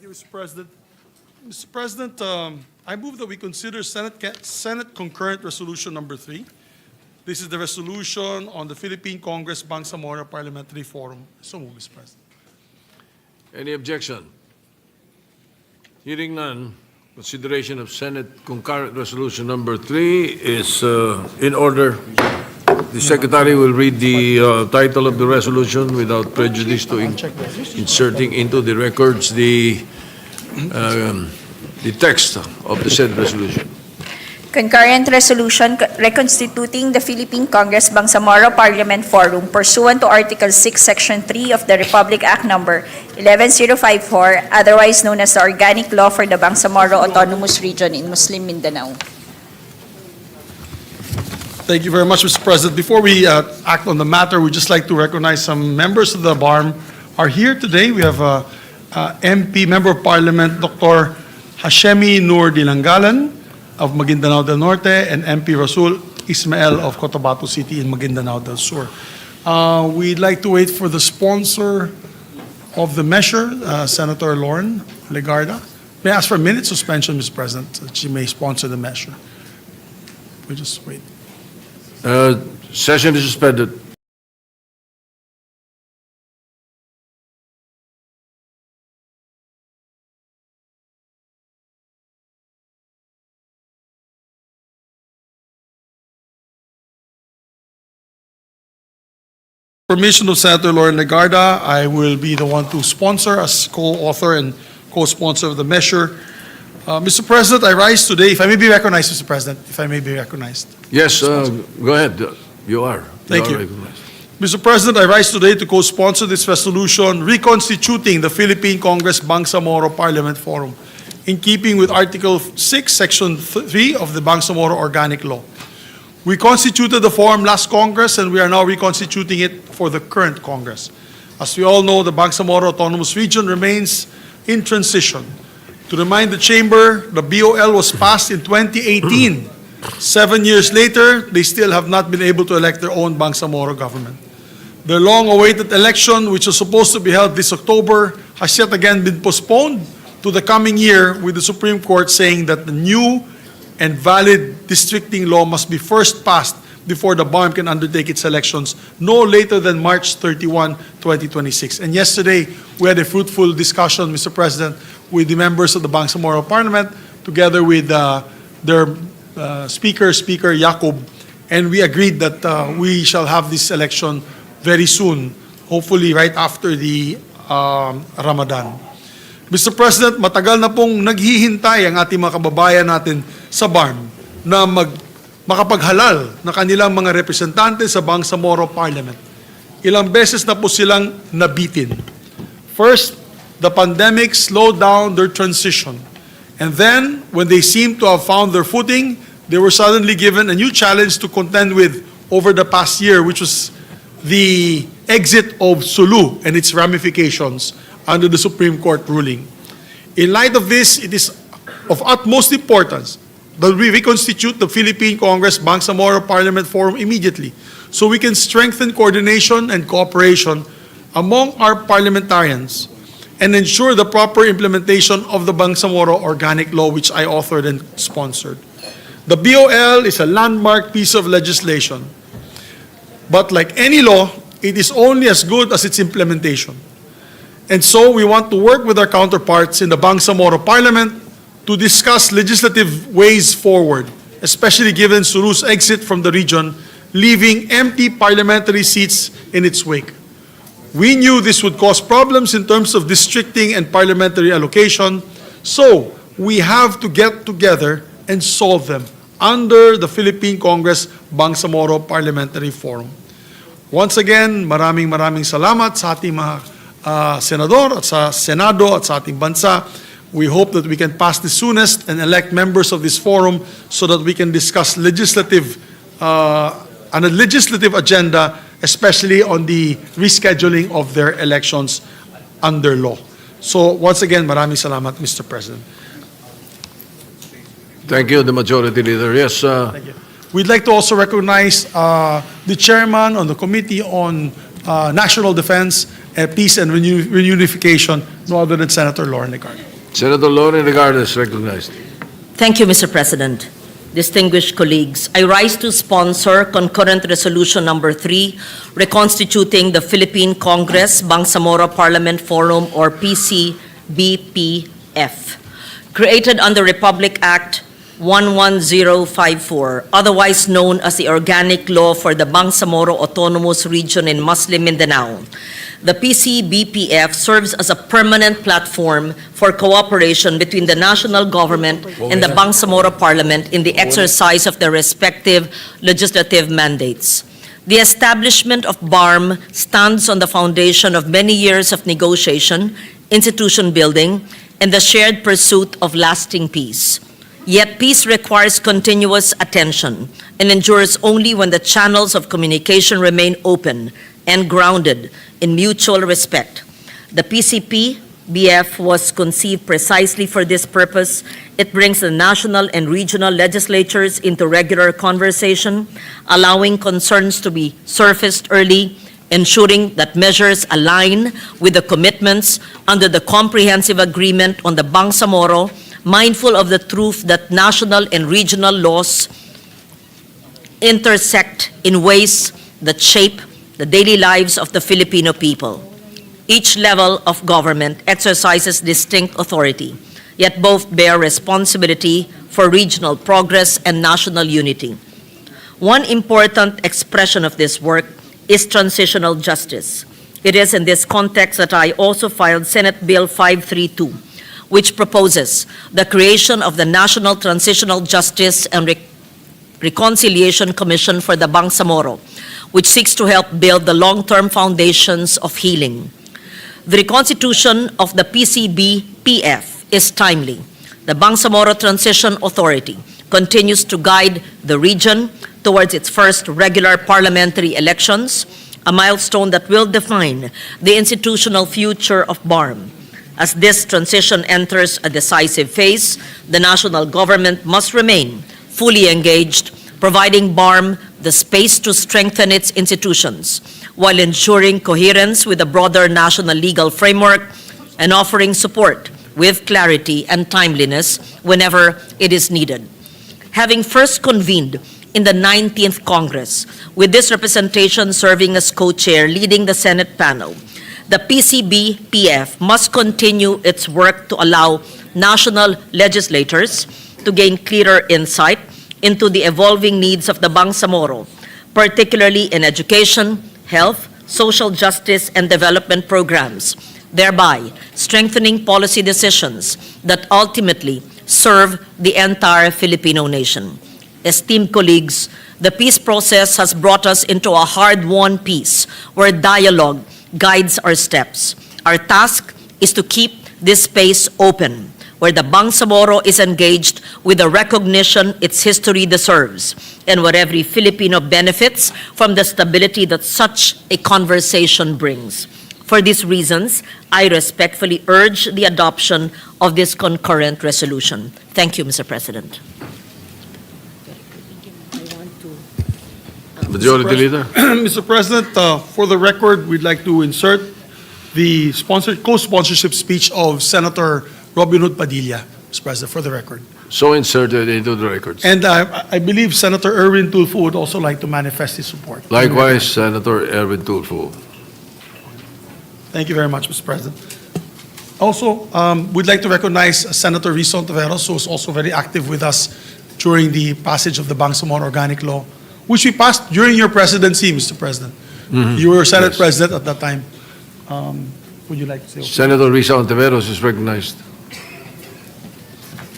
Mr. President. Mr. President, I move that we consider Senate Concurrent Resolution Number 3. This is the resolution on the Philippine Congress Bangsamoro Parliamentary Forum. So move, Mr. President. Any objection? Hearing none, consideration of Senate Concurrent Resolution Number 3 is in order. The Secretary will read the title of the resolution without prejudice to inserting into the records the text of the said resolution. Concurrent resolution reconstituting the Philippine Congress Bangsamoro Parliament Forum pursuant to Article 6, Section 3 of the Republic Act No. 11054, otherwise known as the Organic Law for the Bangsamoro Autonomous Region in Muslim Mindanao. Thank you very much, Mr. President. Before we act on the matter, we'd just like to recognize some members of the BARM are here today. We have MP, Member of Parliament, Dr. Hashemi Nur Dilangalan of Maguindanao del Norte, and MP Rasul Ismael of Cotabato City in Maguindanao del Sur. We'd like to wait for the sponsor of the measure, Senator Lauren Legarda. May I ask for a minute suspension, Mr. President, that she may sponsor the measure. We just wait. Session is suspended. Permission of Senator Lauren Legarda, I will be the one to sponsor as co-author and co-sponsor of the measure. Mr. President, I rise today, if I may be recognized, Mr. President, if I may be recognized. Yes, go ahead. You are. Thank you. Recognized. Mr. President, I rise today to co-sponsor this resolution reconstituting the Philippine Congress Bangsamoro Parliament Forum in keeping with Article 6, Section 3 of the Bangsamoro Organic Law. We constituted the forum last Congress and we are now reconstituting it for the current Congress. As we all know, the Bangsamoro Autonomous Region remains in transition. To remind the Chamber, the BOL was passed in 2018. 7 years later, they still have not been able to elect their own Bangsamoro government. Their long-awaited election, which was supposed to be held this October, has yet again been postponed to the coming year, with the Supreme Court saying that the new and valid districting law must be first passed before the BARM can undertake its elections no later than March 31, 2026. And yesterday, we had a fruitful discussion, Mr. President, with the members of the Bangsamoro Parliament, together with their Speaker Jacob, and we agreed that we shall have this election very soon, hopefully right after the Ramadan. Mr. President, matagal na pong naghihintay ang ating mga kababayan natin sa BARM na makapaghalal na kanilang mga representante sa Bangsamoro Parliament. Ilang beses na po silang nabitin. First, the pandemic slowed down their transition. And then, when they seemed to have found their footing, they were suddenly given a new challenge to contend with over the past year, which was the exit of Sulu and its ramifications under the Supreme Court ruling. In light of this, it is of utmost importance that we reconstitute the Philippine Congress Bangsamoro Parliament Forum immediately so we can strengthen coordination and cooperation among our parliamentarians and ensure the proper implementation of the Bangsamoro Organic Law, which I authored and sponsored. The BOL is a landmark piece of legislation, but like any law, it is only as good as its implementation. And so we want to work with our counterparts in the Bangsamoro Parliament to discuss legislative ways forward, especially given Sulu's exit from the region, leaving empty parliamentary seats in its wake. We knew this would cause problems in terms of districting and parliamentary allocation, so we have to get together and solve them under the Philippine Congress Bangsamoro Parliamentary Forum. Once again, maraming salamat sa ating mga senador at sa Senado at sa ating bansa. We hope that we can pass the soonest and elect members of this forum so that we can discuss on a legislative agenda, especially on the rescheduling of their elections under law. So once again, maraming salamat, Mr. President. Thank you, the Majority Leader. Yes, Thank you. We'd like to also recognize the chairman on the Committee on National Defense, Peace and Reunification, no other than Senator Lauren Legarda. Senator Loren Legarda is recognized. Thank you, Mr. President. Distinguished colleagues, I rise to sponsor concurrent resolution number 3, reconstituting the Philippine Congress Bangsamoro Parliament Forum, or PCBPF, created under Republic Act 11054, otherwise known as the Organic Law for the Bangsamoro Autonomous Region in Muslim Mindanao. The PCBPF serves as a permanent platform for cooperation between the national government and the Bangsamoro Parliament in the exercise of their respective legislative mandates. The establishment of BARM stands on the foundation of many years of negotiation, institution building, and the shared pursuit of lasting peace. Yet peace requires continuous attention and endures only when the channels of communication remain open and grounded in mutual respect. The PCP-BF was conceived precisely for this purpose. It brings the national and regional legislatures into regular conversation, allowing concerns to be surfaced early, ensuring that measures align with the commitments under the Comprehensive Agreement on the Bangsamoro, mindful of the truth that national and regional laws intersect in ways that shape the daily lives of the Filipino people. Each level of government exercises distinct authority, yet both bear responsibility for regional progress and national unity. One important expression of this work is transitional justice. It is in this context that I also filed Senate Bill 532, which proposes the creation of the National Transitional Justice and Reconciliation Commission for the Bangsamoro, which seeks to help build the long-term foundations of healing. The reconstitution of the PCB-PF is timely. The Bangsamoro Transition Authority continues to guide the region towards its first regular parliamentary elections, a milestone that will define the institutional future of BARM. As this transition enters a decisive phase, the national government must remain fully engaged, providing BARM the space to strengthen its institutions while ensuring coherence with the broader national legal framework and offering support with clarity and timeliness whenever it is needed. Having first convened in the 19th Congress, with this representation serving as co-chair leading the Senate panel, the PCB-PF must continue its work to allow national legislators to gain clearer insight into the evolving needs of the Bangsamoro, particularly in education, health, social justice, and development programs, thereby strengthening policy decisions that ultimately serve the entire Filipino nation. Esteemed colleagues, the peace process has brought us into a hard-won peace where dialogue guides our steps. Our task is to keep this space open, where the Bangsamoro is engaged with the recognition its history deserves, and where every Filipino benefits from the stability that such a conversation brings. For these reasons, I respectfully urge the adoption of this concurrent resolution. Thank you, Mr. President. Majority Leader. Mr. President, for the record, we'd like to insert the co-sponsorship speech of Senator Robin Hood Padilla, Mr. President, for the record. So inserted into the records. And I believe Senator Erwin Tulfo would also like to manifest his support. Likewise, Senator Erwin Tulfo. Thank you very much, Mr. President. Also, we'd like to recognize Senator Rison Taveros, who was also very active with us during the passage of the Bangsamoro Organic Law, which we passed during your presidency, Mr. President. You were Senate President at that time. Would you like to say? Senator Risa Ontiveros is recognized.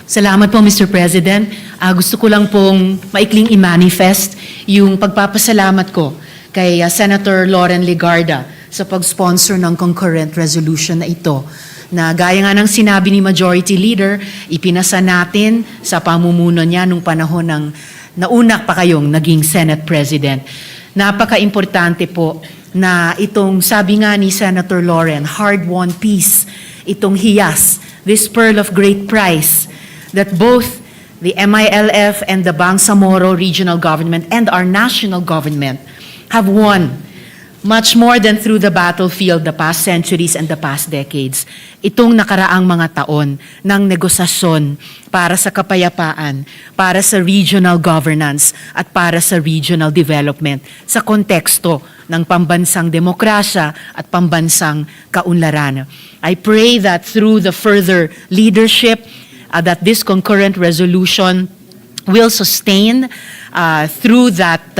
Salamat po, Mr. President. Gusto ko lang pong maikling i-manifest yung pagpapasalamat ko kay Senator Loren Legarda sa pag-sponsor ng concurrent resolution na ito, na gaya nga ng sinabi ni Majority Leader, ipinasa natin sa pamumuno niya nung panahon ng nauna pa kayong naging Senate President. Napaka-importante po na itong, sabi nga ni Senator Loren, hard-won peace, itong hiyas, this pearl of great price, that both the MILF and the Bangsamoro Regional Government and our national government have won Much more than through the battlefield the past centuries and the past decades, itong nakaraang mga taon ng negosasyon para sa kapayapaan, para sa regional governance at para sa regional development sa konteksto ng pambansang demokrasya at pambansang kaunlaran. I pray that through the further leadership that this concurrent resolution will sustain through that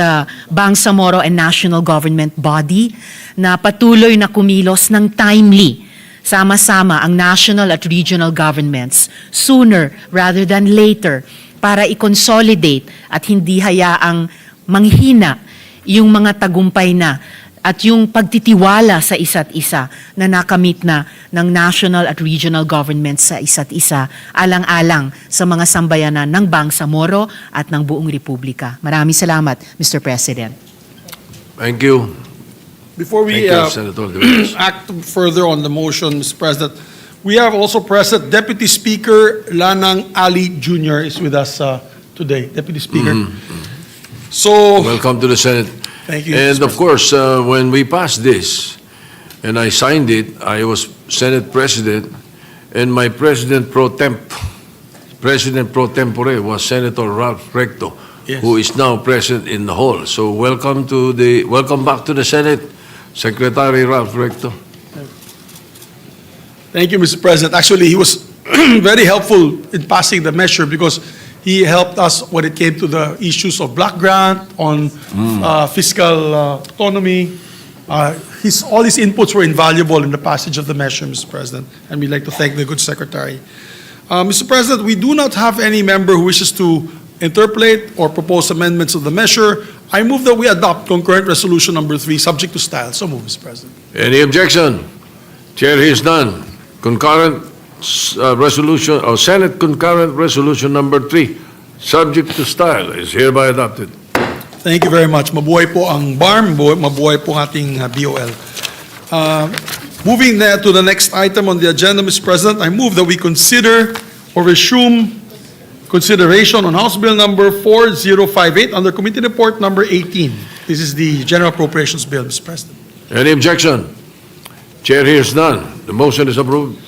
Bangsamoro and national government body na patuloy na kumilos ng timely, sama-sama ang national at regional governments sooner rather than later para i-consolidate at hindi hayaang manghina yung mga tagumpay na at yung pagtitiwala sa isa't isa na nakamit na ng national at regional governments sa isa't isa, alang-alang sa mga sambayanan ng Bangsamoro at ng buong Republika. Maraming salamat, Mr. President. Thank you. Before we Thank you, Senator De Veras. act further on the motion, Mr. President, we have also present Deputy Speaker Lanang Ali Jr. is with us today. Deputy Speaker. So, Welcome to the Senate. thank you. And Mr. of course, when we passed this, and I signed it, I was Senate President, and my President pro tempore was Senator Ralph Recto, Yes. who is now present in the hall. So welcome back to the Senate, Secretary Ralph Recto. Thank you, Mr. President. Actually, he was very helpful in passing the measure because he helped us when it came to the issues of block grant, on fiscal autonomy. All his inputs were invaluable in the passage of the measure, Mr. President, and we'd like to thank the good secretary. Mr. President, we do not have any member who wishes to interpolate or propose amendments of the measure. I move that we adopt concurrent resolution number 3, subject to style. So move, Mr. President. Any objection? Chair hears none. Concurrent resolution, or Senate concurrent resolution number 3, subject to style, is hereby adopted. Thank you very much. Mabuhay po ang BARM, mabuhay po ang ating BOL. Moving to the next item on the agenda, Mr. President, I move that we consider or resume consideration on House Bill number 4058 under Committee Report number 18. This is the General Appropriations Bill, Mr. President. Any objection? Chair hears none. The motion is approved.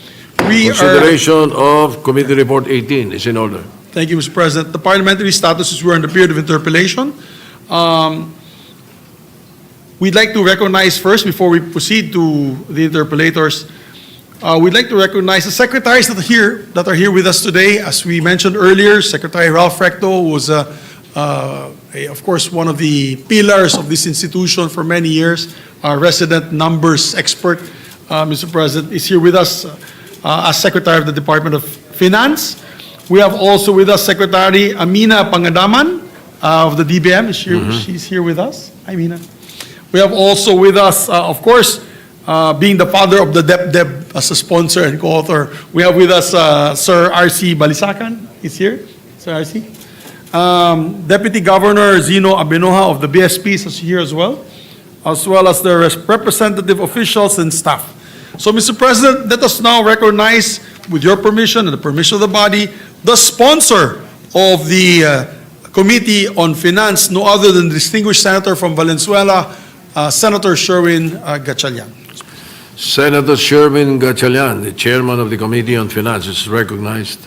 We are, Consideration of Committee Report 18 is in order. thank you, Mr. President. The parliamentary status is we're in the period of interpellation. We'd like to recognize first, before we proceed to the interpellators, we'd like to recognize the secretaries that are here with us today. As we mentioned earlier, Secretary Ralph Recto was, of course, one of the pillars of this institution for many years. Our resident numbers expert, Mr. President, is here with us as Secretary of the Department of Finance. We have also with us Secretary Amina Pangadaman of the DBM. She's here with us. Hi, Amina. We have also with us, of course, being the father of the DepDep as a sponsor and co-author, we have with us Sir R.C. Balisacan. He's here. Sir R.C. Deputy Governor Zino Abenoja of the BSP is here as well as the representative officials and staff. So, Mr. President, let us now recognize, with your permission and the permission of the body, the sponsor of the Committee on Finance, no other than the distinguished senator from Valenzuela, Senator Sherwin Gatchalian. Senator Sherwin Gatchalian, the chairman of the Committee on Finance, is recognized.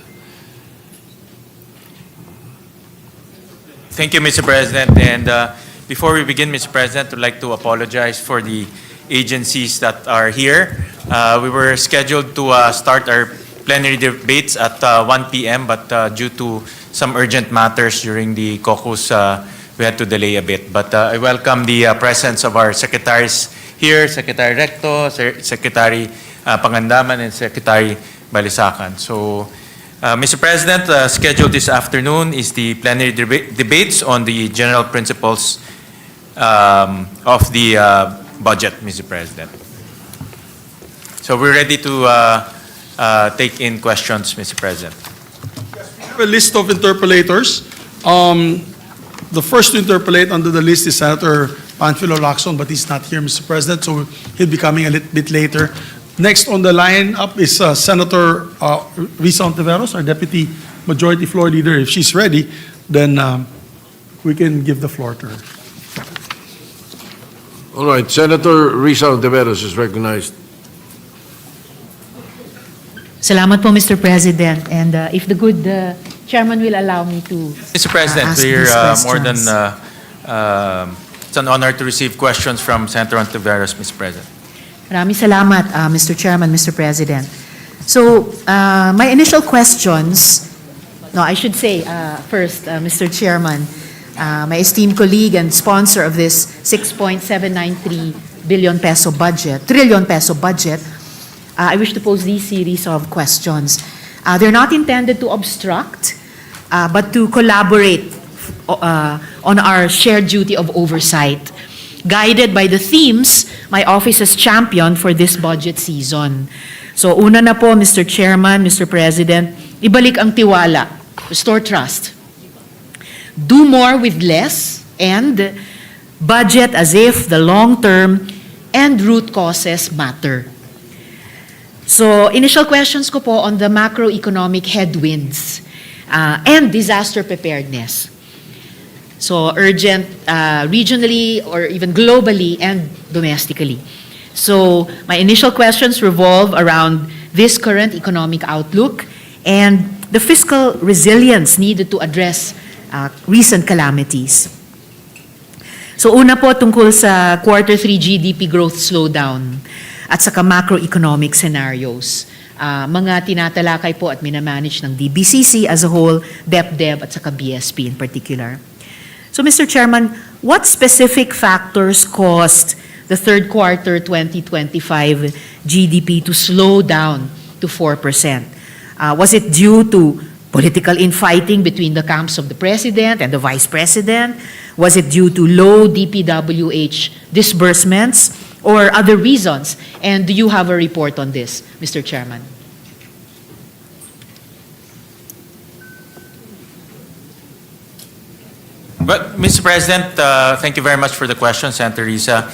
Thank you, Mr. President. And before we begin, Mr. President, I'd like to apologize for the agencies that are here. We were scheduled to start our plenary debates at 1 p.m., but due to some urgent matters during the caucus, we had to delay a bit. But I welcome the presence of our secretaries here, Secretary Recto, Secretary Pangandaman, and Secretary Balisacan. So, Mr. President, scheduled this afternoon is the plenary debates on the general principles of the budget, Mr. President. So we're ready to take in questions, Mr. President. We have a list of interpellators. The first to interpolate under the list is Senator Panfilo Lacson, but he's not here, Mr. President, so he'll be coming a little bit later. Next on the line up is Senator Risa Ontiveros, our Deputy Majority Floor Leader. If she's ready, then we can give the floor to her. All right, Senator Risa Ontiveros is recognized. Salamat po, Mr. President. And if the good chairman will allow me to Mr. President, ask we're these more than, questions. it's an honor to receive questions from Senator Ontiveros, Mr. President. Maraming salamat, Mr. Chairman, Mr. President. So, my initial questions, no, I should say first, Mr. Chairman, my esteemed colleague and sponsor of this 6.793 trillion peso budget, I wish to pose these series of questions. They're not intended to obstruct, but to collaborate on our shared duty of oversight, guided by the themes my office has championed for this budget season. So una na po, Mr. Chairman, Mr. President, ibalik ang tiwala, restore trust. Do more with less, and budget as if the long-term and root causes matter. So, initial questions ko po on the macroeconomic headwinds and disaster preparedness. So, urgent regionally or even globally and domestically. So, my initial questions revolve around this current economic outlook and the fiscal resilience needed to address recent calamities. So, una po tungkol sa Quarter 3 GDP growth slowdown at saka macroeconomic scenarios. Mga tinatalakay po at minamanage ng DBCC as a whole, DepDev at saka BSP in particular. So Mr. Chairman, what specific factors caused the third quarter 2025 GDP to slow down to 4%? Was it due to political infighting between the camps of the President and the Vice President? Was it due to low DPWH disbursements or other reasons? And do you have a report on this, Mr. Chairman? But, Mr. President, thank you very much for the question, Senator Risa.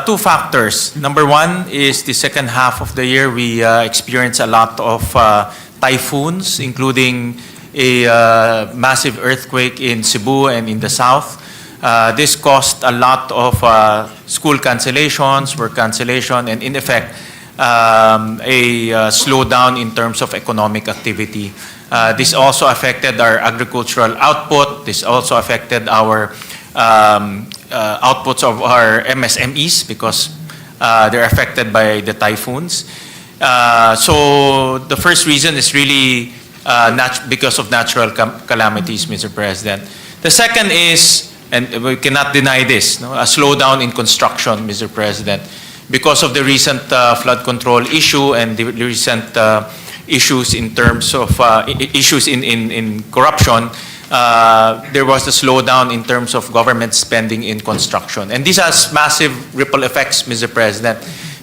Two factors. Number one is the second half of the year, we experienced a lot of typhoons, including a massive earthquake in Cebu and in the south. This caused a lot of school cancellations, work cancellation, and in effect, a slowdown in terms of economic activity. This also affected our agricultural output. This also affected our outputs of our MSMEs because they're affected by the typhoons. So the first reason is really because of natural calamities, Mr. President. The second is, and we cannot deny this, no, a slowdown in construction, Mr. President, because of the recent flood control issue and the recent issues in terms of issues in corruption. There was a slowdown in terms of government spending in construction. And this has massive ripple effects, Mr. President,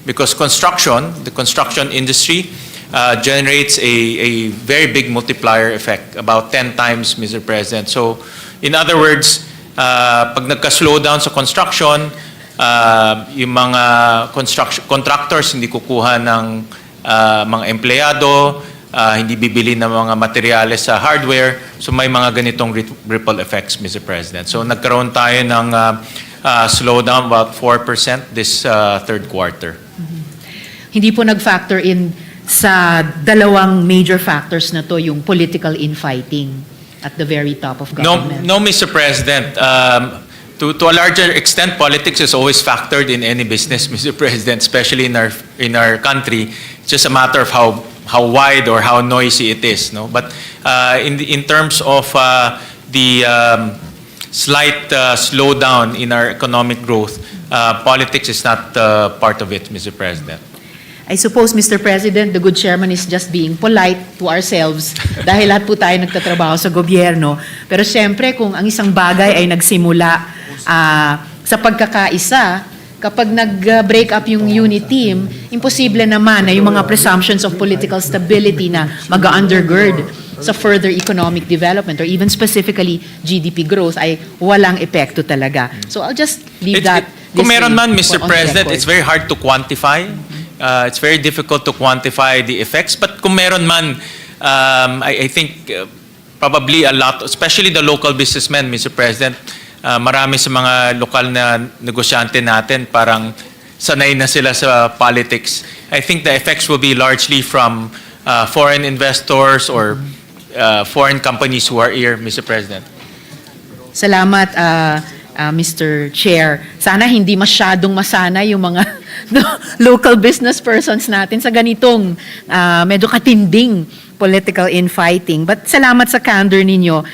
because the construction industry generates a very big multiplier effect, about 10 times, Mr. President. So, in other words, pag nagka-slowdown sa construction, yung mga contractors hindi kukuha ng mga empleyado, hindi bibili ng mga materyales sa hardware. So may mga ganitong ripple effects, Mr. President. So nagkaroon tayo ng slowdown about 4% this third quarter. Hindi po nag-factor in sa dalawang major factors na to, yung political infighting at the very top of government. No, Mr. President. To a larger extent, politics is always factored in any business, Mr. President, especially in our country. It's just a matter of how wide or how noisy it is, no. But in terms of the slight slowdown in our economic growth, politics is not part of it, Mr. President. I suppose, Mr. President, the good chairman is just being polite to ourselves dahil lahat po tayo nagtatrabaho sa gobyerno. Pero siyempre, kung ang isang bagay ay nagsimula sa pagkakaisa, kapag nag-break up yung unit team, imposible naman na yung mga presumptions of political stability na mag-undergird sa further economic development or even specifically GDP growth ay walang epekto talaga. So I'll just leave that. Kung meron man, Mr. on President, record. it's very hard to quantify. It's very difficult to quantify the effects. But kung meron man, I think probably a lot, especially the local businessmen, Mr. President, marami sa mga lokal na negosyante natin parang sanay na sila sa politics. I think the effects will be largely from foreign investors or foreign companies who are here, Mr. President. Salamat, Mr. Chair. Sana hindi masyadong masana yung mga local business persons natin sa ganitong medyo katinding political infighting. But salamat sa candor ninyo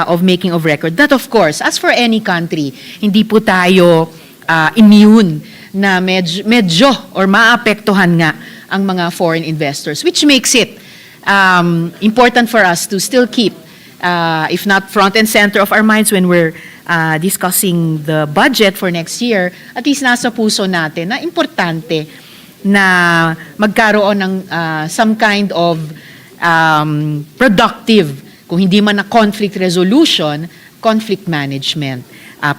of making of record. That of course, as for any country, hindi po tayo immune na medyo or maapektuhan nga ang mga foreign investors, which makes it important for us to still keep, if not front and center of our minds when we're discussing the budget for next year, at least nasa puso natin na importante na magkaroon ng some kind of productive, kung hindi man na conflict resolution, conflict management,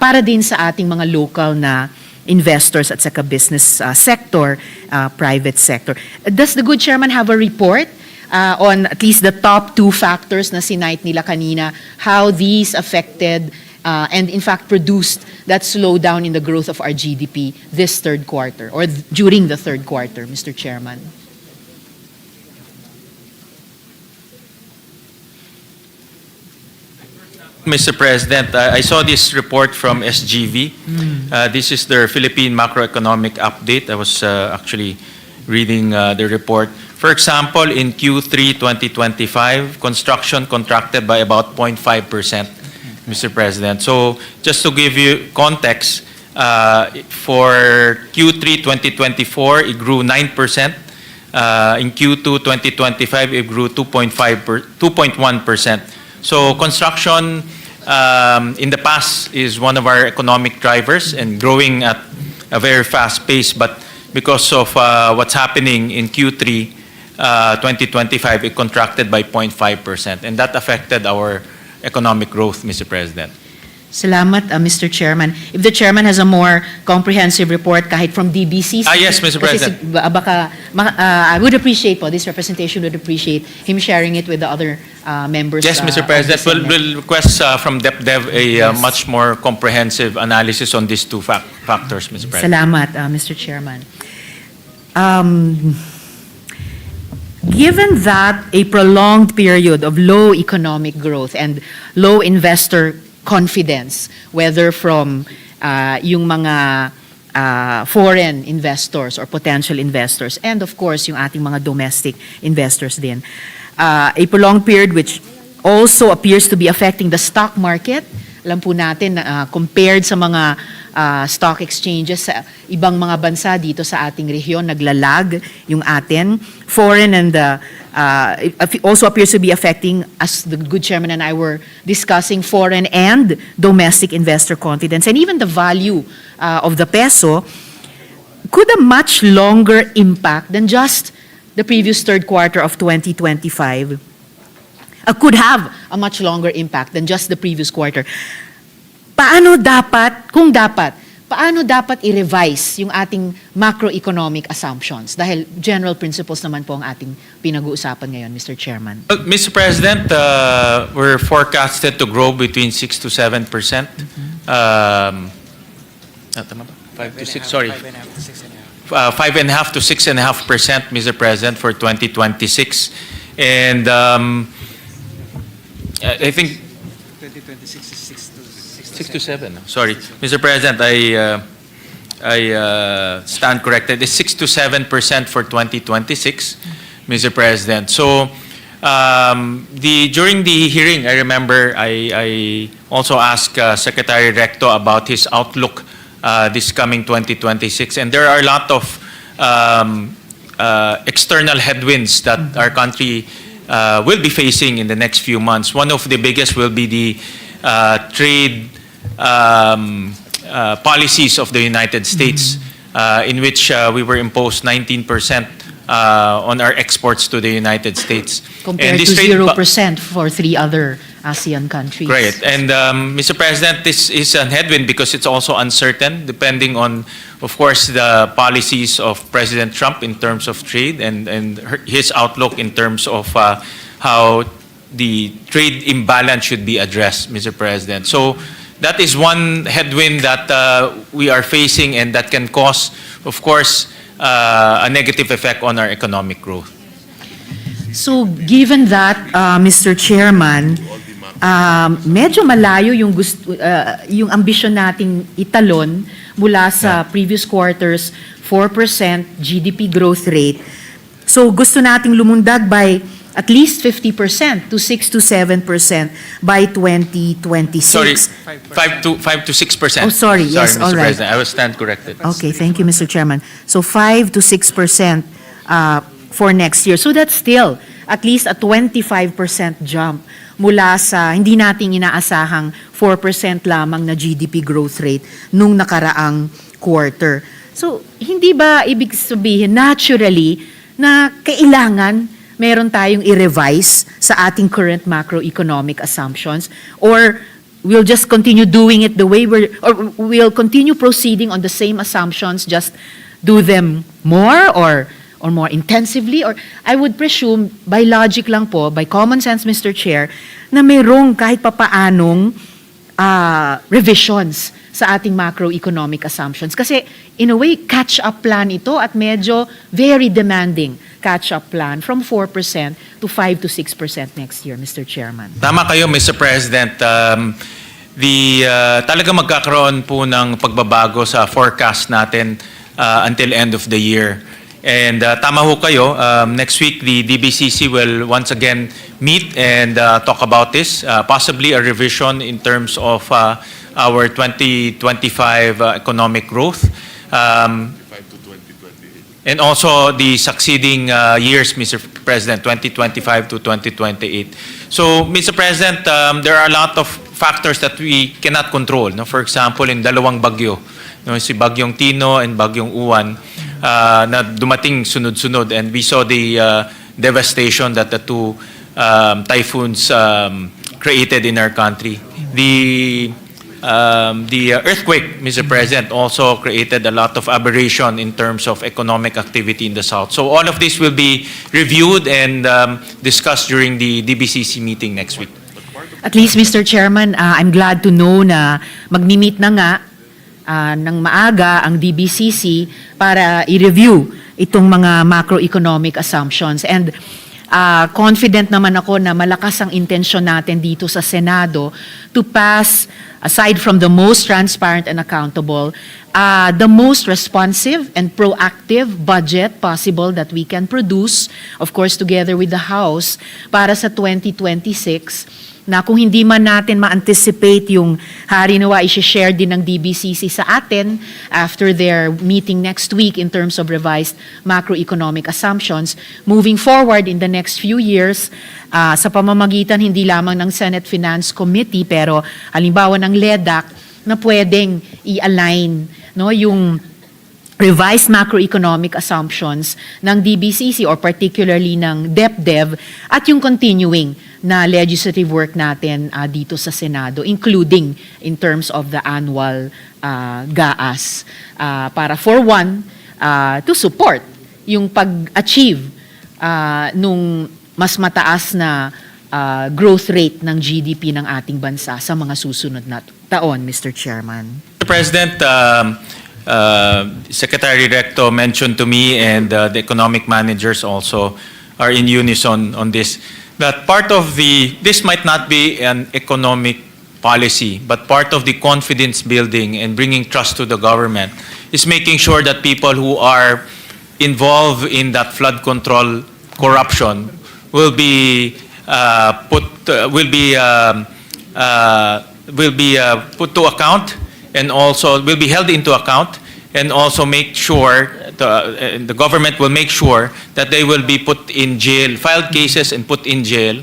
para din sa ating mga local na investors at saka business sector, private sector. Does the good chairman have a report on at least the top two factors na sinight nila kanina, how these affected and in fact produced that slowdown in the growth of our GDP this third quarter or during the third quarter, Mr. Chairman? Mr. President, I saw this report from SGV. This is their Philippine macroeconomic update. I was actually reading the report. For example, in Q3 2025, construction contracted by about 0.5%, Mr. President. So just to give you context, for Q3 2024, it grew 9%. In Q2 2025, it grew 2.1%. So construction in the past is one of our economic drivers and growing at a very fast pace. But because of what's happening in Q3 2025, it contracted by 0.5%. And that affected our economic growth, Mr. President. Salamat, Mr. Chairman. If the chairman has a more comprehensive report kahit from DBC. Yes, Mr. President. I would appreciate po, this representation would appreciate him sharing it with the other members. Yes, Mr. of the President. Senate. We'll request from DepDev a much more comprehensive analysis on these two factors, Mr. President. Salamat, Mr. Chairman. Given that a prolonged period of low economic growth and low investor confidence, whether from yung mga foreign investors or potential investors, and of course yung ating mga domestic investors din, a prolonged period which also appears to be affecting the stock market. Alam po natin na compared sa mga stock exchanges sa ibang mga bansa dito sa ating rehiyon, naglalag yung atin. Foreign and also appears to be affecting, as the good chairman and I were discussing, foreign and domestic investor confidence. And even the value of the peso could a much longer impact than just the previous third quarter of 2025. Could have a much longer impact than just the previous quarter. Paano dapat i-revise yung ating macroeconomic assumptions? Dahil general principles naman po ang ating pinag-uusapan ngayon, Mr. Chairman. Well, Mr. President, we're forecasted to grow between 6 to 7%. Tama ba? 5 to 6, sorry. 5.5 to 6.5%, Mr. President, for 2026. And I think 2026 is 6 to 7. Sorry, Mr. President, I stand corrected. It's 6 to 7% for 2026, Mr. President. So during the hearing, I remember I also asked Secretary Recto about his outlook this coming 2026, and there are a lot of external headwinds that our country will be facing in the next few months. One of the biggest will be the trade policies of the United States, in which we were imposed 19% on our exports to the United States. Compared And to this trade 0% for 3 other ASEAN countries. Great. And Mr. President, this is a headwind because it's also uncertain, depending on, of course, the policies of President Trump in terms of trade and his outlook in terms of how the trade imbalance should be addressed, Mr. President. So that is one headwind that we are facing and that can cause, of course, a negative effect on our economic growth. So given that, Mr. Chairman, medyo malayo yung ambisyon nating italon mula sa previous quarters 4% GDP growth rate. So gusto nating lumundag by at least 50% to 6 to 7% by 2026. Sorry, 5 to 6%. Oh, sorry. Yes, Mr. all right. President, I will stand corrected. Okay, thank you, Mr. Chairman. So 5 to 6% for next year. So that's still at least a 25% jump mula sa hindi nating inaasahang 4% lamang na GDP growth rate nung nakaraang quarter. So hindi ba ibig sabihin naturally na kailangan meron tayong i-revise sa ating current macroeconomic assumptions, or we'll just continue doing it the way or we'll continue proceeding on the same assumptions, just do them more or more intensively? Or I would presume, by logic lang po, by common sense, Mr. Chair, na mayroong kahit papaanong revisions sa ating macroeconomic assumptions. Kasi in a way, catch-up plan ito at medyo very demanding catch-up plan from 4% to 5 to 6% next year, Mr. Chairman. Tama kayo, Mr. President. Talaga magkakaroon po ng pagbabago sa forecast natin until end of the year. And tama ho kayo, next week the DBCC will once again meet and talk about this, possibly a revision in terms of our 2025 economic growth. And also the succeeding years, Mr. President, 2025 to 2028. So, Mr. President, there are a lot of factors that we cannot control. No? For example, in dalawang bagyo, no? Si Bagyong Tino and Bagyong Uwan, na dumating sunod-sunod, and we saw the devastation that the two typhoons created in our country. The earthquake, Mr. President, also created a lot of aberration in terms of economic activity in the South. So all of this will be reviewed and discussed during the DBCC meeting next week. At least, Mr. Chairman, I'm glad to know na magmi-meet na nga ng maaga ang DBCC para i-review itong mga macroeconomic assumptions. And confident naman ako na malakas ang intensyon natin dito sa Senado to pass, aside from the most transparent and accountable, the most responsive and proactive budget possible that we can produce, of course, together with the House, para sa 2026, na kung hindi man natin ma-anticipate yung harinawa, i-share din ng DBCC sa atin after their meeting next week in terms of revised macroeconomic assumptions. Moving forward in the next few years, sa pamamagitan hindi lamang ng Senate Finance Committee, pero halimbawa ng LEDAC, na pwedeng i-align no, yung revised macroeconomic assumptions ng DBCC or particularly ng DepDev at yung continuing na legislative work natin dito sa Senado, including in terms of the annual GAAS, para for one, to support yung pag-achieve nung mas mataas na growth rate ng GDP ng ating bansa sa mga susunod na taon, Mr. Chairman. Mr. President, Secretary Recto mentioned to me, and the economic managers also are in unison on this, that part of this might not be an economic policy, but part of the confidence building and bringing trust to the government is making sure that people who are involved in that flood control corruption will be put to account, and also will be held into account, and also make sure the government will make sure that they will be put in jail, filed cases and put in jail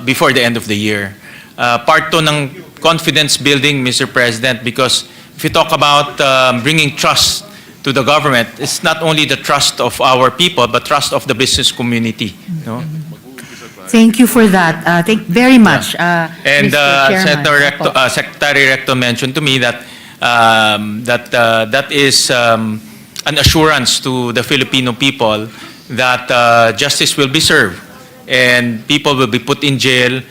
before the end of the year. Part to ng confidence building, Mr. President, because if you talk about bringing trust to the government, it's not only the trust of our people, but trust of the business community. No? Thank you for that. Thank very much, And Mr. Chairman. Secretary Recto mentioned to me that that is an assurance to the Filipino people that justice will be served and people will be put in jail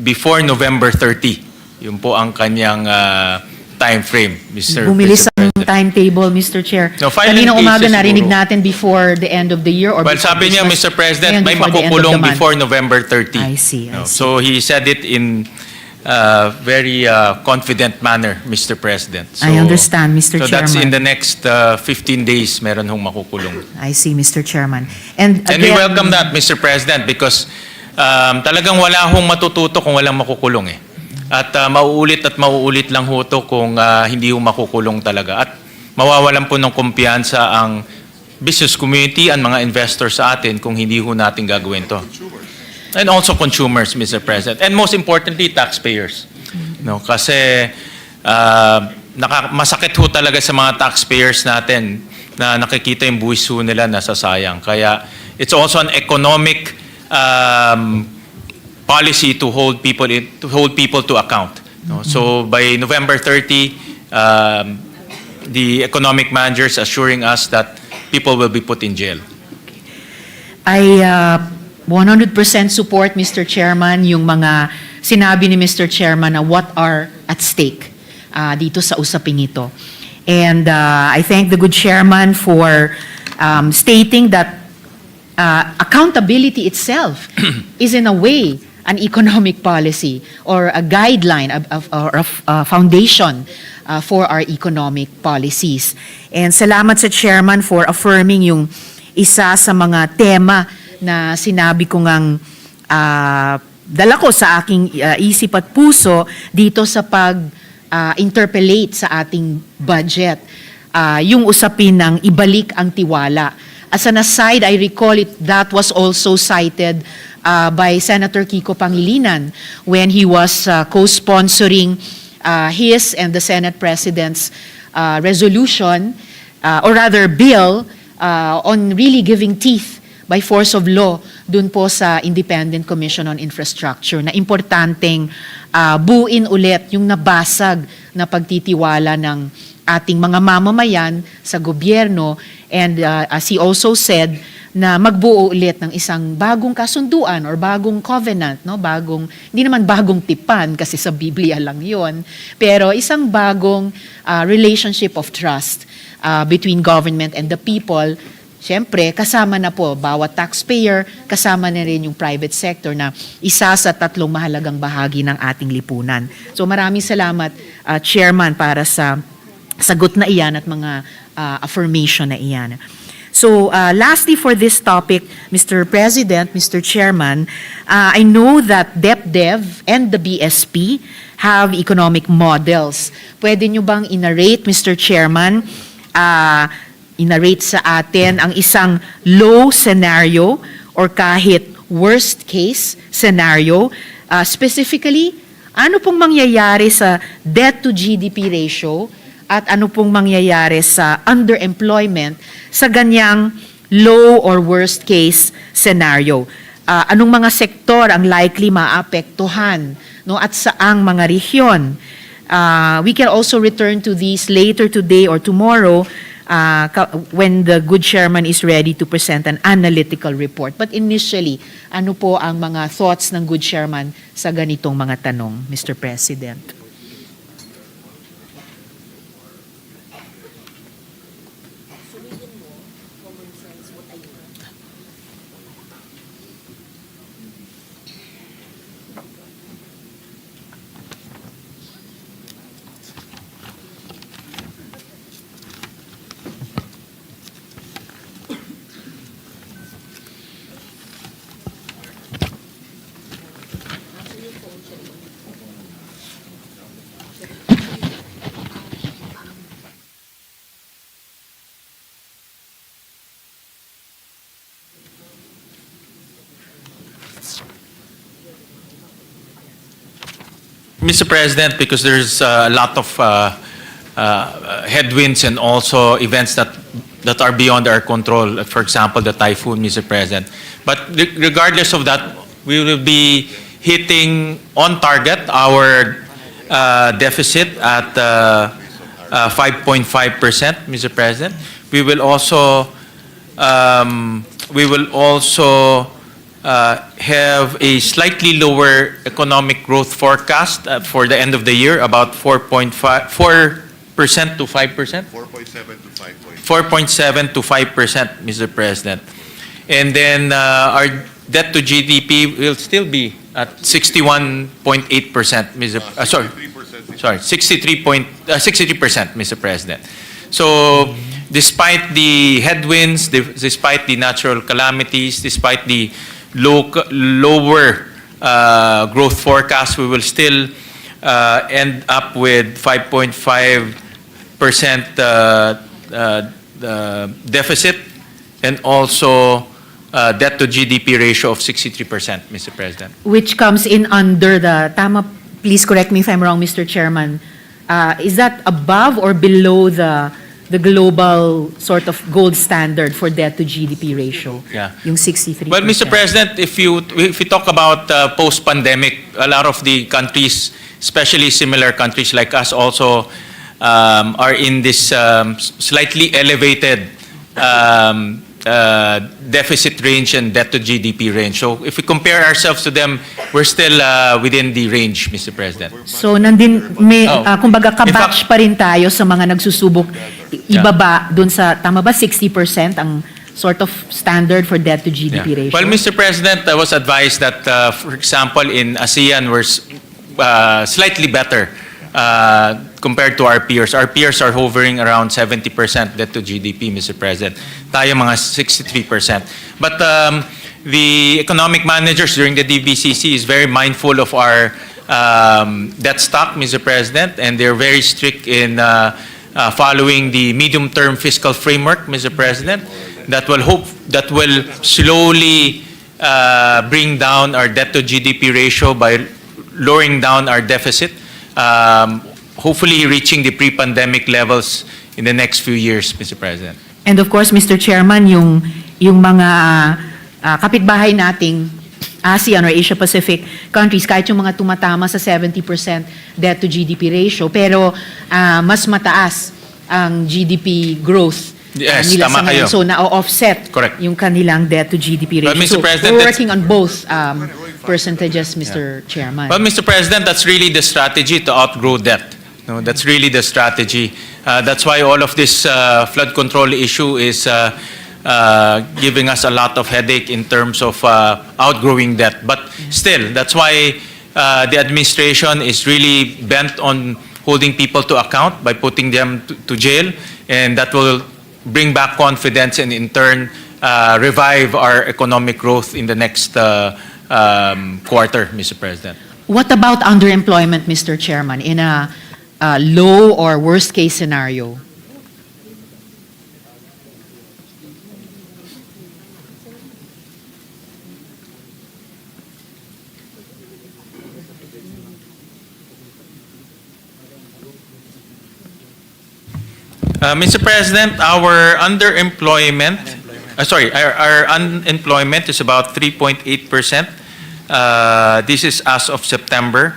before November 30. Yun po ang kanyang time frame, Mr. Bumilis ang President. timetable, Mr. Chair. No, filing Kaninang umaga cases narinig siguro. natin before the end of the year or Well, before sabi niya, Christmas. Mr. President, Ngayon, may before the end of the makukulong month. before November 30. I see, I No, see. so he said it in very confident manner, Mr. President. So, I understand, Mr. So that's in Chairman. the next 15 days, meron hong makukulong. I see, Mr. Chairman. And And we again, welcome that, Mr. President, because talagang wala hong matututo kung walang makukulong eh. At mauulit lang ho to kung hindi ho makukulong talaga. At mawawalan po ng kumpiyansa ang business community, ang mga investors sa atin kung hindi ho natin gagawin to. And also consumers, Mr. President. And most importantly, taxpayers. No, kasi masakit ho talaga sa mga taxpayers natin na nakikita yung buwis ho nila nasasayang. Kaya it's also an economic policy to hold people to account. No? So by November 30, the economic managers assuring us that people will be put in jail. I 100% support, Mr. Chairman, yung mga sinabi ni Mr. Chairman na what are at stake dito sa usaping ito. And I thank the good chairman for stating that accountability itself is in a way an economic policy or a guideline or a foundation for our economic policies. And salamat sa chairman for affirming yung isa sa mga tema na sinabi ko ngang dala ko sa aking isip at puso dito sa pag-interpellate sa ating budget. Yung usapin ng ibalik ang tiwala. As an aside, I recall that was also cited by Senator Kiko Pangilinan when he was co-sponsoring his and the Senate President's resolution, or rather bill, on really giving teeth by force of law dun po sa Independent Commission on Infrastructure na importanteng buuin ulit yung nabasag na pagtitiwala ng ating mga mamamayan sa gobyerno, and as he also said, na magbuo ulit ng isang bagong kasunduan or bagong covenant, no? Hindi naman bagong tipan kasi sa Biblia lang yon, pero isang bagong relationship of trust between government and the people. Siyempre, kasama na po bawat taxpayer, kasama na rin yung private sector na isa sa tatlong mahalagang bahagi ng ating lipunan. So maraming salamat, Chairman, para sa sagot na iyan at mga affirmation na iyan. So lastly for this topic, Mr. President, Mr. Chairman, I know that DepDev and the BSP have economic models. Pwede nyo bang inarrate, Mr. Chairman, inarrate sa atin ang isang low scenario or kahit worst case scenario? Specifically, ano pong mangyayari sa debt to GDP ratio at ano pong mangyayari sa underemployment sa ganyang low or worst case scenario? Anong mga sektor ang likely maapektuhan, no, at saang mga rehiyon? We can also return to these later today or tomorrow when the good chairman is ready to present an analytical report. But initially, ano po ang mga thoughts ng good chairman sa ganitong mga tanong, Mr. President? Mr. President, because there's a lot of headwinds and also events that are beyond our control. For example, the typhoon, Mr. President. But regardless of that, we will be hitting on target our deficit at 5.5%, Mr. President. We will also have a slightly lower economic growth forecast for the end of the year, about 4% to 5%. 4.7 to 5%, Mr. President. And then our debt to GDP will still be at 61.8%, sorry, 63%, Mr. President. So despite the headwinds, despite the natural calamities, despite the lower growth forecast, we will still end up with 5.5% deficit, and also debt to GDP ratio of 63%, Mr. President. Which comes in under the, please correct me if I'm wrong, Mr. Chairman, is that above or below the global sort of gold standard for debt to GDP ratio? Yeah. Yung 63%. Well, Mr. President, if you talk about post-pandemic, a lot of the countries, especially similar countries like us, also are in this slightly elevated deficit range and debt to GDP range. So if we compare ourselves to them, we're still within the range, Mr. President. So nandin may kumbaga In kabatch fact- pa rin tayo sa mga nagsusubok ibaba dun sa tama ba 60% ang sort of standard for debt to GDP ratio. Well, Mr. President, I was advised that, for example, in ASEAN, we're slightly better compared to our peers. Our peers are hovering around 70% debt to GDP, Mr. President. Tayo mga 63%. But the economic managers during the DBCC is very mindful of our debt stock, Mr. President, and they're very strict in following the medium-term fiscal framework, Mr. President, that will slowly bring down our debt to GDP ratio by lowering down our deficit, hopefully reaching the pre-pandemic levels in the next few years, Mr. President. And of course, Mr. Chairman, yung mga kapitbahay nating ASEAN or Asia Pacific countries, kahit yung mga tumatama sa 70% debt to GDP ratio, pero mas mataas ang GDP growth Yes, nila tama sa ngayon. kayo. So na-offset Correct. yung kanilang debt to GDP ratio. But, Mr. So President, we're that's- working on both percentages, Mr. Chairman. Well, Mr. President, that's really the strategy to outgrow debt. No, that's really the strategy. That's why all of this flood control issue is giving us a lot of headache in terms of outgrowing debt. But still, that's why the administration is really bent on holding people to account by putting them to jail, and that will bring back confidence and in turn revive our economic growth in the next quarter, Mr. President. What about underemployment, Mr. Chairman, in a low or worst case scenario? Mr. President, our underemployment, our unemployment is about 3.8%. This is as of September,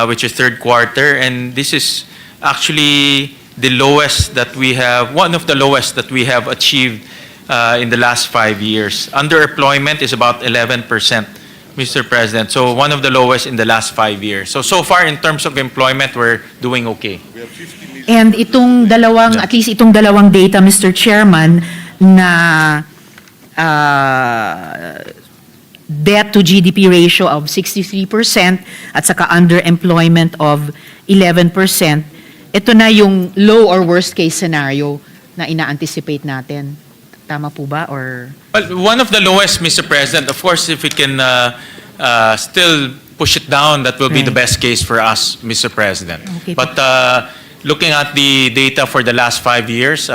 which is third quarter, and this is actually the lowest that we have, one of the lowest that we have achieved in the last 5 years. Underemployment is about 11%, Mr. President. So one of the lowest in the last 5 years. So far in terms of employment, we're doing okay. And itong dalawang, at least itong dalawang data, Mr. Chairman, na debt to GDP ratio of 63% at saka underemployment of 11%, ito na yung low or worst case scenario na ina-anticipate natin. Tama po ba? Or Well, one of the lowest, Mr. President. Of course, if we can still push it down, that will be the Right. best case for us, Mr. President. Okay. But looking at the data for the last 5 years,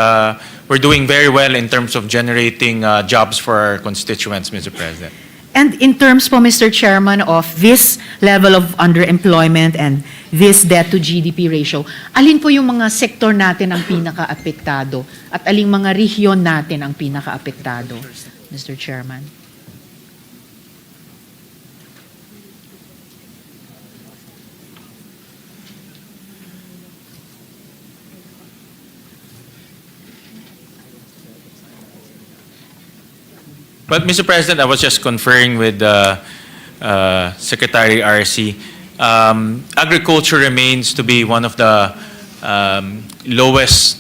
we're doing very well in terms of generating jobs for our constituents, Mr. President. And in terms po, Mr. Chairman, of this level of underemployment and this debt to GDP ratio, alin po yung mga sektor natin ang pinaka-apektado at aling mga rehiyon natin ang pinaka-apektado, Mr. Chairman? But Mr. President, I was just conferring with Secretary RC. Agriculture remains to be one of the lowest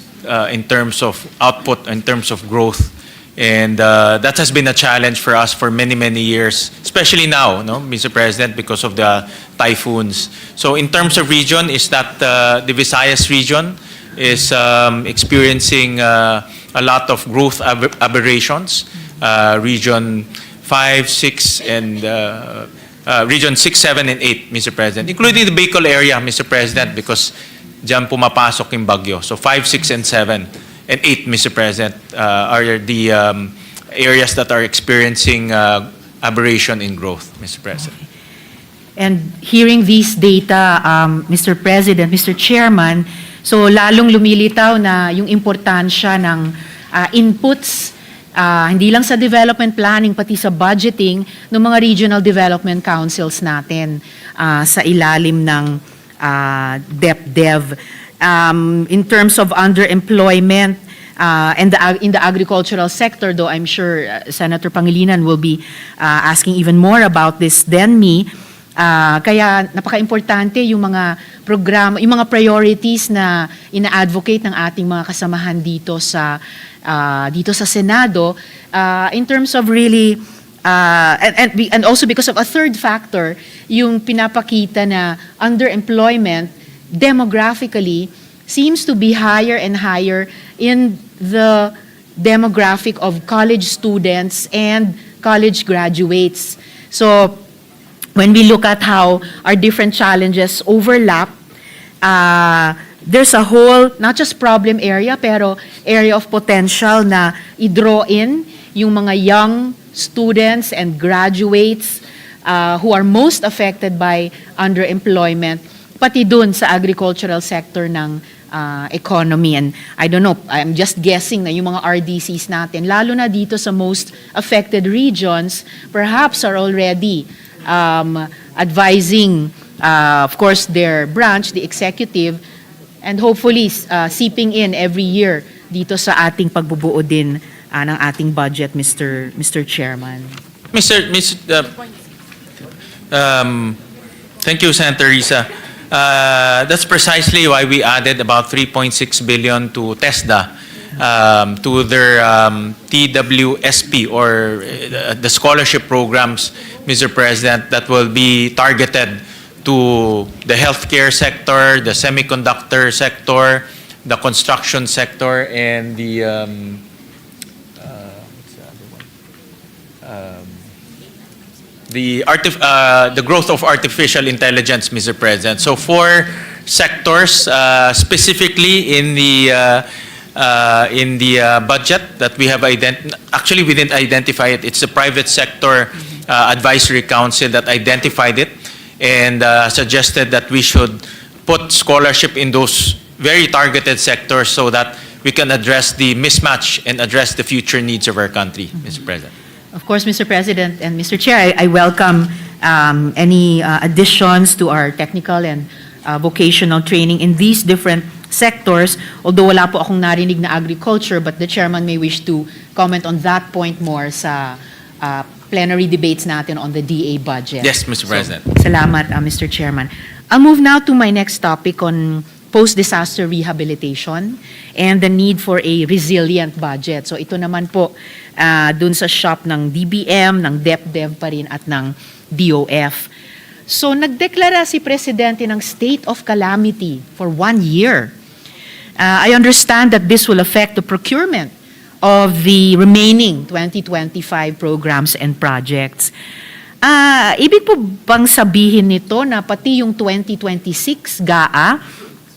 in terms of output, in terms of growth. And that has been a challenge for us for many, many years, especially now, no, Mr. President, because of the typhoons. So in terms of region, is that the Visayas region is experiencing a lot of growth aberrations. Region 5, 6, and Region 6, 7, and 8, Mr. President, including the Bicol area, Mr. President, because diyan pumapasok yung bagyo. So 5, 6, and 7, and 8, Mr. President, are the areas that are experiencing aberration in growth, Mr. President. And hearing these data, Mr. President, Mr. Chairman, so lalong lumilitaw na yung importansya ng inputs, hindi lang sa development planning, pati sa budgeting ng mga regional development councils natin sa ilalim ng DepDev. In terms of underemployment and in the agricultural sector, though I'm sure Senator Pangilinan will be asking even more about this than me, kaya napaka-importante yung mga programa, yung mga priorities na ina-advocate ng ating mga kasamahan dito sa Senado in terms of really and also because of a third factor, yung pinapakita na underemployment demographically seems to be higher and higher in the demographic of college students and college graduates. So when we look at how our different challenges overlap, there's a whole, not just problem area, pero area of potential na i-draw in yung mga young students and graduates who are most affected by underemployment, pati dun sa agricultural sector ng economy. And I don't know, I'm just guessing na yung mga RDCs natin, lalo na dito sa most affected regions, perhaps are already advising, of course, their branch, the executive, and hopefully seeping in every year dito sa ating pagbubuo din ng ating budget, Mr. Chairman. Thank you, Senator Risa. That's precisely why we added about 3.6 billion to TESDA, to their TWSP or the scholarship programs, Mr. President, that will be targeted to the healthcare sector, the semiconductor sector, the construction sector, and the the growth of artificial intelligence, Mr. President. So 4 sectors, specifically in the budget that we have actually we didn't identify it. It's the private sector advisory council that identified it and suggested that we should put scholarship in those very targeted sectors so that we can address the mismatch and address the future needs of our country, Mr. President. Of course, Mr. President and Mr. Chair, I welcome any additions to our technical and vocational training in these different sectors, although wala po akong narinig na agriculture, but the chairman may wish to comment on that point more sa plenary debates natin on the DA budget. Yes, Mr. President. Salamat, Mr. Chairman. I'll move now to my next topic on post-disaster rehabilitation and the need for a resilient budget. So ito naman po dun sa shop ng DBM, ng DepDev pa rin at ng DOF. So nagdeklara si Presidente ng state of calamity for 1 year. I understand that this will affect the procurement of the remaining 2025 programs and projects. Ibig po bang sabihin nito na pati yung 2026 GAA,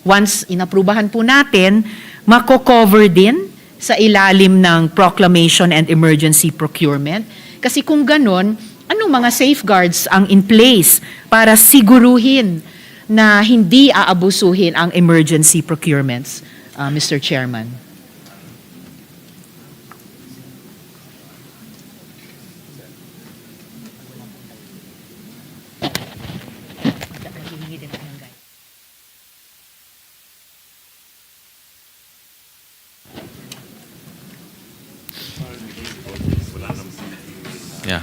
once inaprubahan po natin, mako-cover din sa ilalim ng proclamation and emergency procurement? Kasi kung ganon, anong mga safeguards ang in place para siguruhin na hindi aabusuhin ang emergency procurements, Mr. Chairman? Yeah.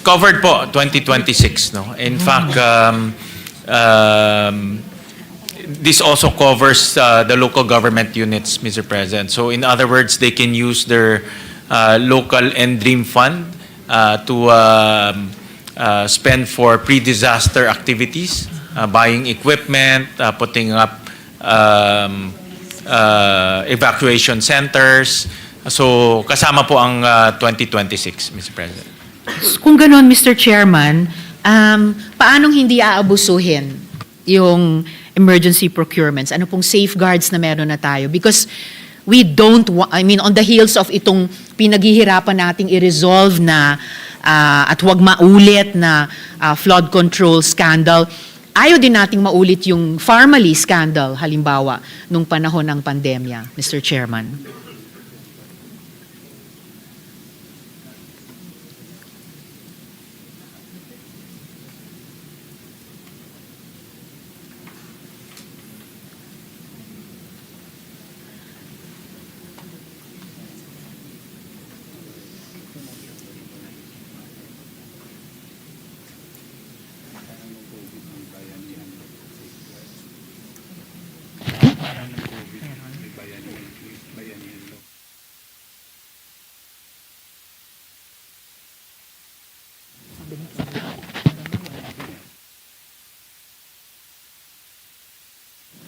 Covered po, 2026, no? In fact, this also covers the local government units, Mr. President. So in other words, they can use their local and dream fund to spend for pre-disaster activities, buying equipment, putting up evacuation centers. So kasama po ang 2026, Mr. President. Kung ganon, Mr. Chairman, paanong hindi aabusuhin yung emergency procurements? Ano pong safeguards na meron na tayo? Because we don't, on the heels of itong pinaghihirapan nating i-resolve na at huwag maulit na flood control scandal, ayaw din nating maulit yung Pharmaly scandal, halimbawa, nung panahon ng pandemya, Mr. Chairman.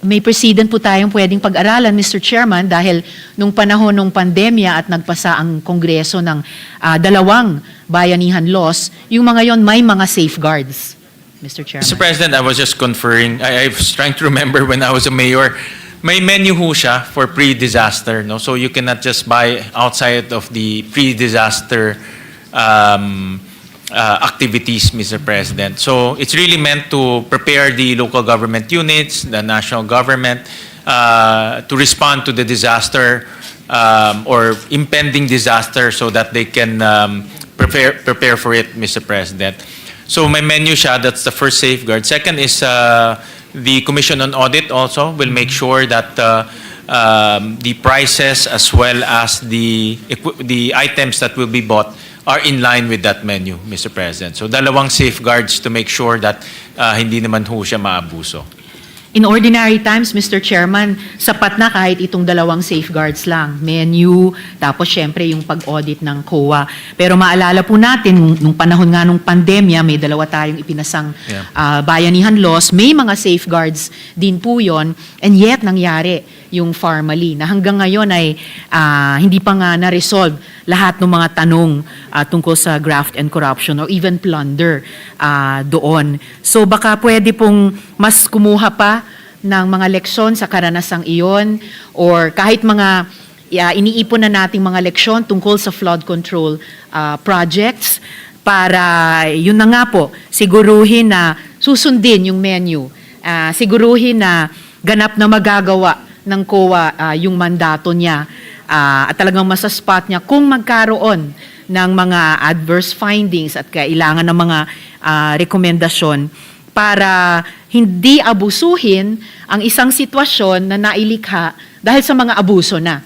May precedent po tayong pwedeng pag-aralan, Mr. Chairman, dahil nung panahon ng pandemya at nagpasa ang Kongreso ng dalawang bayanihan laws, yung mga yon may mga safeguards, Mr. Chairman. Mr. President, I was just conferring, I was trying to remember when I was a mayor, may menu ho siya for pre-disaster, no? So you cannot just buy outside of the pre-disaster activities, Mr. President. So it's really meant to prepare the local government units, the national government, to respond to the disaster or impending disaster so that they can prepare for it, Mr. President. So may menu siya, that's the first safeguard. Second is the Commission on Audit also will make sure that the prices as well as the items that will be bought are in line with that menu, Mr. President. So dalawang safeguards to make sure that hindi naman ho siya maabuso. In ordinary times, Mr. Chairman, sapat na kahit itong dalawang safeguards lang. Menu, tapos syempre yung pag-audit ng COA. Pero maalala po natin, nung panahon nga nung pandemya, may dalawa tayong ipinasang bayanihan laws. May mga safeguards din po yon, and yet nangyari yung Pharmaly na hanggang ngayon ay hindi pa nga na-resolve lahat ng mga tanong tungkol sa graft and corruption or even plunder doon. So baka pwede pong mas kumuha pa ng mga leksyon sa karanasang iyon or kahit mga iniipon na nating mga leksyon tungkol sa flood control projects para yun na nga po, siguruhin na susundin yung menu, siguruhin na ganap na magagawa ng COA yung mandato niya at talagang masaspot niya kung magkaroon ng mga adverse findings at kailangan ng mga rekomendasyon para hindi abusuhin ang isang sitwasyon na nailikha dahil sa mga abuso na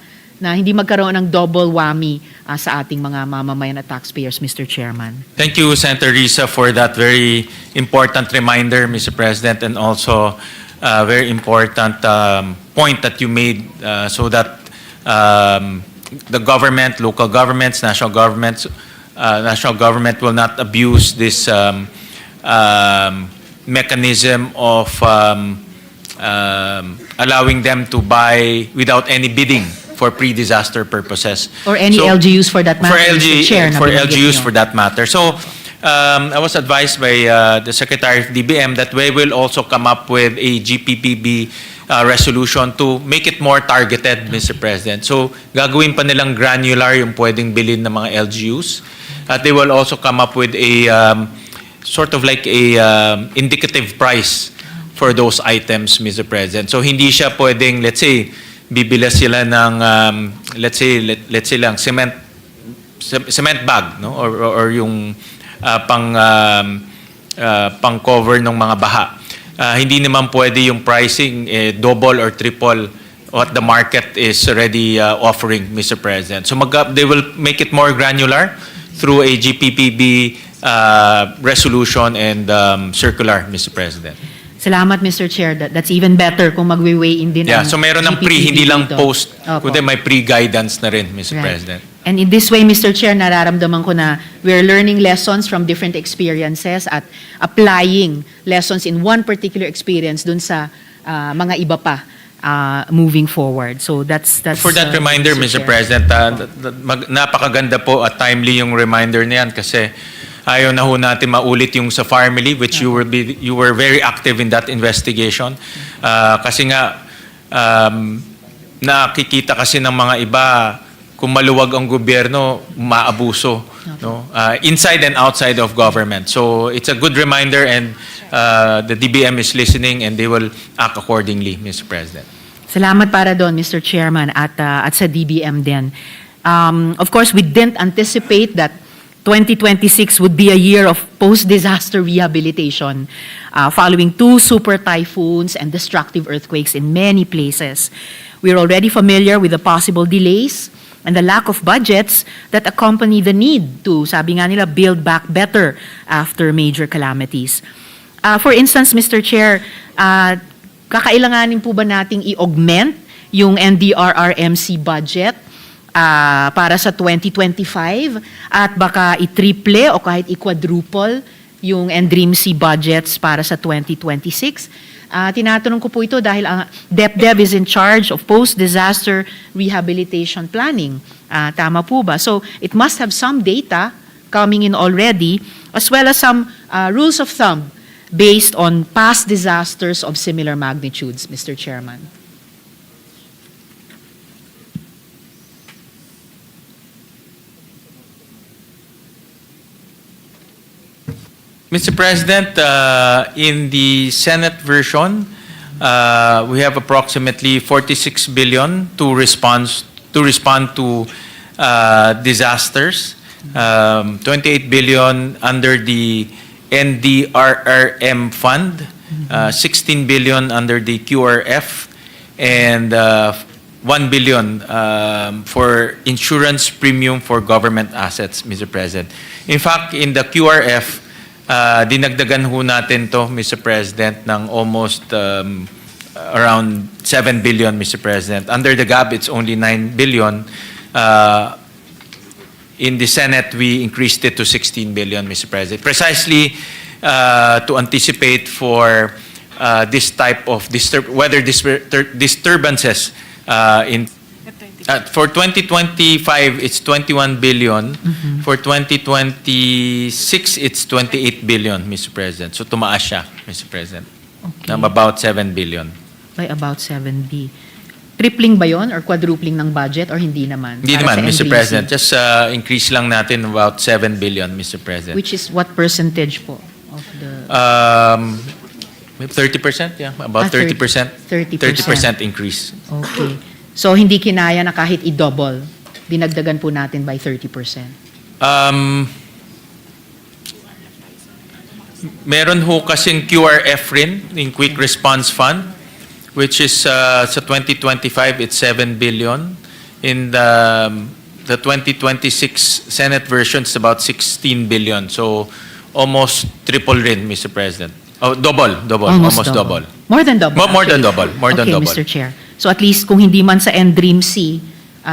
hindi magkaroon ng double whammy sa ating mga mamamayan at taxpayers, Mr. Chairman. Thank you, Senator Risa, for that very important reminder, Mr. President, and also very important point that you made so that the government, local governments, national government will not abuse this mechanism of allowing them to buy without any bidding for pre-disaster purposes. Or any LGUs for that matter, Mr. Chair. For LGUs for that matter. So, I was advised by the Secretary of DBM that we will also come up with a GPPB resolution to make it more targeted, Mr. President. So, gagawin pa nilang granular yung pwedeng bilhin ng mga LGUs. They will also come up with a sort of like a indicative price for those items, Mr. President. So, hindi siya pwedeng, let's say, bibila sila ng, let's say lang, cement bag, no? Or yung pang cover ng mga baha. Hindi naman pwede yung pricing double or triple what the market is already offering, Mr. President. So they will make it more granular through a GPPB resolution and circular, Mr. President. Salamat, Mr. Chair. That's even better kung magwe-weigh in din Yeah, ang so meron ng pre, GPPB hindi lang dito. post, Opo. kundi may pre-guidance na rin, Mr. Right. President. And in this way, Mr. Chair, nararamdaman ko na we're learning lessons from different experiences at applying lessons in one particular experience dun sa mga iba pa moving forward. So that's For that reminder, Mr. Chair. President, napakaganda po at timely yung reminder na yan kasi ayaw na ho natin maulit yung sa family which you were very active in that investigation. Kasi nga nakikita kasi ng mga iba kung maluwag ang gobyerno, maabuso, no? Inside and outside of government. So it's a good reminder and the DBM is listening and they will act accordingly, Mr. President. Salamat para doon, Mr. Chairman, at sa DBM din. Of course, we didn't anticipate that 2026 would be a year of post-disaster rehabilitation following 2 super typhoons and destructive earthquakes in many places. We're already familiar with the possible delays and the lack of budgets that accompany the need to, sabi nga nila, build back better after major calamities. For instance, Mr. Chair, kakailanganin po ba nating i-augment yung NDRRMC budget para sa 2025 at baka i-triple o kahit i-quadruple yung NDRIMC budgets para sa 2026? Tinatanong ko po ito dahil ang DepDev is in charge of post-disaster rehabilitation planning. Tama po ba? So it must have some data coming in already as well as some rules of thumb based on past disasters of similar magnitudes, Mr. Chairman. Mr. President, in the Senate version, we have approximately 46 billion to respond to disasters, 28 billion under the NDRRM fund, 16 billion under the QRF, and 1 billion for insurance premium for government assets, Mr. President. In fact, in the QRF, dinagdagan ho natin to, Mr. President, ng almost around 7 billion, Mr. President. Under the GAB, it's only 9 billion. In the Senate, we increased it to 16 billion, Mr. President, precisely to anticipate for this type of weather disturbances in for 2025, it's 21 billion. For 2026, it's 28 billion, Mr. President. So tumaas siya, Mr. President. Okay. Ng about 7 billion. By about 7B. Tripling ba yon or quadrupling ng budget or hindi naman? Hindi Para naman, sa Mr. NDC? President. Just increase lang natin about 7 billion, Mr. President. Which is what percentage po of the... 30%, yeah. About 30%. 30%. 30% increase. Okay. So hindi kinaya na kahit i-double. Dinagdagan po natin by 30%. Meron ho kasing QRF rin, in Quick Response Fund, which is sa 2025, it's 7 billion. In the 2026 Senate version, it's about 16 billion. So almost triple rin, Mr. President. Oh, double, almost double. More than double. More than actually. double, more than Okay, double. Mr. Chair. So at least kung hindi man sa NDRIMC,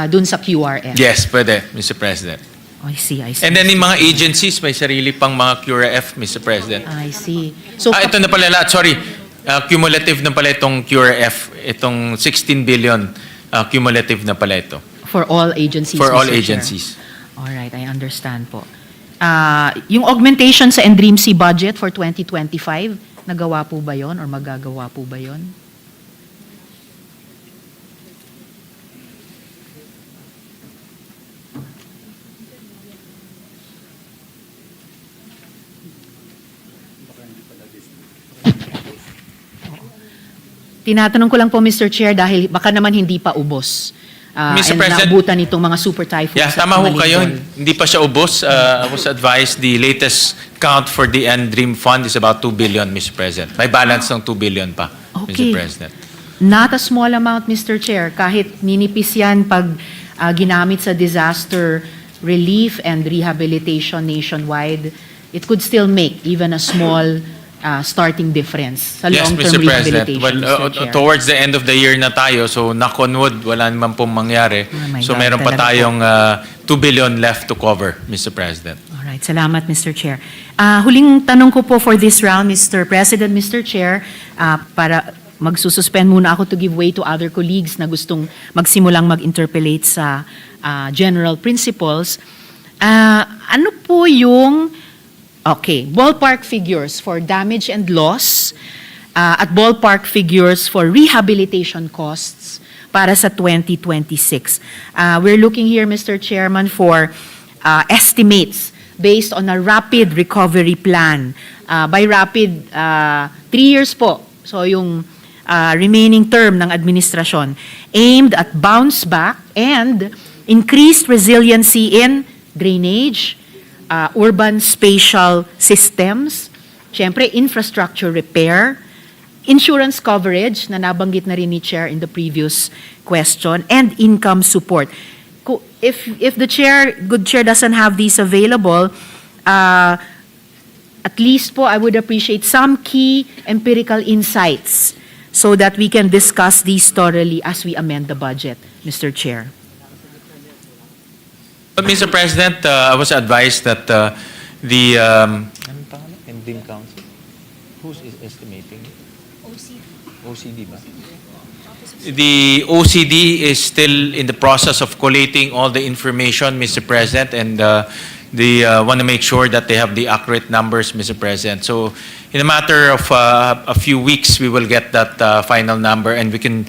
dun sa QRF. Yes, pwede, Mr. President. I see. And then yung mga agencies, may sarili pang mga QRF, Mr. President. I see. So, Ito na pala lahat, sorry. Cumulative na pala itong QRF, itong 16 billion, cumulative na pala ito. for all agencies, For all Mr. Chair. agencies. All right, I understand po. Yung augmentation sa NDRIMC budget for 2025, nagawa po ba yon or magagawa po ba yon? Tinatanong ko lang po, Mr. Chair, dahil baka naman hindi pa ubos. Mr. And President- naabutan itong mga super typhoons. Yeah, at tama ho mga kayo. lindol. Hindi pa siya ubos. I was advised the latest count for the NDREAM Fund is about 2 billion, Mr. President. May balance ng 2 billion pa, Okay. Mr. President. Not a small amount, Mr. Chair. Kahit ninipis yan pag ginamit sa disaster relief and rehabilitation nationwide, it could still make even a small starting difference sa Yes, long-term Mr. President. rehabilitation, Well, Mr. Chair. towards the end of the year na tayo, so knock on wood, wala naman pong mangyari. Oh my So God, meron pa talaga po. tayong 2 billion left to cover, Mr. President. Alright, salamat Mr. Chair. Huling tanong ko po for this round, Mr. President, Mr. Chair, para magsususpend muna ako to give way to other colleagues na gustong magsimulang mag-interpellate sa general principles. Ano po yung ballpark figures for damage and loss at ballpark figures for rehabilitation costs para sa 2026? We're looking here, Mr. Chairman, for estimates based on a rapid recovery plan. By rapid, 3 years po. So yung remaining term ng administrasyon aimed at bounce back and increased resiliency in drainage, urban spatial systems, syempre infrastructure repair, insurance coverage na nabanggit na rin ni Chair in the previous question, and income support. If the good chair doesn't have these available, at least po I would appreciate some key empirical insights so that we can discuss these thoroughly as we amend the budget, Mr. Chair. But Mr. President, I was advised that the ending council, who's estimating? OCD ba? The OCD is still in the process of collating all the information, Mr. President, and they want to make sure that they have the accurate numbers, Mr. President. So in a matter of a few weeks, we will get that final number and we can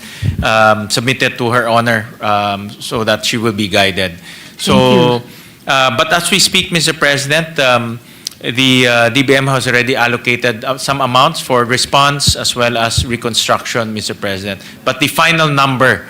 submit it to Her Honor so that she will be guided. So, but as we speak, Mr. President, the DBM has already allocated some amounts for response as well as reconstruction, Mr. President. But the final number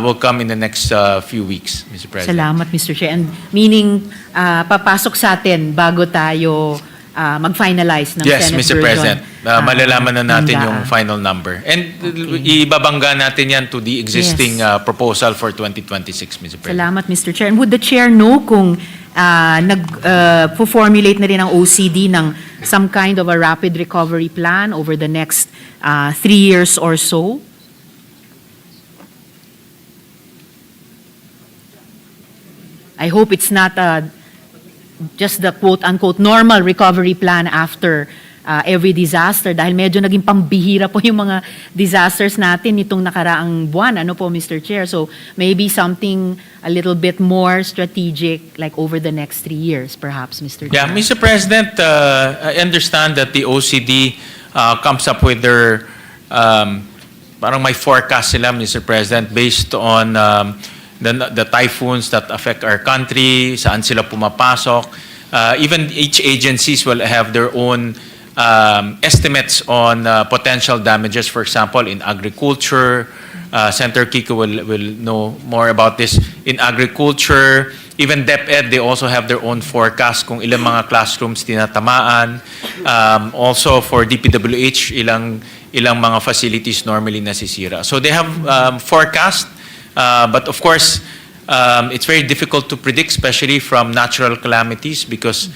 will come in the next few weeks, Mr. President. Salamat, Mr. Chair. And meaning, papasok sa atin bago tayo mag-finalize ng Yes, Senate Mr. version. President. Malalaman na natin hanggang- yung final number. And Okay. ibabangga natin yan to the existing Yes. proposal for 2026, Mr. President. Salamat, Mr. Chair. And would the Chair know kung nag-formulate na rin ang OCD ng some kind of a rapid recovery plan over the next 3 years or so? I hope it's not just the quote-unquote normal recovery plan after every disaster dahil medyo naging pambihira po yung mga disasters natin nitong nakaraang buwan. Ano po, Mr. Chair? So maybe something a little bit more strategic like over the next 3 years perhaps, Mr. Chair. Yeah, Mr. President, I understand that the OCD comes up with their, parang may forecast sila, Mr. President, based on the typhoons that affect our country, saan sila pumapasok. Even each agencies will have their own estimates on potential damages, for example, in agriculture. Senator Kiko will know more about this. In agriculture, even DepEd, they also have their own forecast kung ilang mga classrooms tinatamaan. Also for DPWH, ilang mga facilities normally nasisira. So they have forecast, but of course, it's very difficult to predict, especially from natural calamities because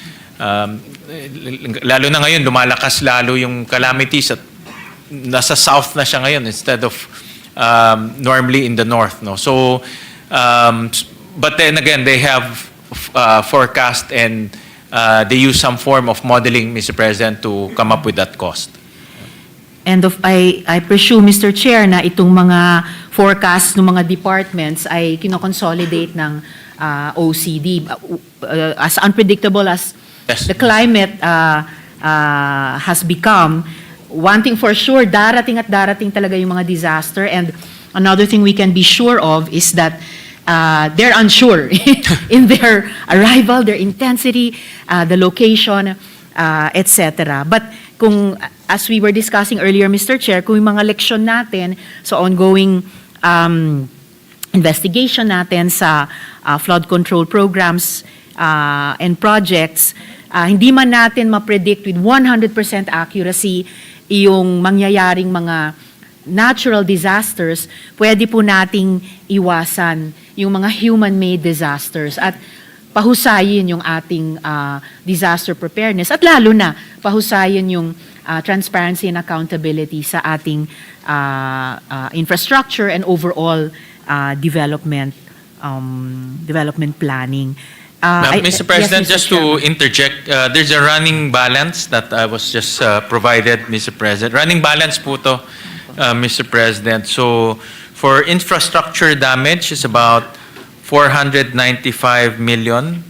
lalo na ngayon, lumalakas lalo yung calamities at nasa south na siya ngayon instead of normally in the north. No? So, but then again, they have forecast and they use some form of modeling, Mr. President, to come up with that cost. And I presume, Mr. Chair, na itong mga forecasts ng mga departments ay kinoconsolidate ng OCD. As unpredictable as Yes. the climate has become, one thing for sure, darating at darating talaga yung mga disaster. And another thing we can be sure of is that they're unsure in their arrival, their intensity, the location, etc. But kung, as we were discussing earlier, Mr. Chair, kung yung mga leksyon natin sa ongoing investigation natin sa flood control programs and projects, hindi man natin ma-predict with 100% accuracy yung mangyayaring mga natural disasters, pwede po nating iwasan yung mga human-made disasters. At pahusayin yung ating disaster preparedness at lalo na pahusayin yung transparency and accountability sa ating infrastructure and overall development planning. Mr. President, yes, Mr. just to Chairman. interject, there's a running balance that I was just provided, Mr. President. Running balance po to, Mr. President. So for infrastructure damage, it's about 495 million.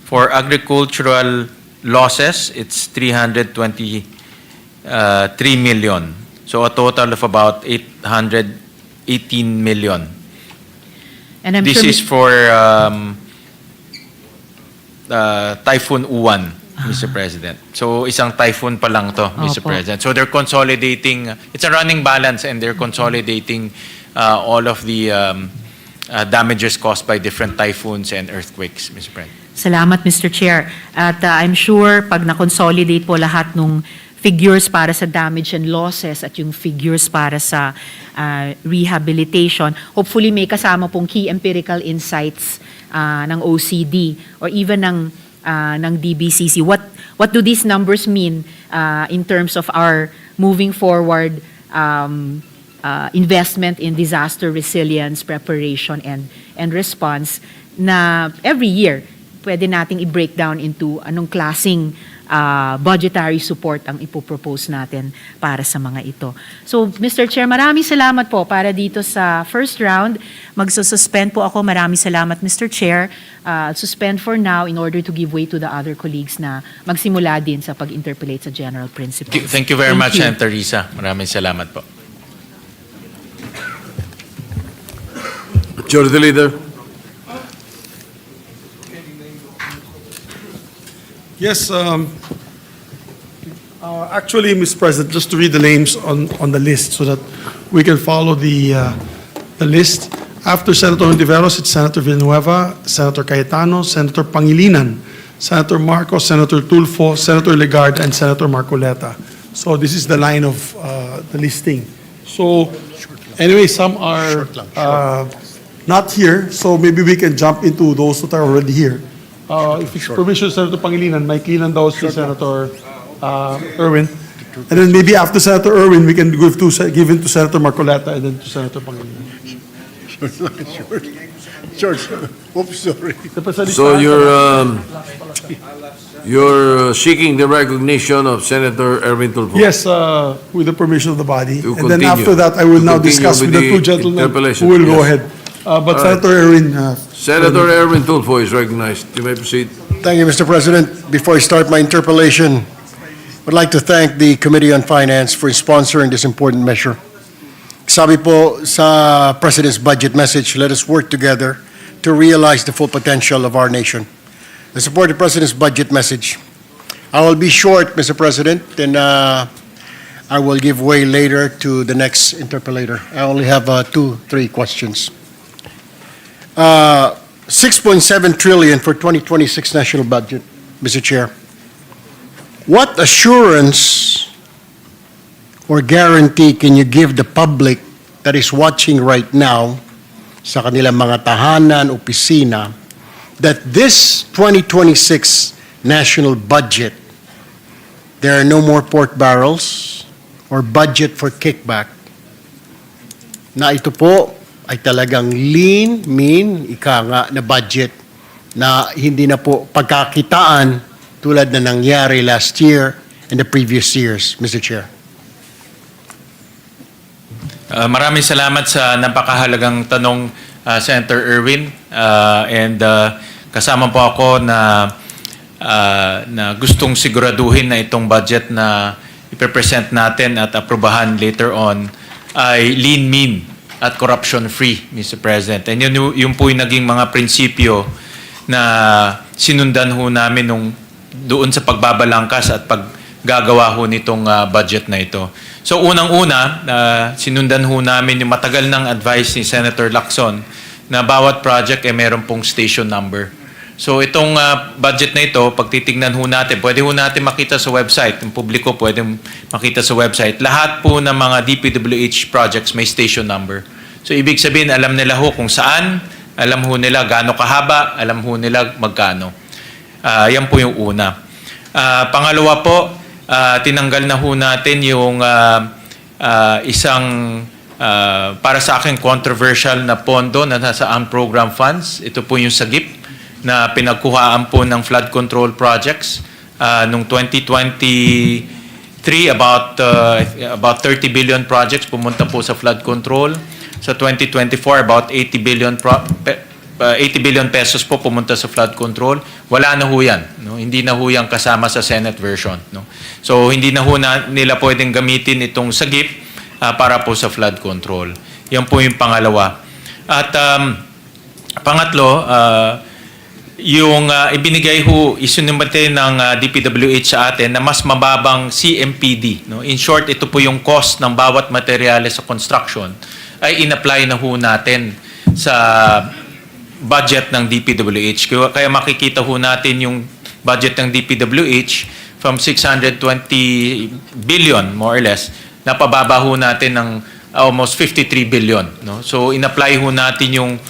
For agricultural losses, it's 323 million. So a total of about 818 million. And I'm This sure is for Typhoon Uwan, Mr. President. So isang typhoon pa lang to, Mr. Opo. President. So they're consolidating, it's a running balance and they're consolidating all of the damages caused by different typhoons and earthquakes, Mr. President. Salamat, Mr. Chair. At I'm sure pag na-consolidate po lahat nung figures para sa damage and losses at yung figures para sa rehabilitation, hopefully may kasama pong key empirical insights ng OCD or even ng DBCC. What do these numbers mean in terms of our moving forward investment in disaster resilience, preparation, and response na every year pwede nating i-break down into anong klasing budgetary support ang ipopropose natin para sa mga ito. So, Mr. Chair, maraming salamat po para dito sa first round. Magsususpend po ako. Maraming salamat, Mr. Chair. Suspend for now in order to give way to the other colleagues na magsimula din sa pag-interpolate sa general principles. Thank you very much, you. Senator Risa. Maraming salamat po. Majority Leader. Yes, actually, Mr. President, just to read the names on the list so that we can follow the list. After Senator Hontiveros, it's Senator Villanueva, Senator Cayetano, Senator Pangilinan, Senator Marcos, Senator Tulfo, Senator Legarda, and Senator Marcoleta. So this is the line of the listing. So anyway, some are not here, so maybe we can jump into those that are already here. If it's permission, Senator Pangilinan, may kilan daw si Senator Erwin. And then maybe after Senator Erwin, we can give in to Senator Marcoleta and then to Senator Pangilinan. Sure. Oops, sorry. So you're seeking the recognition of Senator Erwin Tulfo? Yes, with the permission of the body. To And then continue. after that, I will To now continue discuss with with the the two gentlemen interpellation, who will go yes. ahead. But right. Senator Erwin. Senator Erwin Tulfo is recognized. You may proceed. Thank you, Mr. President. Before I start my interpellation, I'd like to thank the Committee on Finance for sponsoring this important measure. Sabi po sa President's budget message, let us work together to realize the full potential of our nation. I support the President's budget message. I will be short, Mr. President, and I will give way later to the next interpellator. I only have 2-3 questions. 6.7 trillion for 2026 national budget, Mr. Chair. What assurance or guarantee can you give the public that is watching right now sa kanilang mga tahanan, opisina, that this 2026 national budget, there are no more pork barrels or budget for kickback, na ito po ay talagang lean, mean, ika nga na budget na hindi na po pagkakitaan tulad na nangyari last year and the previous years, Mr. Chair. Maraming salamat sa napakahalagang tanong, Senator Erwin. Kasama po ako na gustong siguraduhin na itong budget na ipepresent natin at aprobahan later on ay lean, mean at corruption-free, Mr. President. And yun po yung naging mga prinsipyo na sinundan ho namin doon sa pagbabalangkas at paggagawa ho nitong budget na ito. So unang-una, sinundan ho namin yung matagal ng advice ni Senator Lacson na bawat project ay meron pong station number. So itong budget na ito, pag titignan ho natin, pwede ho natin makita sa website, yung publiko pwede makita sa website, lahat po ng mga DPWH projects may station number. So ibig sabihin, alam nila ho kung saan Alam ho nila gaano kahaba, alam ho nila magkano. Yan po yung una. Pangalawa po, tinanggal na ho natin yung isang para sa akin controversial na pondo na nasa program funds. Ito po yung sagip na pinagkuhaan po ng flood control projects. Nung 2023, about 30 billion projects pumunta po sa flood control. Sa 2024, about 80 billion pesos po pumunta sa flood control. Wala na ho yan. No? Hindi na ho yan kasama sa Senate version. No? So, hindi na ho nila pwedeng gamitin itong sagip para po sa flood control. Yan po yung pangalawa. At pangatlo, yung ibinigay ho, isinumate ng DPWH sa atin na mas mababang CMPD. No? In short, ito po yung cost ng bawat materyales sa construction ay in-apply na ho natin sa budget ng DPWH. Kaya makikita ho natin yung budget ng DPWH from 620 billion, more or less, napababa ho natin ng almost 53 billion. No? So, in-apply ho natin yung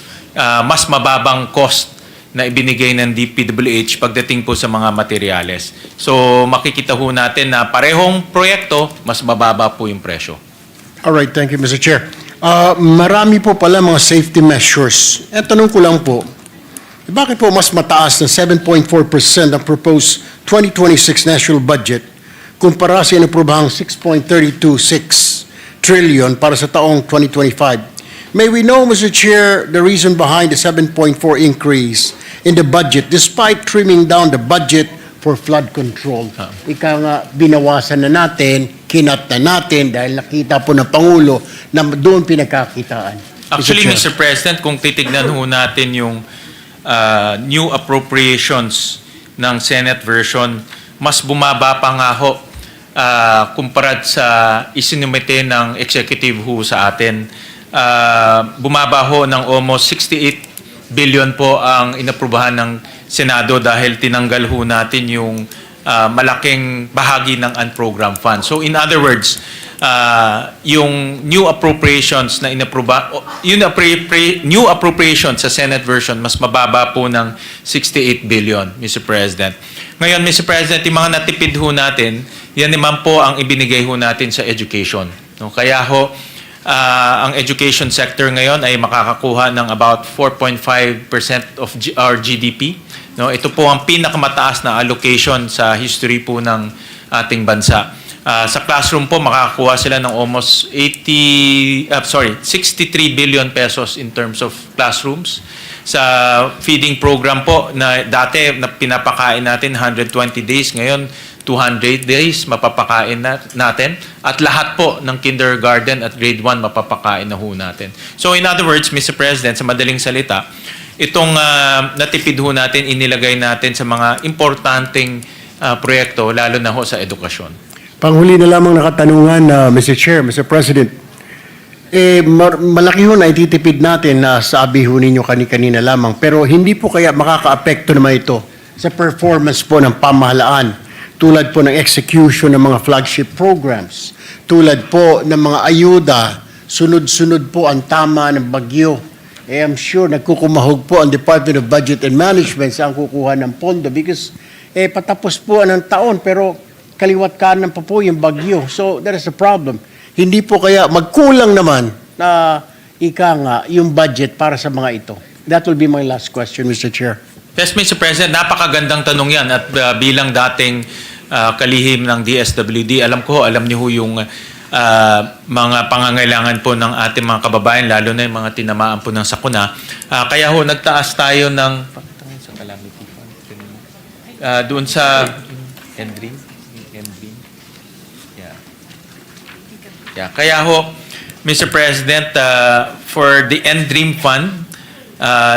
mas mababang cost na ibinigay ng DPWH pagdating po sa mga materyales. So, makikita ho natin na parehong proyekto, mas mababa po yung presyo. All right, thank you, Mr. Chair. Marami po pala mga safety measures. Tanong ko lang po, bakit po mas mataas na 7.4% ang proposed 2026 national budget kumpara sa inaprobahang 6.326 trillion para sa taong 2025? May we know, Mr. Chair, the reason behind the 7.4 increase in the budget despite trimming down the budget for flood control? Ika nga, binawasan na natin, kinat na natin dahil nakita po ng Pangulo na doon pinagkakitaan. Actually, Mr. President, kung titignan ho natin yung new appropriations ng Senate version, mas bumaba pa nga ho kumparat sa isinumite ng executive ho sa atin. Bumaba ho ng almost 68 billion po ang inaprubahan ng Senado dahil tinanggal ho natin yung malaking bahagi ng unprogrammed funds. So in other words, yung new appropriations na new appropriations sa Senate version mas mababa po ng 68 billion, Mr. President. Ngayon, Mr. President, yung mga natipid ho natin, yan naman po ang ibinigay ho natin sa education. No? Kaya ho, ang education sector ngayon ay makakakuha ng about 4.5% of our GDP. No, ito po ang pinakamataas na allocation sa history po ng ating bansa. Sa classroom po makakakuha sila ng almost 63 billion pesos in terms of classrooms. Sa feeding program po na dati na pinapakain natin 120 days, ngayon 200 days mapapakain natin at lahat po ng kindergarten at grade 1 mapapakain na ho natin. So in other words, Mr. President, sa madaling salita, itong natipid ho natin, inilagay natin sa mga importanteng proyekto, lalo na ho sa edukasyon. Panghuli na lamang nakatanungan, Mr. Chair, Mr. President. Malaki ho na ititipid natin na sabi ho ninyo kanina lamang, pero hindi po kaya makaka-apekto naman ito sa performance po ng pamahalaan tulad po ng execution ng mga flagship programs, tulad po ng mga ayuda, sunod-sunod po ang tama ng bagyo. I'm sure nagkukumahog po ang Department of Budget and Management sa ang kukuha ng pondo because patapos po ng taon pero kaliwat kanan pa po yung bagyo. So that is a problem. Hindi po kaya magkulang naman na yung budget para sa mga ito. That will be my last question, Mr. Chair. Yes, Mr. President, napakagandang tanong yan at bilang dating kalihim ng DSWD, alam niyo ho yung mga pangangailangan po ng ating mga kababayan, lalo na yung mga tinamaan po ng sakuna. Kaya ho, nagtaas tayo ng sa calamity fund. Doon sa Endream. Yeah. Kaya ho, Mr. President, for the Endream Fund,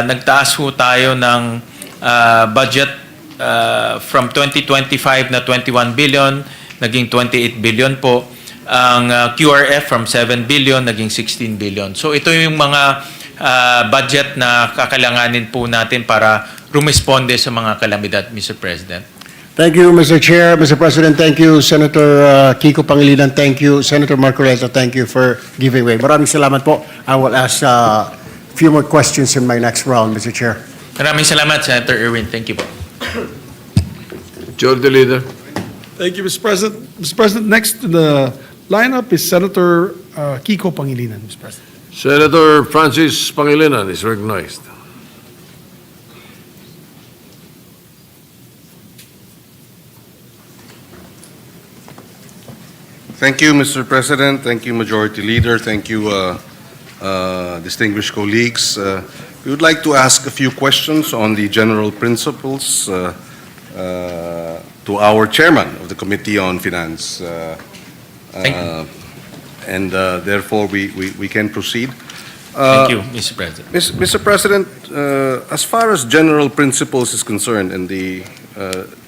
nagtaas ho tayo ng budget from 2025 na 21 billion, naging 28 billion po. Ang QRF from 7 billion, naging 16 billion. So ito yung mga budget na kakailanganin po natin para rumisponde sa mga kalamidad, Mr. President. Thank you, Mr. Chair. Mr. President, thank you, Senator Kiko Pangilinan. Thank you, Senator Marcoleta. Thank you for giving way. Maraming salamat po. I will ask few more questions in my next round, Mr. Chair. Maraming salamat, Senator Erwin. Thank you po. Majority Leader. Thank you, Mr. President. Mr. President, next in the lineup is Senator Kiko Pangilinan, Mr. President. Senator Francis Pangilinan is recognized. Thank you, Mr. President. Thank you, Majority Leader. Thank you, distinguished colleagues. We would like to ask a few questions on the general principles to our chairman of the Committee on Finance. Thank you. And therefore, we can proceed. Thank you, Mr. President. Mr. President, as far as general principles is concerned and the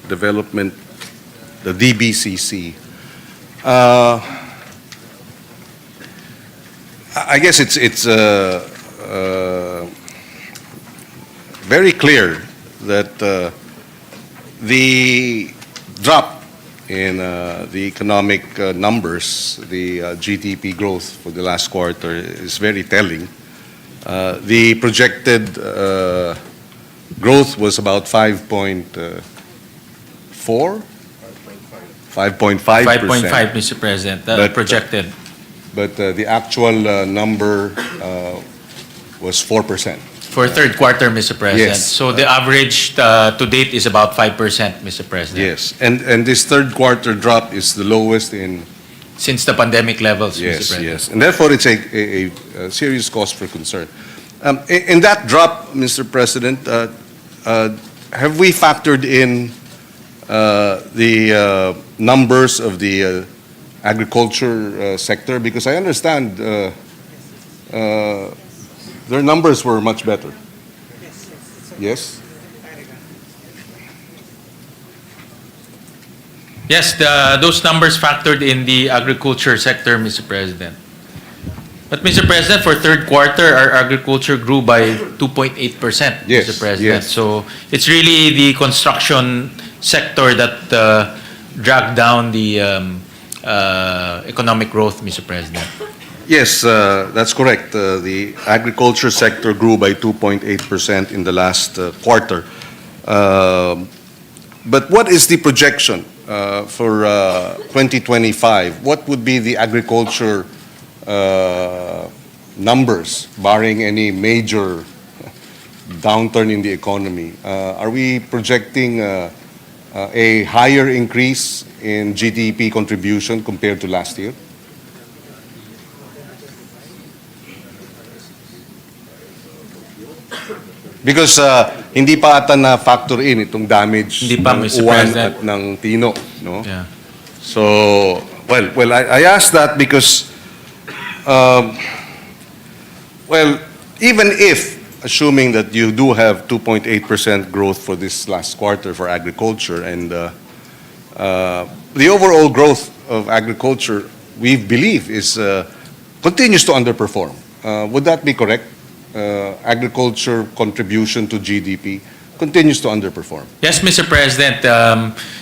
development, the DBCC, I guess it's very clear that the drop in the economic numbers, the GDP growth for the last quarter is very telling. The projected growth was about 5.4, 5.5%. 5.5, Mr. President, But, projected. But the actual number was 4%. For third quarter, Mr. President. Yes. So the average to date is about 5%, Mr. President. Yes, and this third quarter drop is the lowest in, Since the pandemic levels, Mr. yes, President. yes. And therefore, it's a serious cause for concern. In that drop, Mr. President, have we factored in the numbers of the agriculture sector? Because I understand their numbers were much better. Yes? Yes, those numbers factored in the agriculture sector, Mr. President. But, Mr. President, for third quarter, our agriculture grew by 2.8%, Yes, Mr. President. yes. So it's really the construction sector that dragged down the economic growth, Mr. President. Yes, that's correct. The agriculture sector grew by 2.8% in the last quarter. But what is the projection for 2025? What would be the agriculture numbers, barring any major downturn in the economy? Are we projecting a higher increase in GDP contribution compared to last year? Because hindi pa ata na factor in itong damage Hindi pa, ng Mr. uwan President. at ng tino, no? Yeah. So, well, I asked that because, even if, assuming that you do have 2.8% growth for this last quarter for agriculture, and the overall growth of agriculture, we believe, is continues to underperform. Would that be correct? Agriculture contribution to GDP continues to underperform. Yes, Mr. President.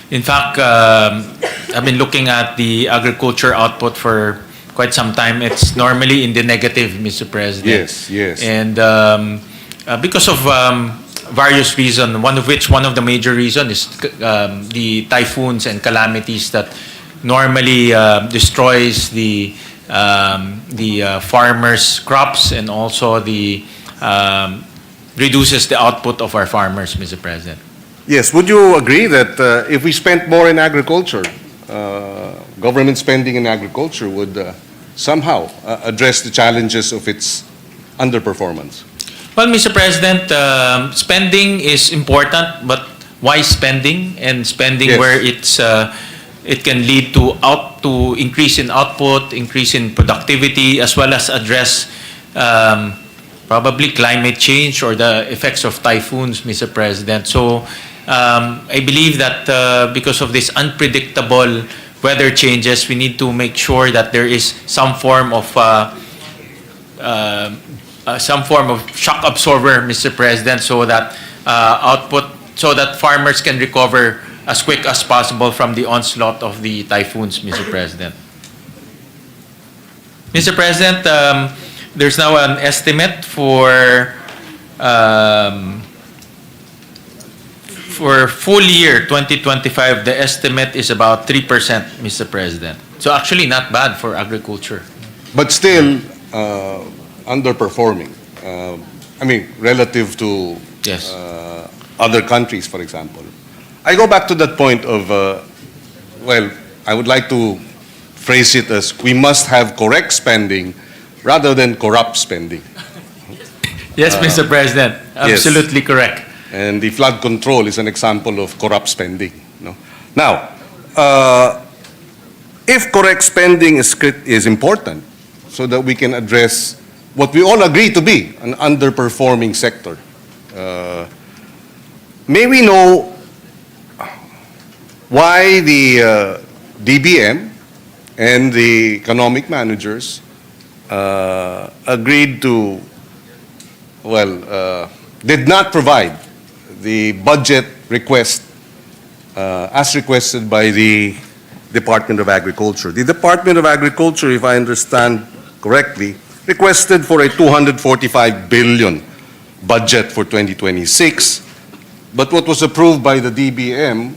In fact, I've been looking at the agriculture output for quite some time. It's normally in the negative, Mr. President. Yes, yes. And because of various reasons, one of the major reasons is the typhoons and calamities that normally destroys the farmers' crops, and also reduces the output of our farmers, Mr. President. Yes, would you agree that if we spent more in agriculture, government spending in agriculture would somehow address the challenges of its underperformance? Well, Mr. President, spending is important, but why spending? And spending Yes. where it can lead to increase in output, increase in productivity, as well as address probably climate change or the effects of typhoons, Mr. President. So I believe that because of this unpredictable weather changes, we need to make sure that there is some form of shock absorber, Mr. President, so that farmers can recover as quick as possible from the onslaught of the typhoons, Mr. President. Mr. President, there's now an estimate for full year 2025, the estimate is about 3%, Mr. President. So actually not bad for agriculture. But still underperforming. I mean, relative to Yes. other countries, for example. I go back to that point of, well, I would like to phrase it as we must have correct spending rather than corrupt spending. Yes, Mr. President, yes. absolutely correct. And the flood control is an example of corrupt spending. No? Now, if correct spending is important so that we can address what we all agree to be an underperforming sector, may we know why the DBM and the economic managers agreed to, well, did not provide the budget request as requested by the Department of Agriculture. The Department of Agriculture, if I understand correctly, requested for a 245 billion budget for 2026, but what was approved by the DBM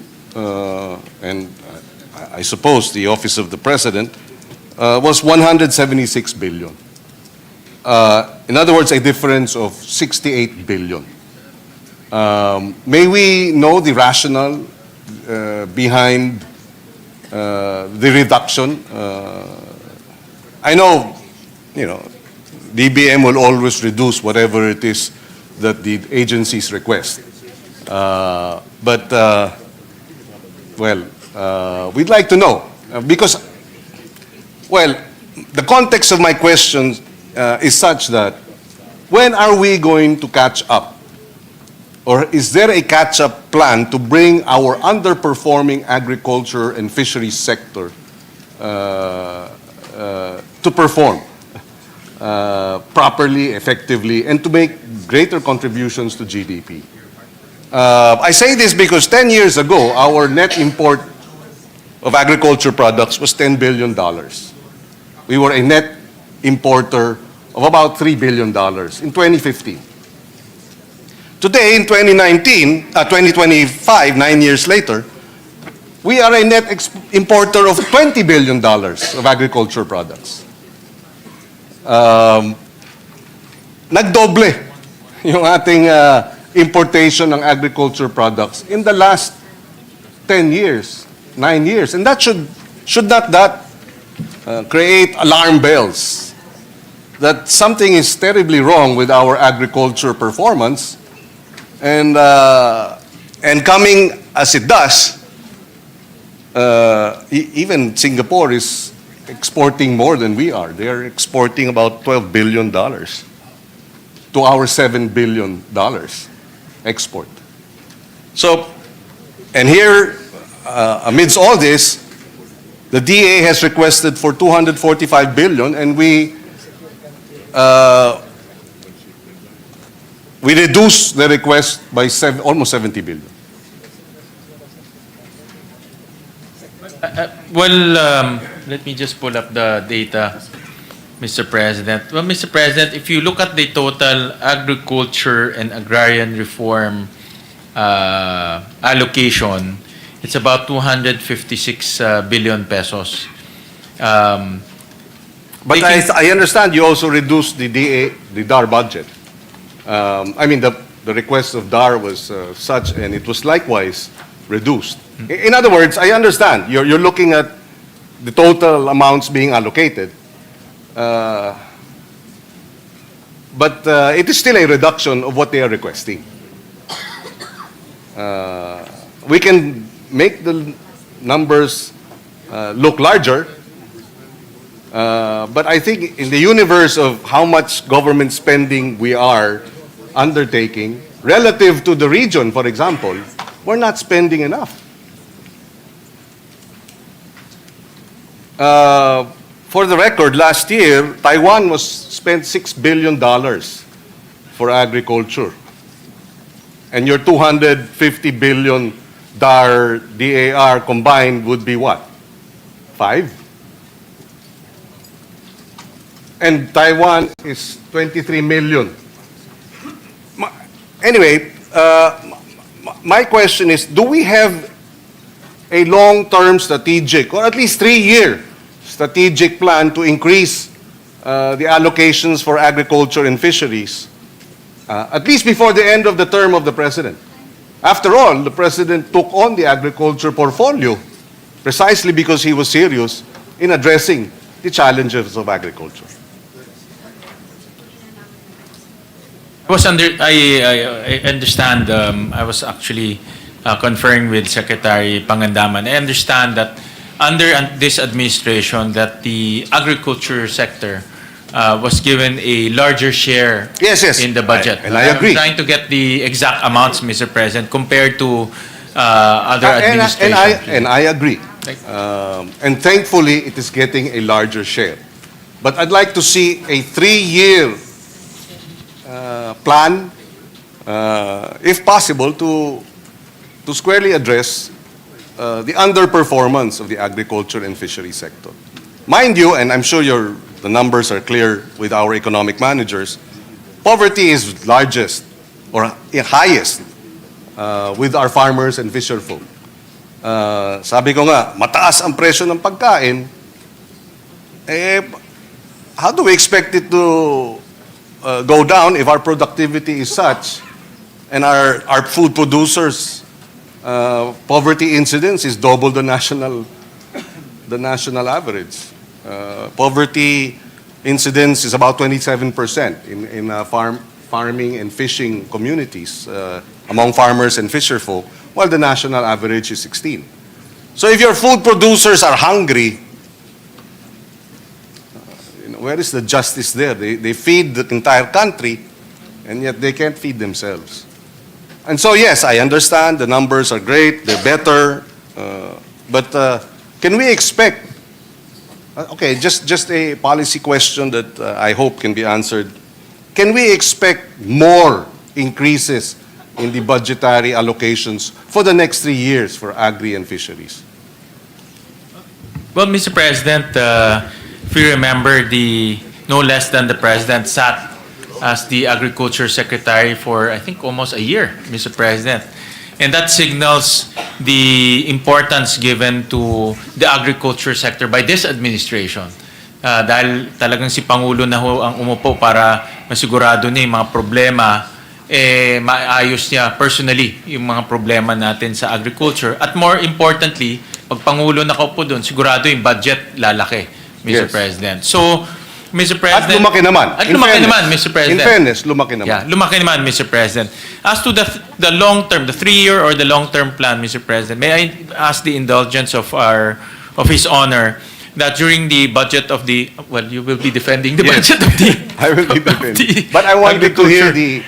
and I suppose the Office of the President was 176 billion. In other words, a difference of 68 billion. May we know the rationale behind the reduction? I know, DBM will always reduce whatever it is that the agencies request. But we'd like to know because, well, the context of my question is such that when are we going to catch up? Or is there a catch-up plan to bring our underperforming agriculture and fisheries sector to perform properly, effectively, and to make greater contributions to GDP? I say this because 10 years ago, our net import of agriculture products was $10 billion. We were a net importer of about $3 billion in 2015. Today, in 2025, 9 years later, we are a net importer of $20 billion of agriculture products. Nagdoble yung ating importation ng agriculture products in the last 10 years, 9 years. And that should not that create alarm bells that something is terribly wrong with our agriculture performance. And coming as it does, even Singapore is exporting more than we are. They are exporting about $12 billion to our $7 billion export. So, and here, amidst all this, the DA has requested for 245 billion, and we reduced the request by almost 70 billion. Let me just pull up the data, Mr. President. Well, Mr. President, if you look at the total agriculture and agrarian reform allocation, it's about 256 billion pesos. But I understand you also reduced the DAR budget. I mean, the request of DAR was such, and it was likewise reduced. In other words, I understand you're looking at the total amounts being allocated, but it is still a reduction of what they are requesting. We can make the numbers look larger, but I think in the universe of how much government spending we are undertaking, relative to the region, for example, we're not spending enough. For the record, last year, Taiwan spent $6 billion for agriculture. And your 250 billion DAR combined would be what? 5? and Taiwan is 23 million. Anyway, my question is, do we have a long-term strategic, or at least 3-year strategic plan to increase the allocations for agriculture and fisheries, at least before the end of the term of the President? After all, the President took on the agriculture portfolio precisely because he was serious in addressing the challenges of agriculture. I understand, I was actually conferring with Secretary Pangandaman. I understand that under this administration that the agriculture sector was given a larger share Yes. in the budget. And I agree. I'm trying to get the exact amounts, Mr. President, compared to other administrations. And I agree. Like- And thankfully, it is getting a larger share. But I'd like to see a 3-year plan, if possible, to squarely address the underperformance of the agriculture and fishery sector. Mind you, and I'm sure the numbers are clear with our economic managers, poverty is largest or highest with our farmers and fisherfolk. Sabi ko nga, mataas ang presyo ng pagkain, how do we expect it to go down if our productivity is such and our food producers' poverty incidence is double the national average? Poverty incidence is about 27% in farming and fishing communities among farmers and fisherfolk, while the national average is 16. So if your food producers are hungry, where is the justice there? They feed the entire country, and yet they can't feed themselves. And so, yes, I understand the numbers are great, they're better, but can we expect, just a policy question that I hope can be answered. Can we expect more increases in the budgetary allocations for the next 3 years for agri and fisheries? Well, Mr. President, if you remember, no less than the President sat as the Agriculture Secretary for, I think, almost a year, Mr. President. And that signals the importance given to the agriculture sector by this administration. Dahil talagang si Pangulo na ho ang umupo para masigurado niya yung mga problema, maayos niya personally yung mga problema natin sa agriculture. At more importantly, pag Pangulo nakaupo doon, sigurado yung budget lalaki, Mr. Yes. President. So, Mr. President... At lumaki naman. At lumaki naman, Mr. President. In fairness, lumaki naman. Yeah, lumaki naman, Mr. President. As to the long-term, the 3-year or the long-term plan, Mr. President, may I ask the indulgence of His Honor that during the budget of the... Well, you will be defending the Yes. budget of the... I will be defending. But I wanted to hear the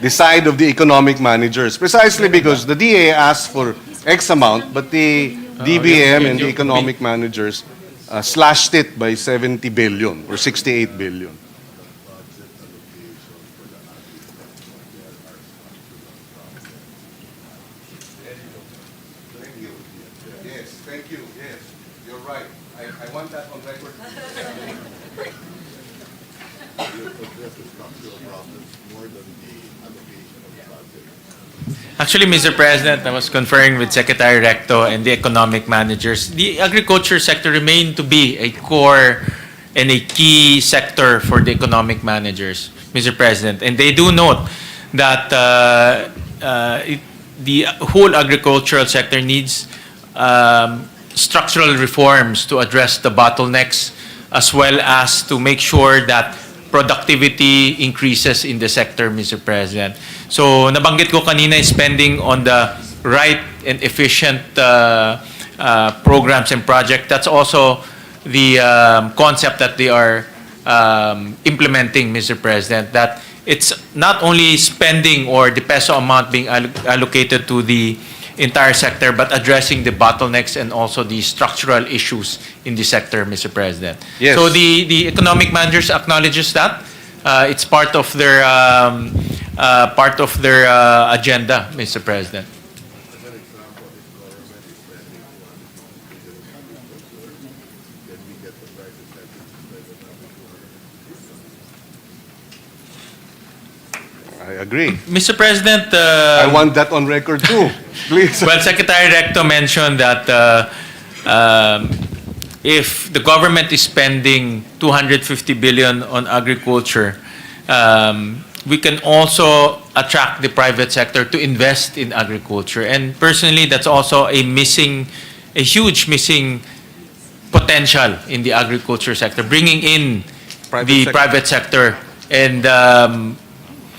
side of the economic managers, precisely because the DA asked for X amount, but the DBM and the economic managers slashed it by 70 billion or 68 billion. Yes, thank you. Yes, you're right. I want that on record. Actually, Mr. President, I was conferring with Secretary Recto and the economic managers. The agriculture sector remained to be a core and a key sector for the economic managers, Mr. President. And they do note that the whole agricultural sector needs structural reforms to address the bottlenecks as well as to make sure that productivity increases in the sector, Mr. President. So, nabanggit ko kanina is spending on the right and efficient programs and projects. That's also the concept that they are implementing, Mr. President, that it's not only spending or the peso amount being allocated to the entire sector, but addressing the bottlenecks and also the structural issues in the sector, Mr. President. Yes. So the economic managers acknowledges that. It's part of their agenda, Mr. President. I agree. Mr. President, I want that on record too, please. well, Secretary Recto mentioned that if the government is spending 250 billion on agriculture, we can also attract the private sector to invest in agriculture. And personally, that's also a huge missing potential in the agriculture sector, bringing in private sector and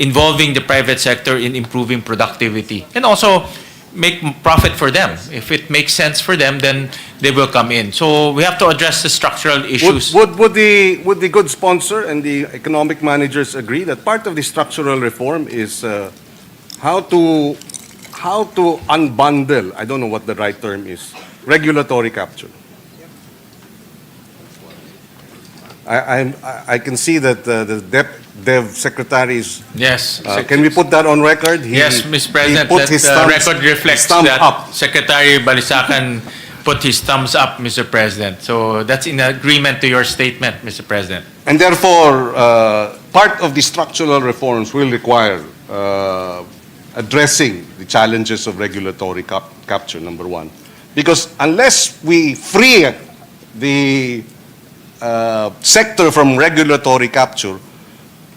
involving the private sector in improving productivity and also make profit for them. If it makes sense for them, then they will come in. So we have to address the structural issues. Would the good sponsor and the economic managers agree that part of the structural reform is how to unbundle, I don't know what the right term is, regulatory capture? I can see that the Dev Secretary is. Yes. Can we put that on record? Yes, Mr. President, put his let the thumbs- record reflects his thumb that up. Secretary Balisacan put his thumbs up, Mr. President. So that's in agreement to your statement, Mr. President. And therefore, part of the structural reforms will require addressing the challenges of regulatory capture, number one. Because unless we free the sector from regulatory capture,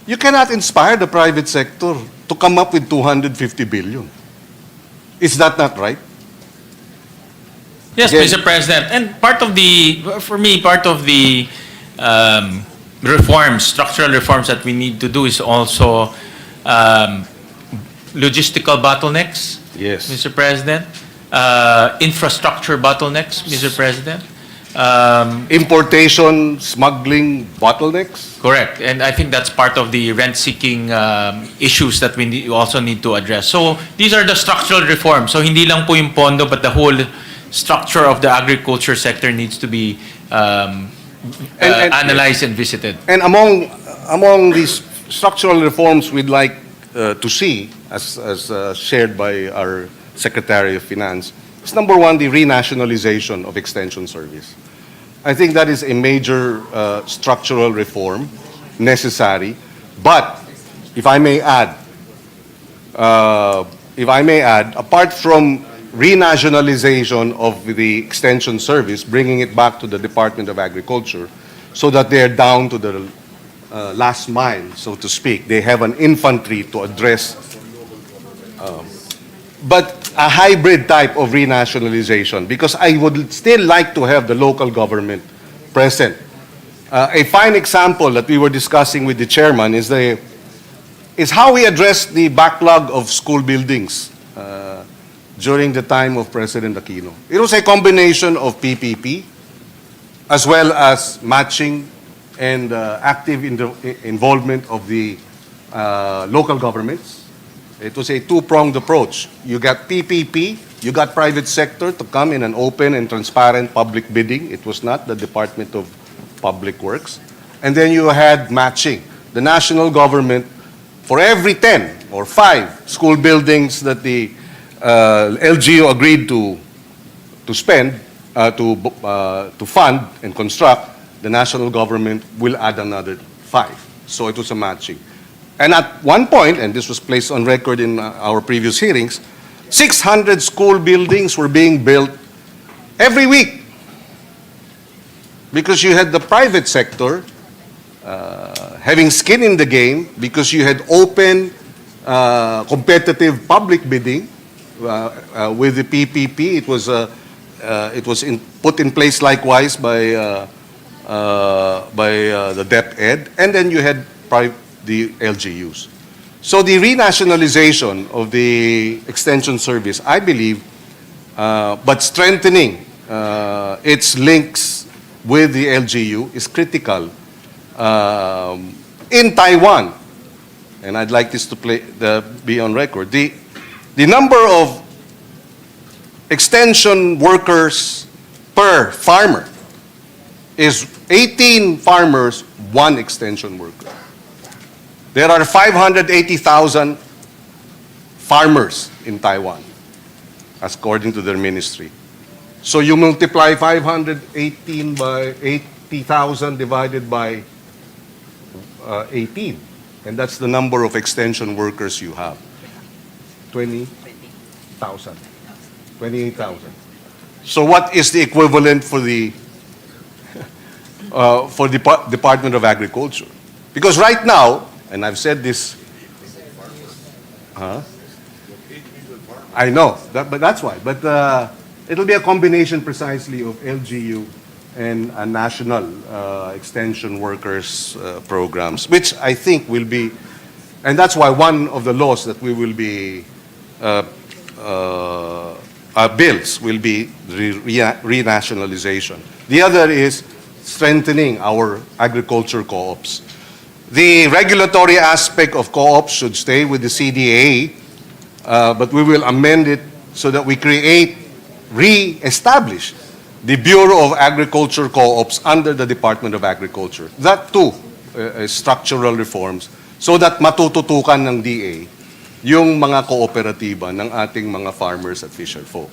you cannot inspire the private sector to come up with 250 billion. Is that not right? Yes, Again- Mr. President. And part of the reforms, structural reforms that we need to do is also logistical bottlenecks, Yes. Mr. President, infrastructure bottlenecks, Mr. President. Importation, smuggling bottlenecks? Correct. And I think that's part of the rent-seeking issues that we also need to address. So these are the structural reforms. So hindi lang po yung pondo, but the whole structure of the agriculture sector needs to be analyzed and visited. And among these structural reforms we'd like to see, as shared by our Secretary of Finance, is number one, the renationalization of Extension Service. I think that is a major structural reform necessary. But if I may add, apart from renationalization of the Extension Service, bringing it back to the Department of Agriculture, so that they are down to the last mile, so to speak. They have an infantry to address, but a hybrid type of renationalization, because I would still like to have the local government present. A fine example that we were discussing with the chairman is how we address the backlog of school buildings during the time of President Aquino. It was a combination of PPP as well as matching and active involvement of the local governments. It was a two-pronged approach. You got PPP, you got private sector to come in an open and transparent public bidding. It was not the Department of Public Works. And then you had matching. The national government, for every 10 or 5 school buildings that the LGU agreed to spend, to fund and construct, the national government will add another 5. So it was a matching. And at one point, and this was placed on record in our previous hearings, 600 school buildings were being built every week because you had the private sector having skin in the game, because you had open, competitive public bidding with the PPP. It was put in place likewise by the DepEd, and then you had the LGUs. So the renationalization of the Extension Service, I believe, but strengthening its links with the LGU is critical. In Taiwan, and I'd like this to be on record, the number of extension workers per farmer is 18 farmers, 1 extension worker. There are 580,000 farmers in Taiwan, according to their ministry. So you multiply 518 by 80,000 divided by 18. And that's the number of extension workers you have. 20,000. 28,000. So what is the equivalent for the Department of Agriculture? Because right now, and I've said this, I know, but that's why. But it'll be a combination precisely of LGU and national extension workers programs, which I think will be, and that's why one of the laws that we will be bills will be renationalization. The other is strengthening our agriculture co-ops. The regulatory aspect of co-ops should stay with the CDA, but we will amend it so that we re-establish the Bureau of Agriculture Co-ops under the Department of Agriculture. That too is structural reforms so that matututukan ng DA yung mga kooperatiba ng ating mga farmers at fisherfolk.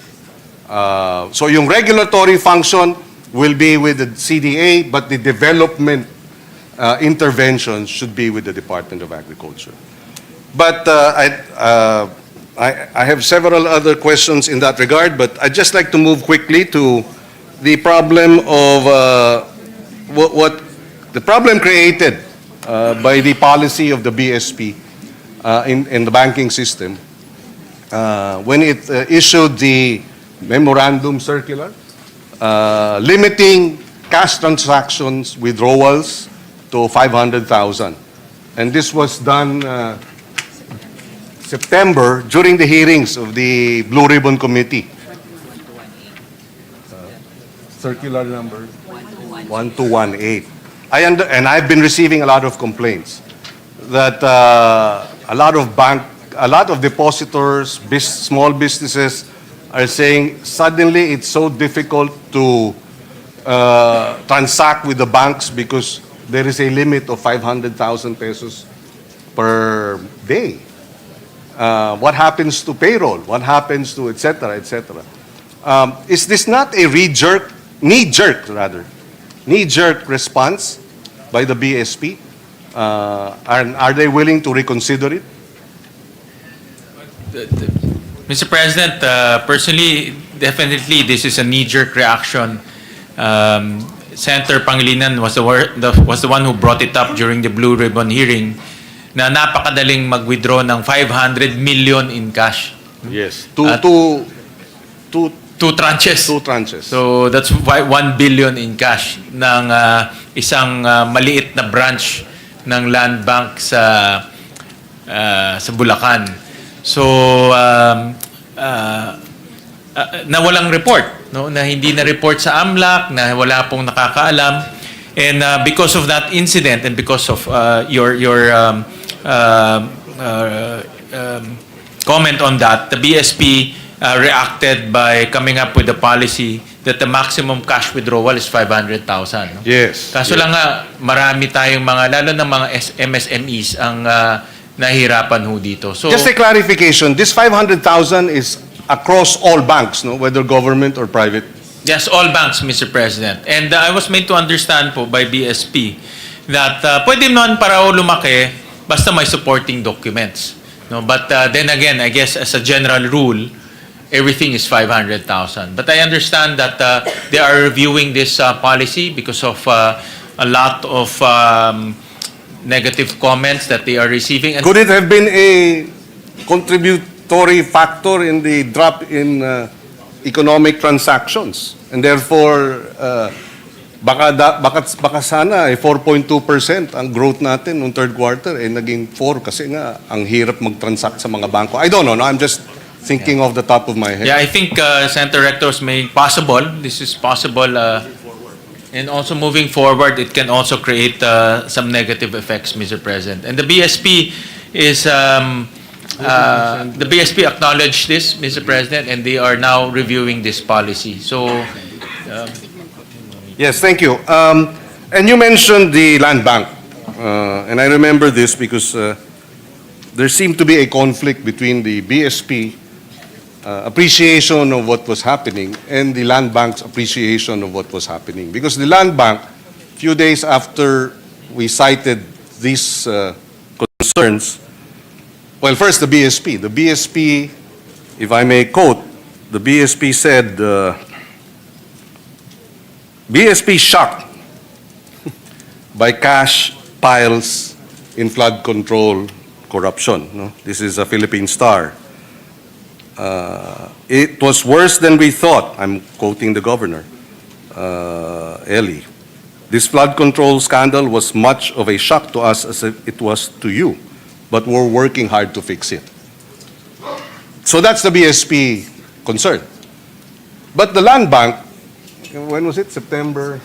So yung regulatory function will be with the CDA, but the development interventions should be with the Department of Agriculture. But I have several other questions in that regard, but I'd just like to move quickly to the problem of the problem created by the policy of the BSP in the banking system when it issued the memorandum circular limiting cash transactions withdrawals to 500,000. And this was done September during the hearings of the Blue Ribbon Committee. Circular number 1218. And I've been receiving a lot of complaints that a lot of depositors, small businesses are saying suddenly it's so difficult to transact with the banks because there is a limit of 500,000 pesos per day. What happens to payroll? What happens to et cetera, et cetera? Is this not a knee-jerk response by the BSP? Are they willing to reconsider it? Mr. President, personally, definitely this is a knee-jerk reaction. Senator Pangilinan was the one who brought it up during the Blue Ribbon hearing na napakadaling mag-withdraw ng 500 million in cash. Yes. Two tranches. Two tranches. So that's 1 billion in cash ng isang maliit na branch ng Land Bank sa Bulacan. So na walang report, no? Na hindi na report sa AMLAC, na wala pong nakakaalam. And because of that incident and because of your comment on that, the BSP reacted by coming up with a policy that the maximum cash withdrawal is 500,000. No? Yes. Kaso lang nga, marami tayong lalo na mga MSMEs ang nahihirapan ho dito. So, Just a clarification, this 500,000 is across all banks, no? Whether government or private? yes, all banks, Mr. President. And I was made to understand po by BSP that pwede naman para lumaki basta may supporting documents. No? But then again, I guess as a general rule, everything is 500,000. But I understand that they are reviewing this policy because of a lot of negative comments that they are receiving. And Could it have been a contributory factor in the drop in economic transactions? And therefore, baka sana 4.2% ang growth natin noong third quarter naging 4 kasi nga ang hirap mag-transact sa mga bangko. I don't know, no? I'm just thinking off the top of my head. yeah, I think Senator Rector's made possible. This is possible. And also moving forward, it can also create some negative effects, Mr. President. And the BSP is the BSP acknowledged this, Mr. President, and they are now reviewing this policy. So, Yes, thank you. And you mentioned the land bank. And I remember this because there seemed to be a conflict between the BSP appreciation of what was happening and the land bank's appreciation of what was happening. Because the land bank, few days after we cited these concerns. Well, first, the BSP. The BSP, if I may quote, the BSP said, BSP shocked by cash piles in flood control corruption. No? This is a Philippine Star. It was worse than we thought. I'm quoting the governor, Eli. This flood control scandal was much of a shock to us as it was to you, but we're working hard to fix it. So that's the BSP concern. But the Land Bank, when was it? September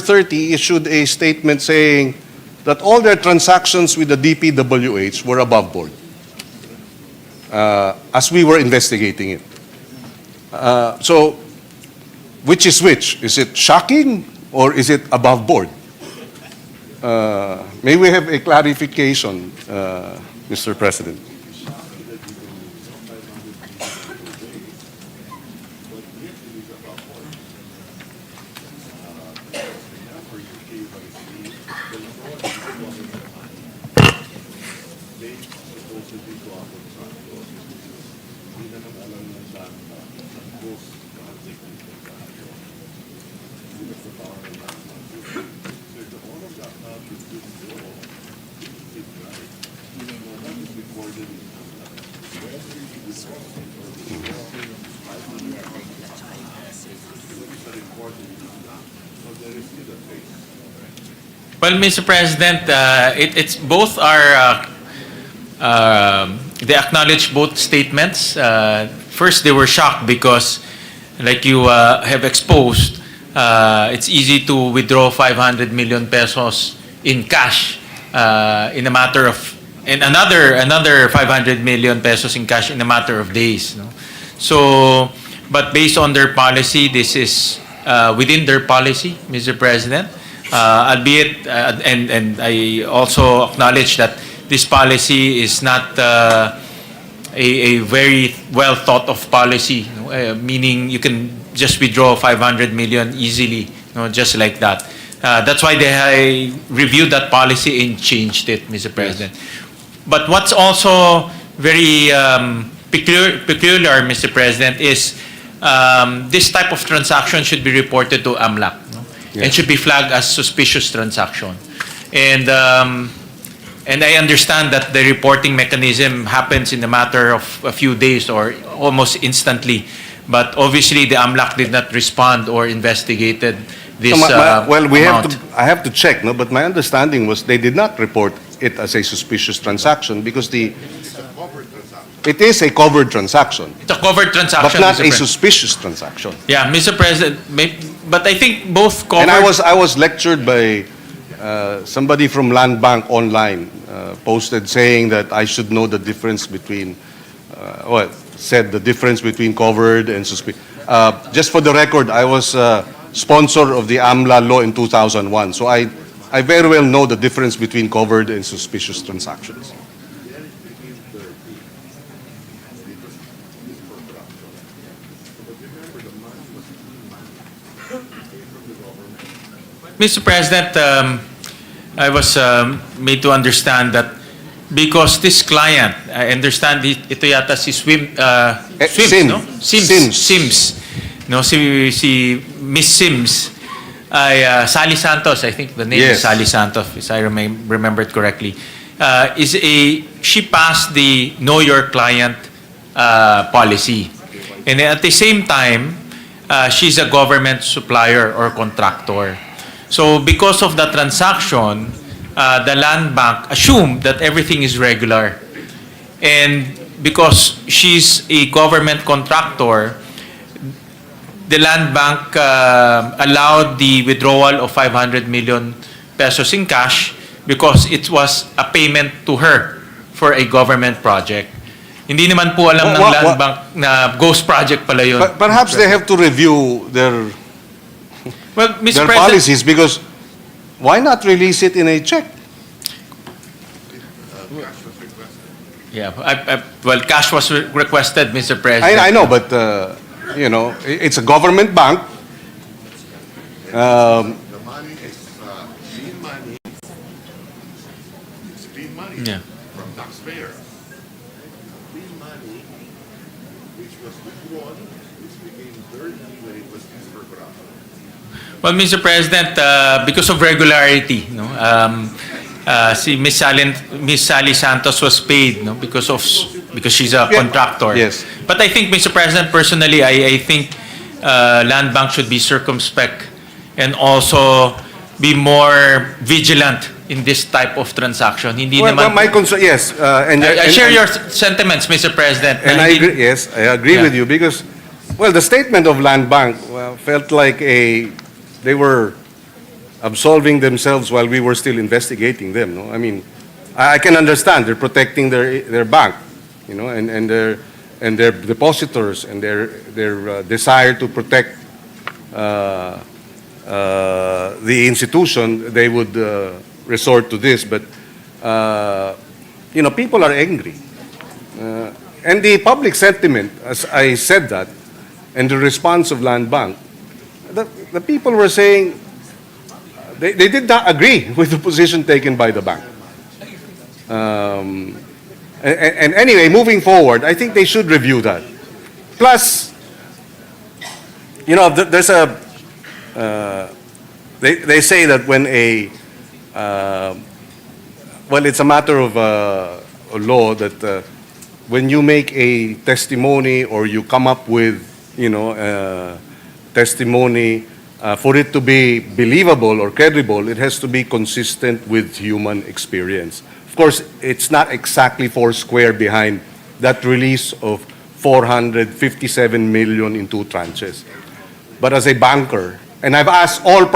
30 issued a statement saying that all their transactions with the DPWH were above board as we were investigating it. So, which is which? Is it shocking or is it above board? May we have a clarification, Mr. President? Well, Mr. President, it's both are, they acknowledge both statements. First, they were shocked because, like you have exposed, it's easy to withdraw 500 million pesos in cash in a matter of, and another 500 million pesos in cash in a matter of days. No? So, but based on their policy, this is within their policy, Mr. President. Albeit, and I also acknowledge that this policy is not a very well thought of policy, meaning you can just withdraw 500 million easily, just like that. That's why they reviewed that policy and changed it, Mr. President. But what's also very peculiar, Mr. President, is this type of transaction should be reported to AMLAC. And should be flagged as suspicious transaction. And I understand that the reporting mechanism happens in a matter of a few days or almost instantly. But obviously, the AMLAC did not respond or investigated this well, amount. I have to check, no? But my understanding was they did not report it as a suspicious transaction because it is a covered transaction. It's a covered transaction, But not Mr. a President. suspicious transaction. Yeah, Mr. President, but I think both covered... And I was lectured by somebody from Land Bank online, posted saying that I should know the difference between, said the difference between covered and suspicious. Just for the record, I was sponsor of the AMLA law in 2001, so I very well know the difference between covered and suspicious transactions. Mr. President, I was made to understand that because this client, I understand ito yata si Sims, no? Sims. No, si Miss Sims ay Sally Santos, I think the name is Yes. Sally Santos, if I remember it correctly. She passed the Know Your Client policy. And at the same time, she's a government supplier or contractor. So because of the transaction, the Land Bank assumed that everything is regular. And because she's a government contractor, the Land Bank allowed the withdrawal of 500 million pesos in cash because it was a payment to her for a government project. Hindi naman po alam ng Land Bank na ghost project pala yun. Perhaps they have to review their Mr. President, policies, because why not release it in a check? Yeah, well, cash was requested, Mr. President. I know, but it's a government bank. clean money Yeah. from taxpayers. Clean money which was withdrawn, which became dirty when it was used for corruption. Well, Mr. President, because of regularity, no, si Miss Sally Santos was paid, no, because she's a Yeah. contractor. Yes. But I think, Mr. President, personally, I think Land Bank should be circumspect and also be more vigilant in this type of transaction. Hindi Well, naman. my concern, yes, I share your sentiments, Mr. President. And na I hindi- agree, yes, I agree Yeah. with you because, well, the statement of Land Bank felt like they were absolving themselves while we were still investigating them. No, I mean, I can understand they're protecting their bank, you know, and their depositors and their desire to protect the institution. They would resort to this, but you know, people are angry. And the public sentiment, as I said that, and the response of Land Bank, the people were saying they did not agree with the position taken by the bank. And anyway, moving forward, I think they should review that. Plus, you know, there's a, they say that when well, it's a matter of a law that when you make a testimony or you come up with, you know, testimony, for it to be believable or credible, it has to be consistent with human experience. Of course, it's not exactly foursquare behind that release of 457 million in 2 tranches. But as a banker, and I've asked all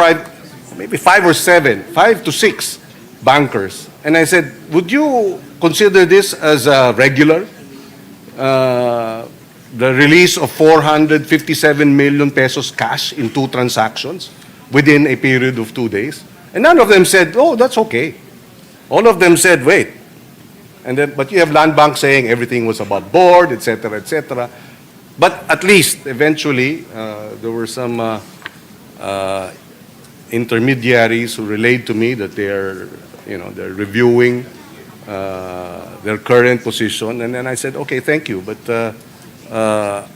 maybe 5 to 6 bankers, and I said, would you consider this as a regular? The release of 457 million pesos cash in 2 transactions within a period of 2 days. And none of them said, oh, that's okay. All of them said, wait. And then, but you have Land Bank saying everything was above board, et cetera, et cetera. But at least, eventually, there were some intermediaries who relayed to me that they're reviewing their current position. And then I said, okay, thank you. But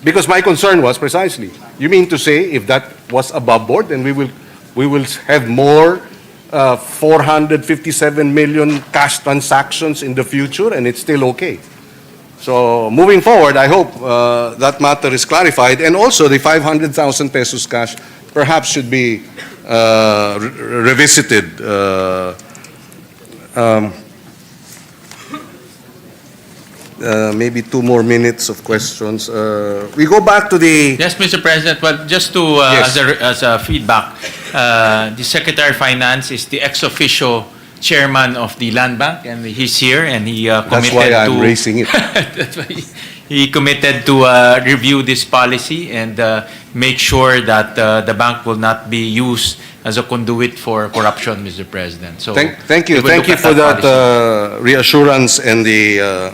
because my concern was precisely, you mean to say if that was above board, then we will have more 457 million cash transactions in the future, and it's still okay. So moving forward, I hope that matter is clarified, and also the 500,000 pesos cash perhaps should be revisited. Maybe 2 more minutes of questions. We go back to the... Yes, Mr. President. Well, just to Yes. as a feedback, the Secretary of Finance is the ex officio chairman of the Land Bank, and he's here, and he committed That's why I'm to raising it. That's why he committed to review this policy and make sure that the bank will not be used as a conduit for corruption, Mr. President. So Thank you. we will Thank look you at for that policy. reassurance and the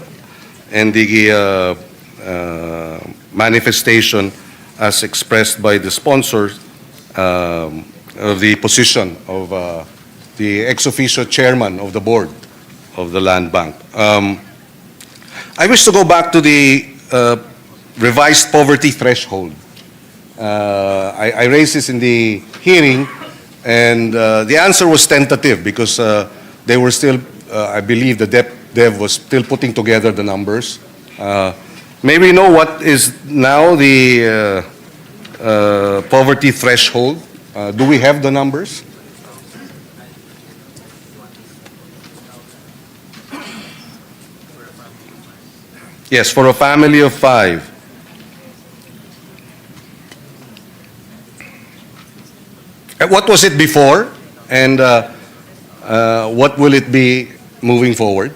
manifestation as expressed by the sponsors of the position of the ex officio chairman of the board of the Land Bank. I wish to go back to the revised poverty threshold. I raised this in the hearing, and the answer was tentative because they were still, I believe the Dev was still putting together the numbers. May we know what is now the poverty threshold? Do we have the numbers? Yes, for a family of 5. What was it before, and what will it be moving forward?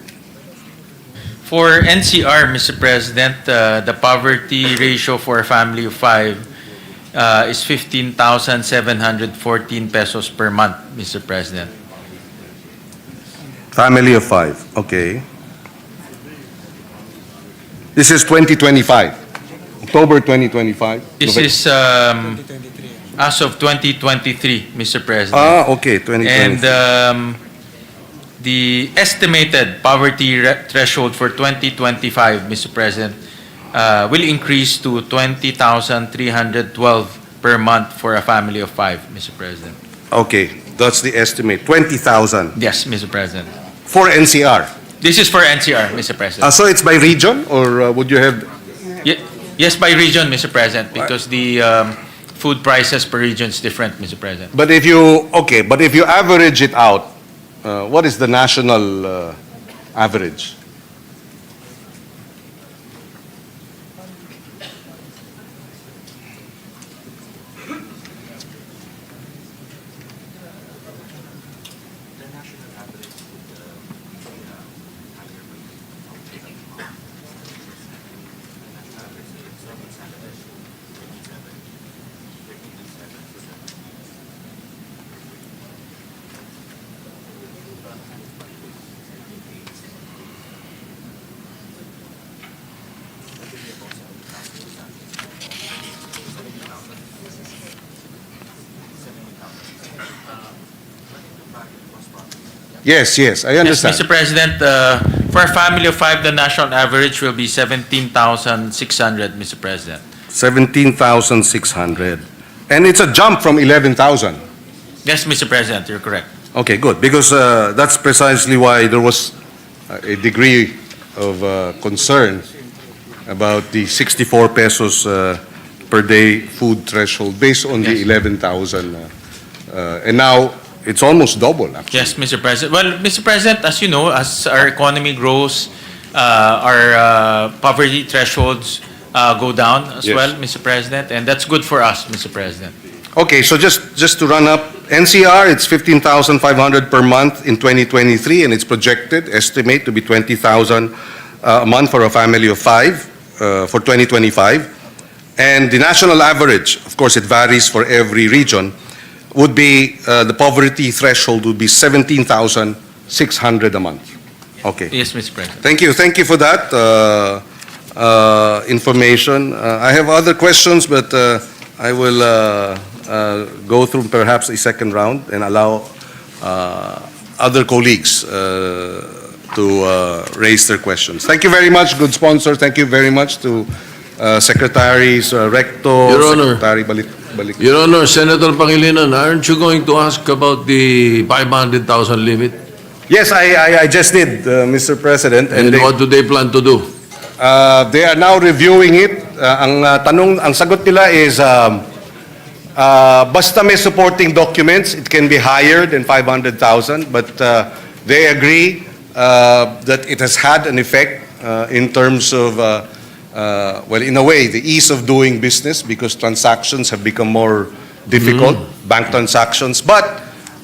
For NCR, Mr. President, the poverty ratio for a family of 5 is 15,714 pesos per month, Mr. President. Family of 5, okay. This is 2025, October 2025. This is as of 2023, Mr. President. Okay, 2025. And the estimated poverty threshold for 2025, Mr. President, will increase to 20,312 per month for a family of 5, Mr. President. Okay, that's the estimate, 20,000 Yes, Mr. President. for NCR. This is for NCR, Mr. President. So it's by region, or would you have? Yes, by region, Mr. President, because the food prices per region is different, Mr. President. But if you average it out, what is the national average? Yes, I Yes, understand. Mr. President, for a family of 5, the national average will be 17,600, Mr. President. 17,600. And it's a jump from 11,000. Yes, Mr. President, you're correct. Okay, good, because that's precisely why there was a degree of concern about the 64 pesos per day food threshold based on the Yes. 11,000. And now it's almost double, actually. Yes, Mr. President. Well, Mr. President, as you know, as our economy grows, our poverty thresholds go down as Yes. well, Mr. President, and that's good for us, Mr. President. Okay, so just to run up, NCR, it's 15,500 per month in 2023, and it's projected, estimate to be 20,000 a month for a family of 5 for 2025. And the national average, of course, it varies for every region, would be, the poverty threshold would be 17,600 a month. Okay. Yes, Mr. President. Thank you for that information. I have other questions, but I will go through perhaps a second round and allow other colleagues to raise their questions. Thank you very much, good sponsor. Thank you very much to Secretaries Recto, Your Honor. Secretary Balik. Your Honor, Senator Pangilinan, aren't you going to ask about the 500,000 limit? Yes, I just did, Mr. President. And they- what do they plan to do? They are now reviewing it. Ang sagot nila is, basta may supporting documents, it can be higher than 500,000, but they agree that it has had an effect in terms of, well, in a way, the ease of doing business because transactions have become more difficult, bank transactions.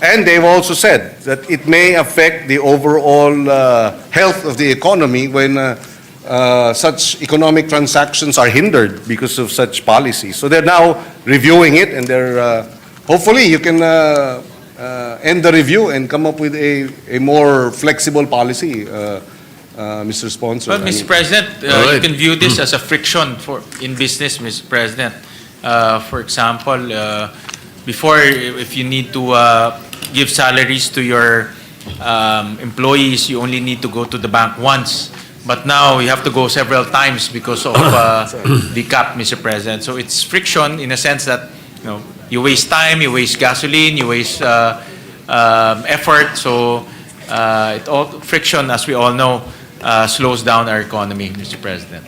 And they've also said that it may affect the overall health of the economy when such economic transactions are hindered because of such policies. So they're now reviewing it, and they're hopefully you can end the review and come up with a more flexible policy, Mr. Sponsor. Well, I Mr. mean- President, All right. you can view this as a friction in business, Mr. President. For example, before, if you need to give salaries to your employees, you only need to go to the bank once. But now you have to go several times because of the cap, Mr. President. So it's friction in a sense that you waste time, you waste gasoline, you waste effort. So friction, as we all know, slows down our economy, Mr. President.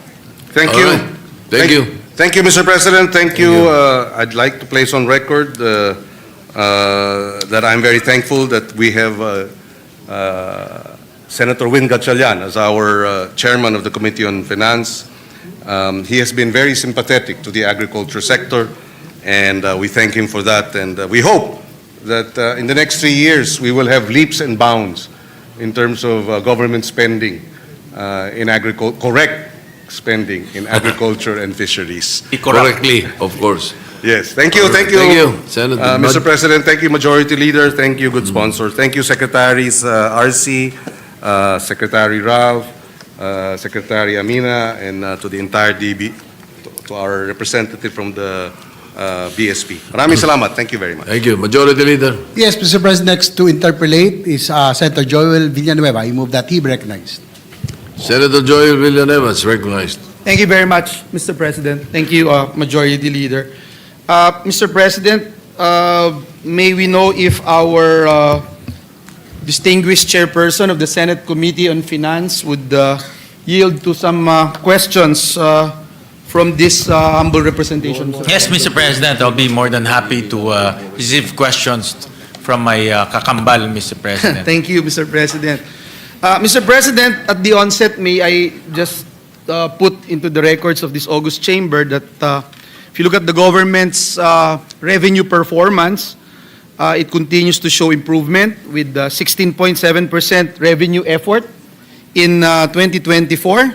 Thank All you. right. Thank you. Thank you, Mr. President. Thank you. I'd like to place on record that I'm very thankful that we have Senator Win Gatchalian as our chairman of the Committee on Finance. He has been very sympathetic to the agriculture sector, and we thank him for that. And we hope that in the next 3 years, we will have leaps and bounds in terms of government spending in agriculture, correct spending in agriculture and fisheries. Correctly, of course. Yes, thank you, Thank you, Senator. Mr. President. Thank you, Majority Leader. Thank you, good sponsor. Thank you, Secretaries RC, Secretary Ralph, Secretary Amina, and to the entire DB, to our representative from the BSP. Maraming salamat. Thank you very much. Thank you. Majority Leader. Yes, Mr. President, next to interpolate is Senator Joel Villanueva. I move that he be recognized. Senator Joel Villanueva is recognized. Thank you very much, Mr. President. Thank you, Majority Leader. Mr. President, may we know if our distinguished chairperson of the Senate Committee on Finance would yield to some questions from this humble representation. Yes, Mr. President, I'll be more than happy to receive questions from my kakambal, Mr. President. Thank you, Mr. President. Mr. President, at the onset, may I just put into the records of this August chamber that if you look at the government's revenue performance, it continues to show improvement with 16.7% revenue effort in 2024.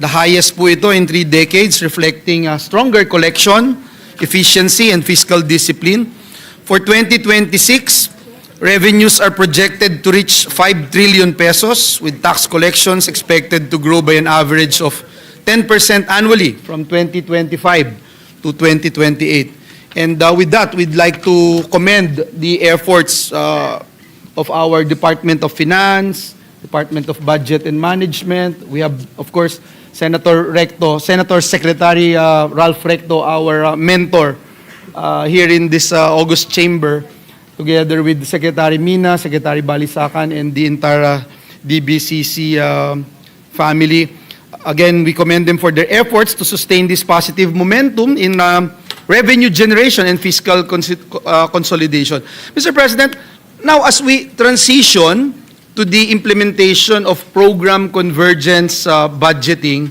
The highest po ito in 3 decades, reflecting stronger collection, efficiency, and fiscal discipline. For 2026, revenues are projected to reach 5 trillion pesos, with tax collections expected to grow by an average of 10% annually from 2025 to 2028. And with that, we'd like to commend the efforts of our Department of Finance, Department of Budget and Management. We have, of course, Senator Secretary Ralph Recto, our mentor here in this August chamber, together with Secretary Mina, Secretary Balisacan, and the entire DBCC family. Again, we commend them for their efforts to sustain this positive momentum in revenue generation and fiscal consolidation. Mr. President, now as we transition to the implementation of program convergence budgeting,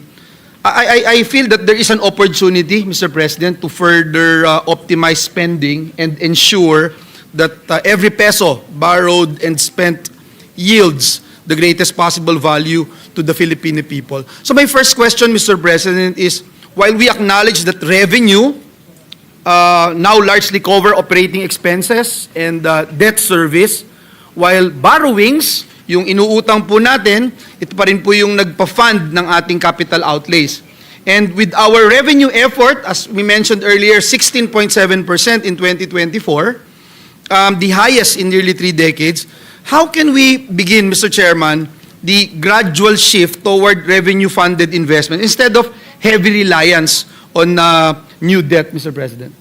I feel that there is an opportunity, Mr. President, to further optimize spending and ensure that every peso borrowed and spent yields the greatest possible value to the Filipino people. So my first question, Mr. President, is while we acknowledge that revenue now largely cover operating expenses and debt service, while borrowings, yung inuutang po natin, ito pa rin po yung nagpa-fund ng ating capital outlays. And with our revenue effort, as we mentioned earlier, 16.7% in 2024, the highest in nearly 3 decades, how can we begin, Mr. Chairman, the gradual shift toward revenue-funded investment instead of heavy reliance on new debt, Mr. President?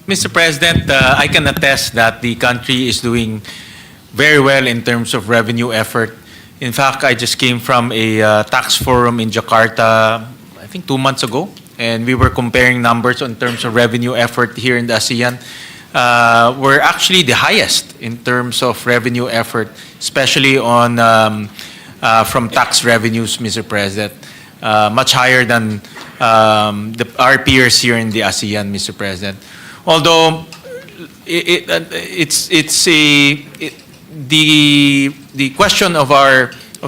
Mr. President, I can attest that the country is doing very well in terms of revenue effort. In fact, I just came from a tax forum in Jakarta, I think 2 months ago, and we were comparing numbers in terms of revenue effort here in the ASEAN. We're actually the highest in terms of revenue effort, especially on from tax revenues, Mr. President, much higher than our peers here in the ASEAN, Mr. President. Although the question of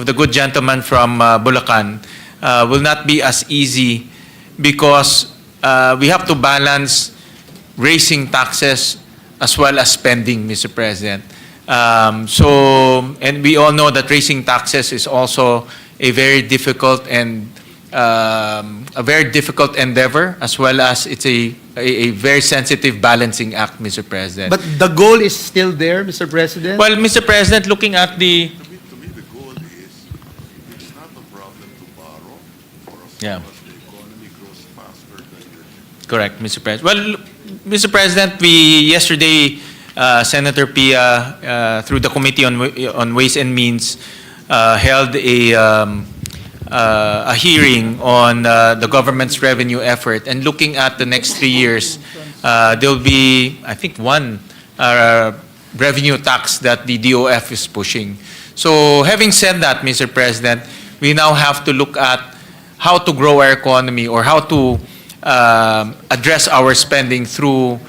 the good gentleman from Bulacan will not be as easy because we have to balance raising taxes as well as spending, Mr. President. And we all know that raising taxes is also a very difficult endeavor, as well as it's a very sensitive balancing act, Mr. President. But the goal is still there, Mr. President? Well, Mr. President, looking at the... To me, the goal is, it's not a problem to borrow for as Yeah. long as the economy grows faster than your... Correct, Mr. President. Well, Mr. President, yesterday, Senator Pia, through the Committee on Ways and Means, held a hearing on the government's revenue effort, and looking at the next 3 years, there'll be, I think, one revenue tax that the DOF is pushing. So having said that, Mr. President, we now have to look at how to grow our economy, or how to address our spending through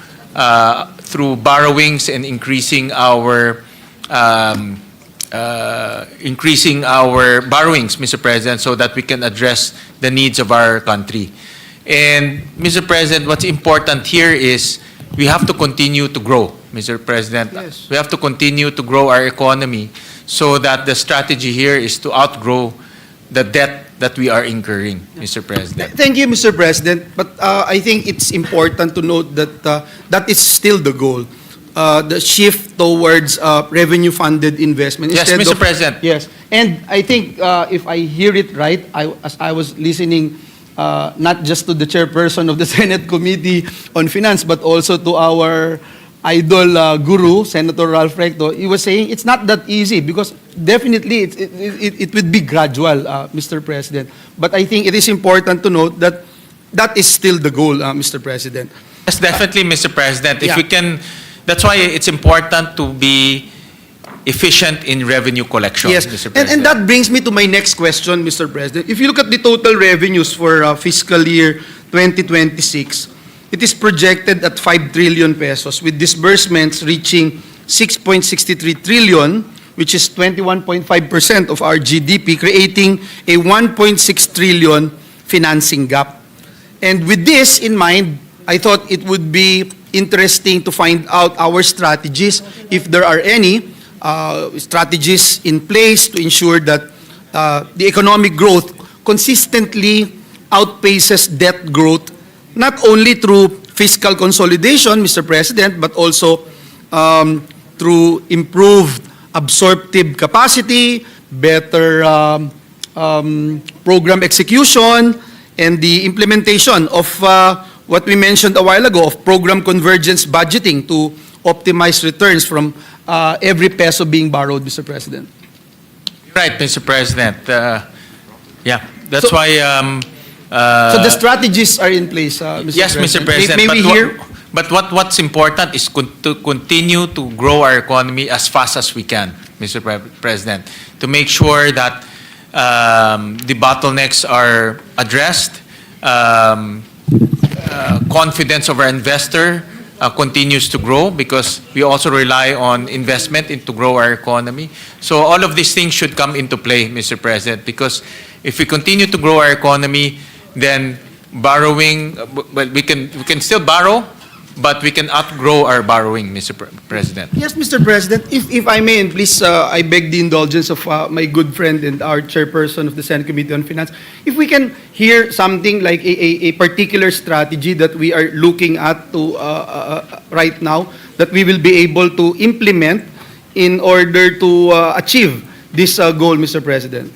borrowings and increasing our borrowings, Mr. President, so that we can address the needs of our country. And Mr. President, what's important here is we have to continue to grow. Mr. President. Yes. We have to continue to grow our economy so that the strategy here is to outgrow the debt that we are incurring, Mr. President. Thank you, Mr. President. But I think it's important to note that that is still the goal. The shift towards revenue-funded investment. Yes, instead Mr. of- President. Yes. And I think if I hear it right, as I was listening not just to the chairperson of the Senate Committee on Finance, but also to our idol guru, Senator Ralph Recto, he was saying it's not that easy because definitely it would be gradual, Mr. President. But I think it is important to note that that is still the goal, Mr. President. Yes, definitely, Mr. President. If Yeah. we can, that's why it's important to be efficient in revenue collection, Yes, Mr. and President. that brings me to my next question, Mr. President. If you look at the total revenues for fiscal year 2026, it is projected at 5 trillion pesos with disbursements reaching 6.63 trillion, which is 21.5% of our GDP, creating a 1.6 trillion financing gap. And with this in mind, I thought it would be interesting to find out our strategies, if there are any strategies in place to ensure that the economic growth consistently outpaces debt growth, not only through fiscal consolidation, Mr. President, but also through improved absorptive capacity, better program execution, and the implementation of what we mentioned a while ago of program convergence budgeting to optimize returns from every peso being borrowed, Mr. President. Right, Mr. President. Yeah, that's So- why. So the strategies are in place, Mr. Yes, President. Mr. President. May we hear? But what's important is to continue to grow our economy as fast as we can, Mr. President, to make sure that the bottlenecks are addressed, confidence of our investor continues to grow because we also rely on investment to grow our economy. So all of these things should come into play, Mr. President, because if we continue to grow our economy, then borrowing, well, we can still borrow, but we can outgrow our borrowing, Mr. President. Yes, Mr. President, if I may, and please, I beg the indulgence of my good friend and our chairperson of the Senate Committee on Finance, if we can hear something like a particular strategy that we are looking at to right now that we will be able to implement in order to achieve this goal, Mr. President.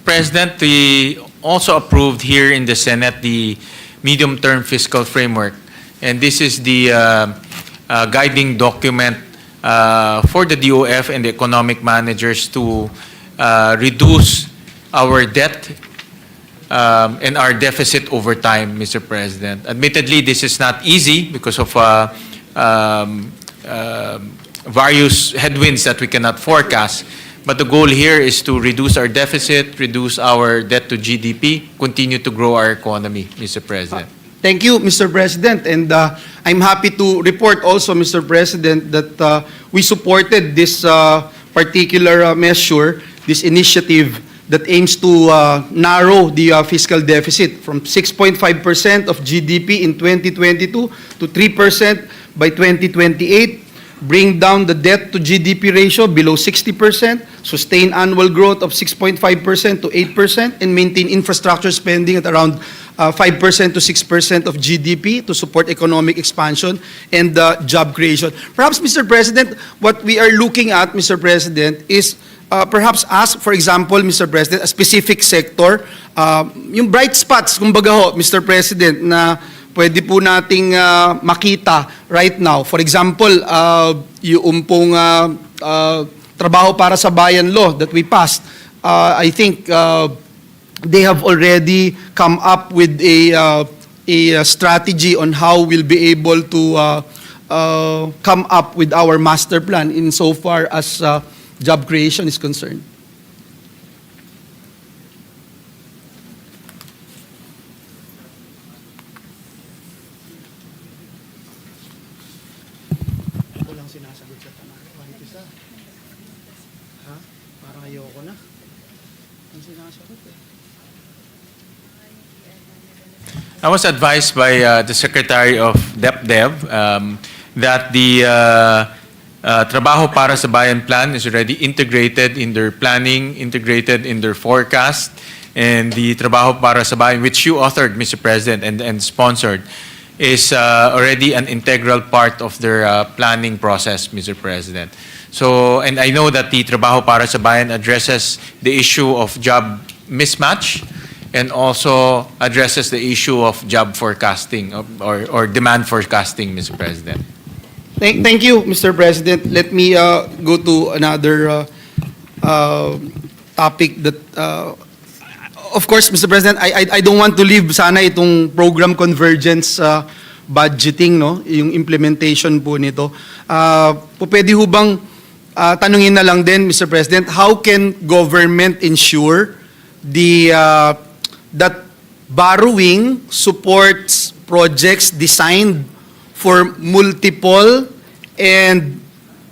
President, we also approved here in the Senate the medium-term fiscal framework. And this is the guiding document for the DOF and the economic managers to reduce our debt and our deficit over time, Mr. President. Admittedly, this is not easy because of various headwinds that we cannot forecast. But the goal here is to reduce our deficit, reduce our debt to GDP, continue to grow our economy, Mr. President. Thank you, Mr. President. And I'm happy to report also, Mr. President, that we supported this particular measure, this initiative that aims to narrow the fiscal deficit from 6.5% of GDP in 2022 to 3% by 2028, bring down the debt to GDP ratio below 60%, sustain annual growth of 6.5% to 8%, and maintain infrastructure spending at around 5% to 6% of GDP to support economic expansion and job creation. Perhaps, Mr. President, what we are looking at, Mr. President, is perhaps ask, for example, Mr. President, a specific sector, yung bright spots, kumbaga ho, Mr. President, na pwede po nating makita right now. For example, yung pong trabaho para sa bayan law that we passed, I think they have already come up with a strategy on how we'll be able to come up with our master plan insofar as job creation is concerned. Parang ayoko na. Ang sinasagot eh. I was advised by the Secretary of DepDev that the Trabaho para sa Bayan plan is already integrated in their planning, integrated in their forecast, and the Trabaho para sa Bayan, which you authored, Mr. President, and sponsored, is already an integral part of their planning process, Mr. President. So, and I know that the Trabaho para sa Bayan addresses the issue of job mismatch, and also addresses the issue of job forecasting or demand forecasting, Mr. President. Thank you, Mr. President. Let me go to another topic that, of course, Mr. President, I don't want to leave sana itong program convergence budgeting, no? Yung implementation po nito. Pwede ho bang tanungin na lang din, Mr. President, how can government ensure that borrowing supports projects designed for multiple and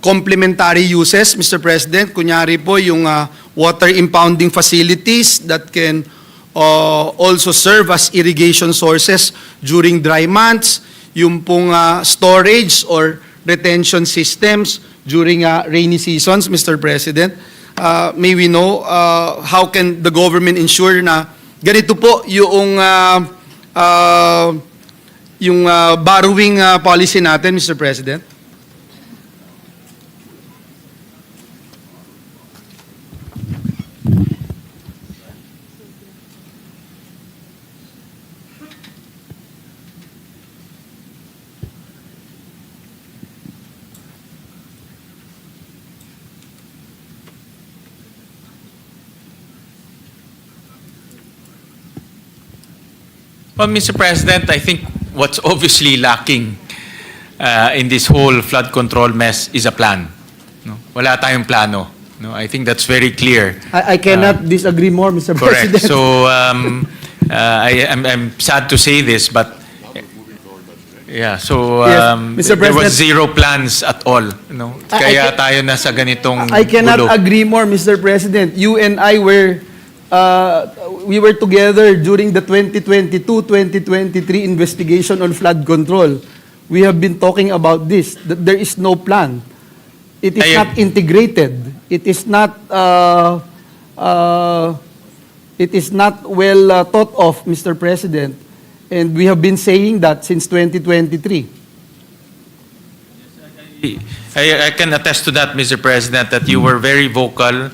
complementary uses, Mr. President? Kunyari po yung water impounding facilities that can also serve as irrigation sources during dry months, yung pong storage or retention systems during rainy seasons, Mr. President. May we know how can the government ensure na ganito po yung borrowing policy natin, Mr. President? Well, Mr. President, I think what's obviously lacking in this whole flood control mess is a plan. No? Wala tayong plano. No? I think that's very clear. I cannot disagree more, Mr. Correct. President. So I'm sad to say this, but yeah. So Yes, Mr. there was President. zero plans at all. No? Kaya tayo nasa ganitong I cannot gulo. agree more, Mr. President. You and I we were together during the 2022-2023 investigation on flood control. We have been talking about this, that there is no plan. It is not integrated. It is not well thought of, Mr. President. And we have been saying that since 2023. I can attest to that, Mr. President, that you were very vocal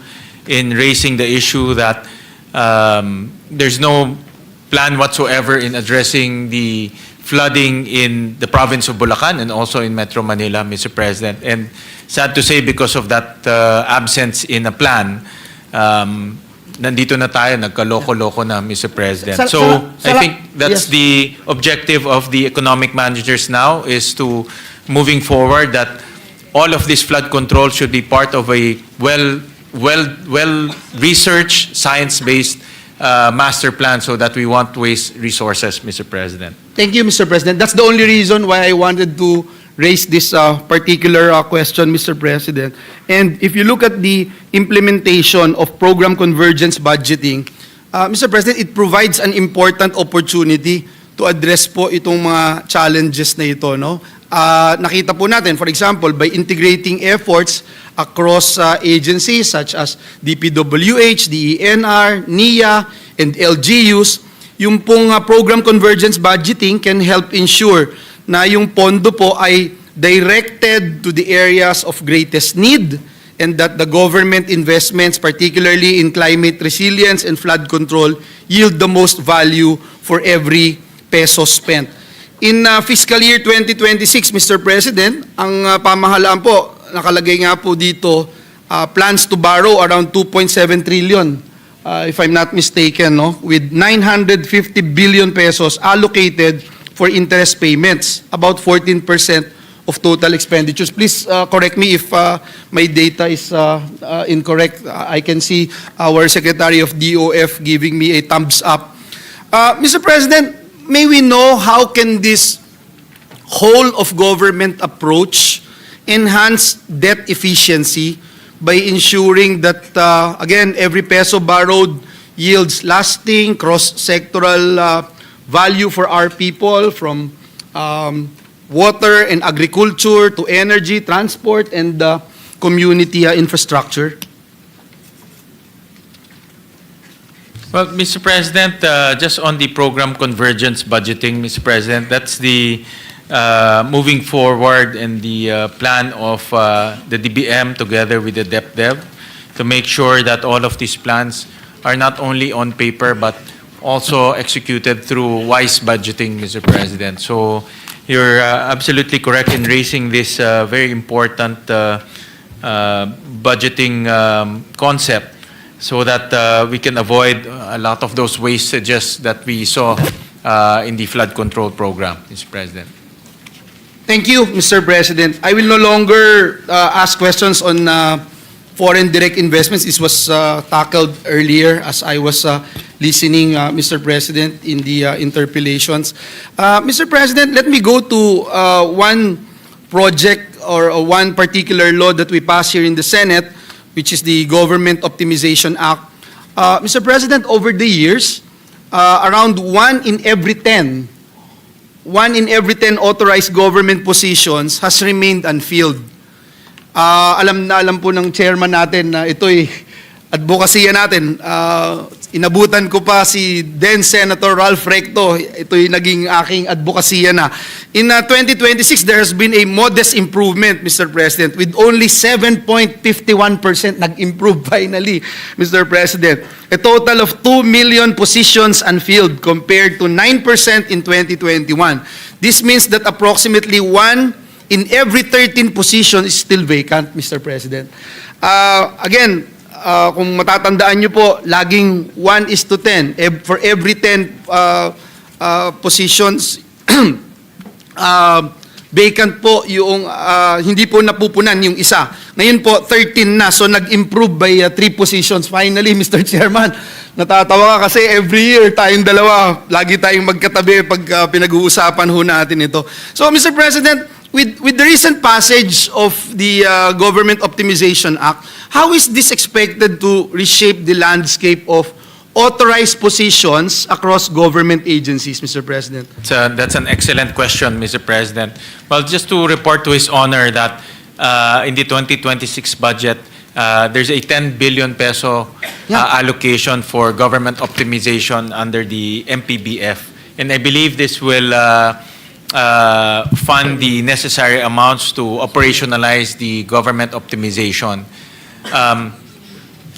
in raising the issue that there's no plan whatsoever in addressing the flooding in the province of Bulacan and also in Metro Manila, Mr. President. And sad to say, because of that absence in a plan, nandito na tayo, nagkaloko-loko na, Mr. President. So I think that's the objective of the economic managers now, is to moving forward that all of this flood control should be part of a well-researched, science-based master plan, so that we won't waste resources, Mr. President. Thank you, Mr. President. That's the only reason why I wanted to raise this particular question, Mr. President. And if you look at the implementation of program convergence budgeting, Mr. President, it provides an important opportunity to address po itong mga challenges na ito, no? Nakita po natin, for example, by integrating efforts across agencies such as DPWH, DENR, NIA, and LGUs, yung pong program convergence budgeting can help ensure na yung pondo po ay directed to the areas of greatest need, and that the government investments, particularly in climate resilience and flood control, yield the most value for every peso spent. In fiscal year 2026, Mr. President, ang pamahalaan po, nakalagay nga po dito, plans to borrow around 2.7 trillion, if I'm not mistaken, no? With 950 billion pesos allocated for interest payments, about 14% of total expenditures. Please correct me if my data is incorrect. I can see our Secretary of DOF giving me a thumbs up. Mr. President, may we know how can this whole of government approach enhance debt efficiency by ensuring that, again, every peso borrowed yields lasting cross-sectoral value for our people, from water and agriculture to energy, transport, and community infrastructure. Well, Mr. President, just on the program convergence budgeting, Mr. President, that's the moving forward and the plan of the DBM together with the DepDev to make sure that all of these plans are not only on paper but also executed through wise budgeting, Mr. President. So you're absolutely correct in raising this very important budgeting concept, so that we can avoid a lot of those wastages that we saw in the flood control program, Mr. President. Thank you, Mr. President. I will no longer ask questions on foreign direct investments. This was tackled earlier as I was listening, Mr. President, in the interpellations. Mr. President, let me go to one project or one particular law that we passed here in the Senate, which is the Government Optimization Act. Mr. President, over the years, around 1 in every 10 authorized government positions has remained unfilled. Alam na alam po ng chairman natin na ito'y advokasya natin. Inabutan ko pa si then Senator Ralph Recto. Ito'y naging aking advokasya na. In 2026, there has been a modest improvement, Mr. President, with only 7.51% nag-improve finally, Mr. President. A total of 2 million positions unfilled compared to 9% in 2021. This means that approximately 1 in every 13 positions is still vacant, Mr. President. Again, kung matatandaan nyo po, laging 1:10. For every 10 positions, vacant po yung, hindi po napupunan yung isa. Ngayon po, 13 na. So, nag-improve by 3 positions. Finally, Mr. Chairman, natatawa ka kasi every year, tayong dalawa, lagi tayong magkatabi pag pinag-uusapan ho natin ito. So, Mr. President, with the recent passage of the Government Optimization Act, how is this expected to reshape the landscape of authorized positions across government agencies, Mr. President? That's an excellent question, Mr. President. Well, just to report to His Honor that in the 2026 budget, there's a 10 billion peso allocation for government optimization under the MPBF. And I believe this will fund the necessary amounts to operationalize the government optimization.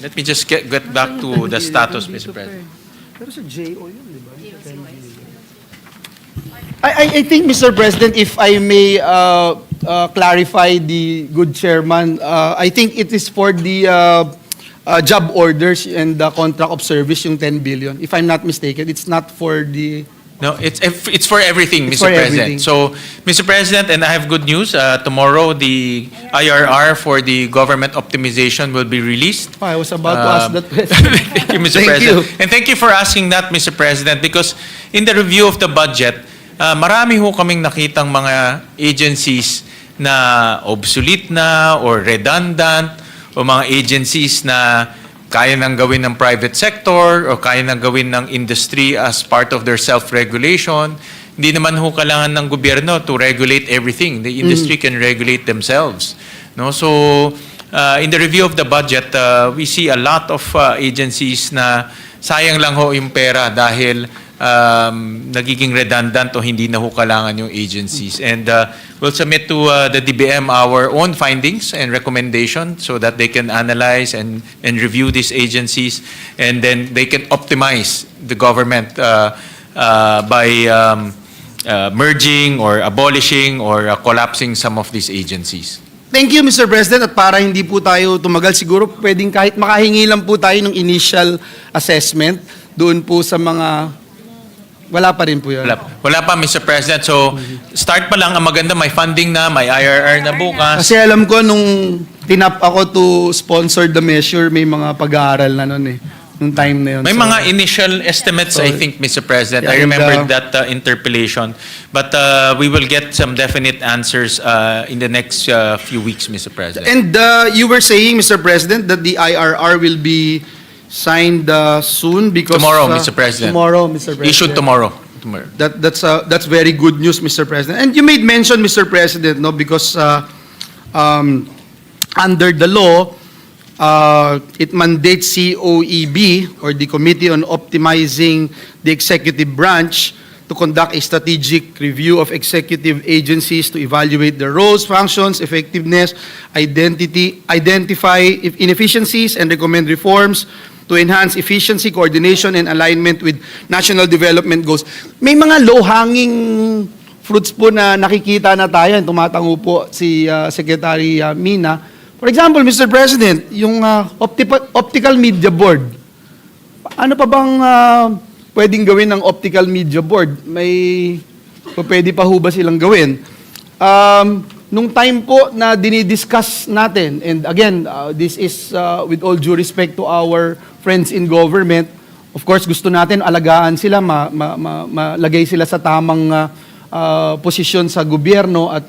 Let me just get back to the status, Mr. President. I think, Mr. President, if I may clarify the good chairman, I think it is for the job orders and the contract of service, yung 10 billion. If I'm not mistaken, it's not for the... No, it's for everything, It's Mr. for President. everything. So, Mr. President, and I have good news. Tomorrow, the IRR for the government optimization will be released. I was about to ask that question. Thank you, Mr. Thank President. you. And thank you for asking that, Mr. President, because in the review of the budget, marami ho kaming nakitang mga agencies na obsolete na or redundant, o mga agencies na kaya nang gawin ng private sector o kaya nang gawin ng industry as part of their self-regulation. Hindi naman ho kailangan ng gobyerno to regulate everything. The industry can regulate themselves. No? So, in the review of the budget, we see a lot of agencies na sayang lang ho yung pera dahil nagiging redundant o hindi na ho kailangan yung agencies. And we'll submit to the DBM our own findings and recommendations so that they can analyze and review these agencies, and then they can optimize the government by merging or abolishing or collapsing some of these agencies. Thank you, Mr. President. At para hindi po tayo tumagal, siguro pwedeng kahit makahingi lang po tayo ng initial assessment doon po sa mga... Wala pa rin po yun. Wala pa, Mr. President. So, start pa lang. Ang maganda, may funding na, may IRR na bukas. Kasi alam ko nung tinap ako to sponsor the measure, may mga pag-aaral na nun eh. nung time na yun. May So, mga initial estimates, I think, Mr. President. I Yeah, and, remember that interpellation. But we will get some definite answers in the next few weeks, Mr. President. And you were saying, Mr. President, that the IRR will be signed soon because... Tomorrow, Mr. President. Tomorrow, Mr. President. Issued tomorrow. That's very good news, Mr. President. And you made mention, Mr. President, no, because under the law, it mandates COEB, or the Committee on Optimizing the Executive Branch, to conduct a strategic review of executive agencies to evaluate their roles, functions, effectiveness, identify inefficiencies, and recommend reforms to enhance efficiency, coordination, and alignment with national development goals. May mga low-hanging fruits po na nakikita na tayo, tumatango po si Secretary Mina. For example, Mr. President, yung optical media board, ano pa bang pwedeng gawin ng optical media board? Pwede pa ho ba silang gawin? Nung time po na dinidiscuss natin, and again, this is with all due respect to our friends in government, of course, gusto natin alagaan sila, malagay sila sa tamang posisyon sa gobyerno at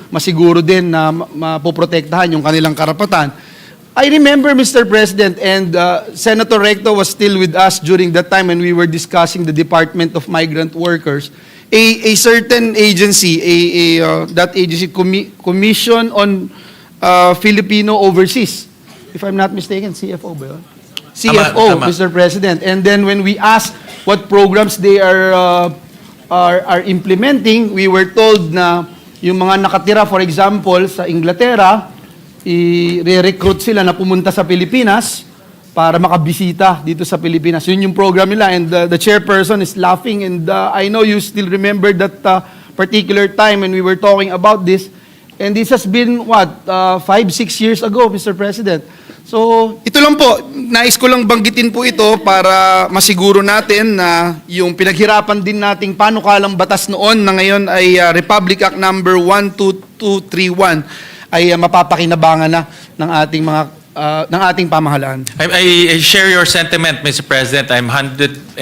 masiguro din na mapoprotektahan yung kanilang karapatan. I remember, Mr. President, and Senator Recto was still with us during that time when we were discussing the Department of Migrant Workers. A certain agency, that agency, Commission on Filipino Overseas, if I'm not mistaken, CFO ba yun? CFO, Tama. Mr. President. And then when we asked what programs they are implementing, we were told na yung mga nakatira, for example, sa Inglaterra, i-recruit sila na pumunta sa Pilipinas para makabisita dito sa Pilipinas. Yun yung program nila, and the chairperson is laughing, and I know you still remember that particular time when we were talking about this, and this has been, 5-6 years ago, Mr. President. So, ito lang po, nais ko lang banggitin po ito para masiguro natin na yung pinaghirapan din nating panukalang batas noon na ngayon ay Republic Act number 12231 ay mapapakinabangan na ng ating ng ating pamahalaan. I share your sentiment, Mr. President. I'm 101%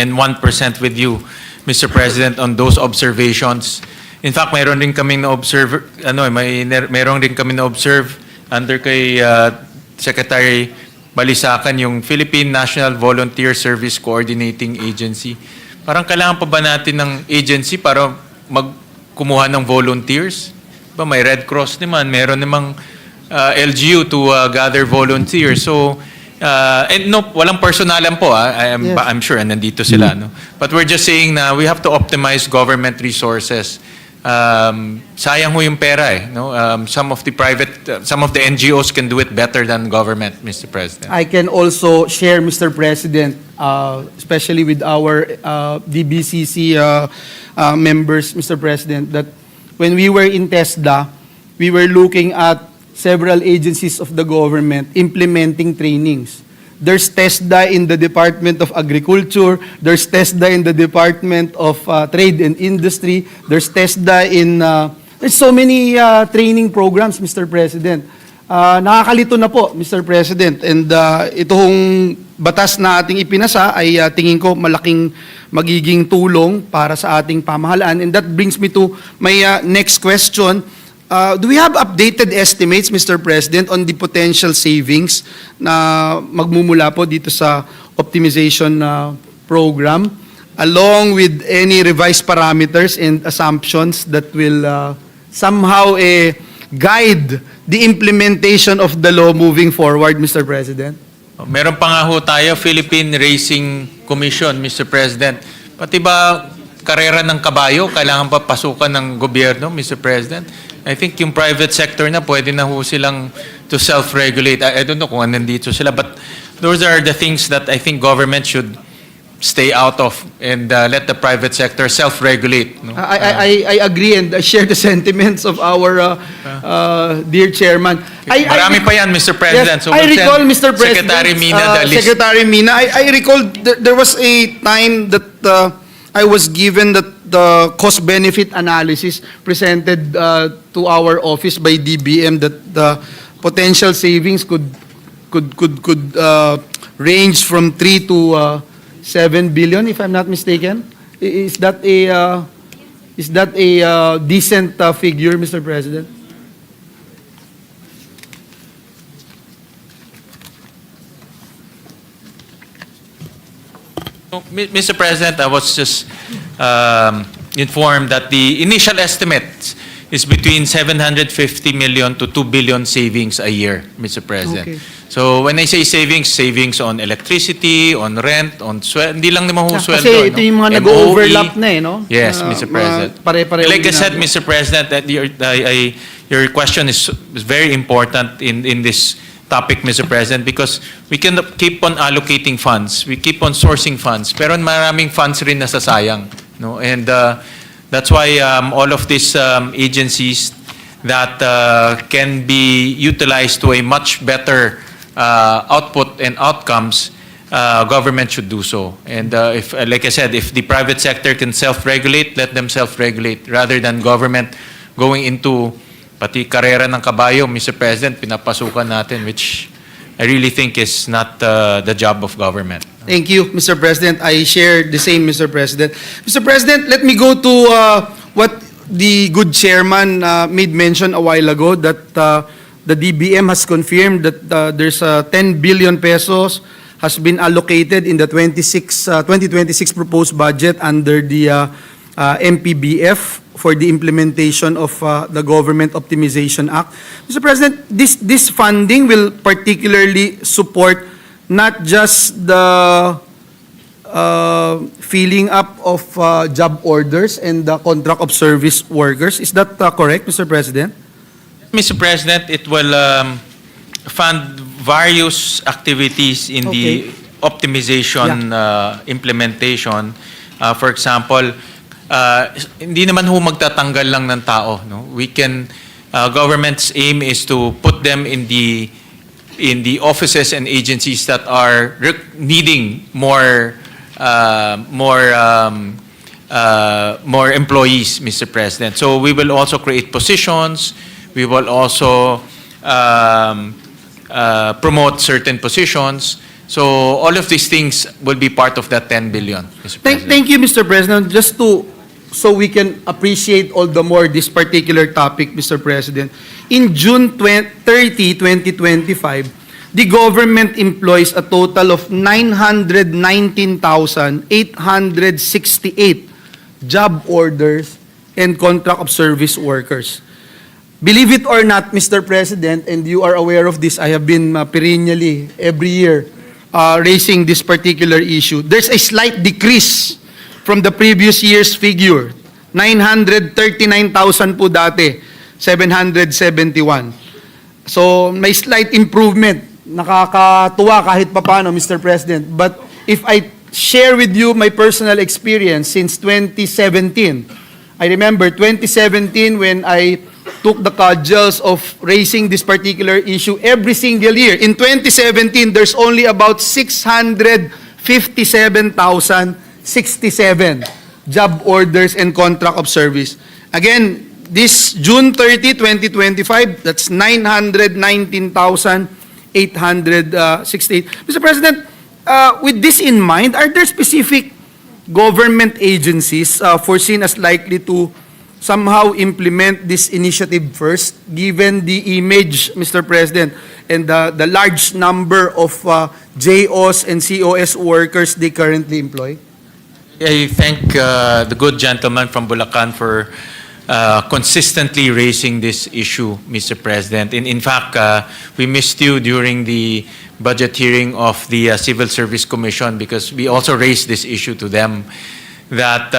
with you, Mr. President, on those observations. In fact, mayroon din kaming na-observe, mayroon din kami na-observe under kay Secretary Balisacan, yung Philippine National Volunteer Service Coordinating Agency. Parang kailangan pa ba natin ng agency para kumuha ng volunteers? May Red Cross naman, meron namang LGU to gather volunteers. So, and no, walang personalan po. I'm sure nandito sila. No? But we're just saying na we have to optimize government resources. Sayang ho yung pera eh. No? Some of the NGOs can do it better than government, Mr. President. I can also share, Mr. President, especially with our DBCC members, Mr. President, that when we were in TESDA, we were looking at several agencies of the government implementing trainings. There's TESDA in the Department of Agriculture. There's TESDA in the Department of Trade and Industry. There's TESDA in... there's so many training programs, Mr. President. Nakakalito na po, Mr. President. And itong batas na ating ipinasa ay tingin ko malaking magiging tulong para sa ating pamahalaan. And that brings me to my next question. Do we have updated estimates, Mr. President, on the potential savings na magmumula po dito sa optimization program, along with any revised parameters and assumptions that will somehow guide the implementation of the law moving forward, Mr. President? Meron pa nga ho tayo, Philippine Racing Commission, Mr. President. Pati ba karera ng kabayo, kailangan pa pasukan ng gobyerno, Mr. President? I think yung private sector na pwede na ho silang to self-regulate. I don't know kung nandito sila, but those are the things that I think government should stay out of and let the private sector self-regulate. No? I agree, and I share the sentiments of our dear chairman. Marami pa yan, Mr. President. Yes, I recall, Mr. President, Secretary Mina, the list. Secretary Mina, I recall there was a time that I was given that the cost-benefit analysis presented to our office by DBM that the potential savings could ranged from 3 to 7 billion, if I'm not mistaken. Is that a decent figure, Mr. President? Mr. President, I was just informed that the initial estimate is between 750 million to 2 billion savings a year, Mr. President. Okay. So when I say savings, savings on electricity, on rent, on sweldo, hindi lang naman ho sweldo. Kasi ito yung mga MOE. nag-overlap na eh, no? Yes, Mr. President. Pare-pareho Like I said, ginagawa. Mr. President, that your question is very important in this topic, Mr. President, because we can keep on allocating funds, we keep on sourcing funds, pero maraming funds rin nasasayang, no? And that's why all of these agencies that can be utilized to a much better output and outcomes, government should do so. And if, like I said, if the private sector can self-regulate, let them self-regulate rather than government going into pati karera ng kabayo, Mr. President, pinapasukan natin, which I really think is not the job of government. Thank you, Mr. President. I share the same, Mr. President. Mr. President, let me go to what the good chairman made mention a while ago, that the DBM has confirmed that there's 10 billion pesos has been allocated in the 2026 proposed budget under the MPBF for the implementation of the Government Optimization Act. Mr. President, this funding will particularly support not just the filling up of job orders and the contract of service workers. Is that correct, Mr. President? Mr. President, it will fund various activities in the optimization implementation. For example, hindi naman ho magtatanggal lang ng tao, no? We can government's aim is to put them in the offices and agencies that are needing more employees, Mr. President. So we will also create positions. We will also promote certain positions. So all of these things will be part of that 10 billion, Mr. President. Thank you, Mr. President. Just so we can appreciate all the more this particular topic, Mr. President. In June 30, 2025, the government employs a total of 919,868 job orders and contract of service workers. Believe it or not, Mr. President, and you are aware of this, I have been perennially every year raising this particular issue. There's a slight decrease from the previous year's figure. 939,000 po dati, 771. So may slight improvement. Nakakatuwa kahit papano, Mr. President. But if I share with you my personal experience since 2017, I remember 2017 when I took the cudgels of raising this particular issue every single year. In 2017, there's only about 657,067 job orders and contract of service. Again, this June 30, 2025, that's 919,868. Mr. President, with this in mind, are there specific government agencies foreseen as likely to somehow implement this initiative first, given the image, Mr. President, and the large number of JOs and COS workers they currently employ? I thank the good gentleman from Bulacan for consistently raising this issue, Mr. President. In fact, we missed you during the budget hearing of the Civil Service Commission because we also raised this issue to them that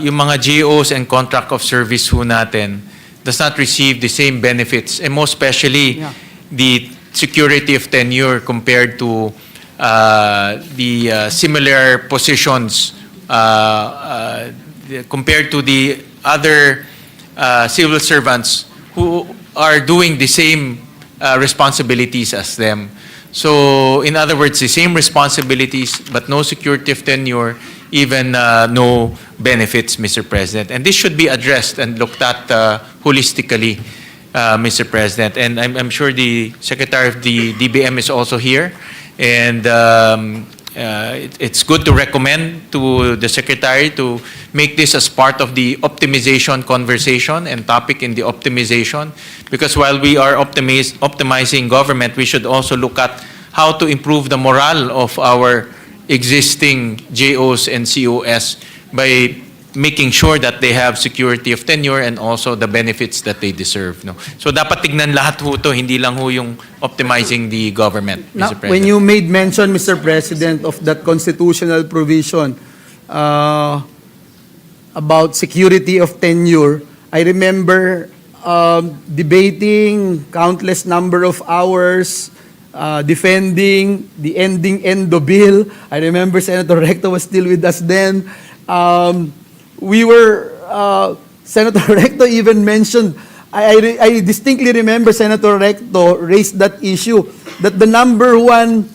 yung mga GOs and contract of service ho natin does not receive the same benefits, and most especially the security of tenure compared to the similar positions compared to the other civil servants who are doing the same responsibilities as them. So, in other words, the same responsibilities but no security of tenure, even no benefits, Mr. President. And this should be addressed and looked at holistically Mr. President. And I'm sure the Secretary of the DBM is also here. And it's good to recommend to the Secretary to make this as part of the optimization conversation and topic in the optimization. Because while we are optimizing government, we should also look at how to improve the morale of our existing JOs and COS by making sure that they have security of tenure and also the benefits that they deserve. No? So dapat tignan lahat ho to, hindi lang ho yung optimizing the government, Now, Mr. President. when you made mention, Mr. President, of that constitutional provision about security of tenure, I remember debating countless number of hours, defending the ending endo bill. I remember Senator Recto was still with us then. Senator Recto even mentioned, I distinctly remember Senator Recto raised that issue, that the number one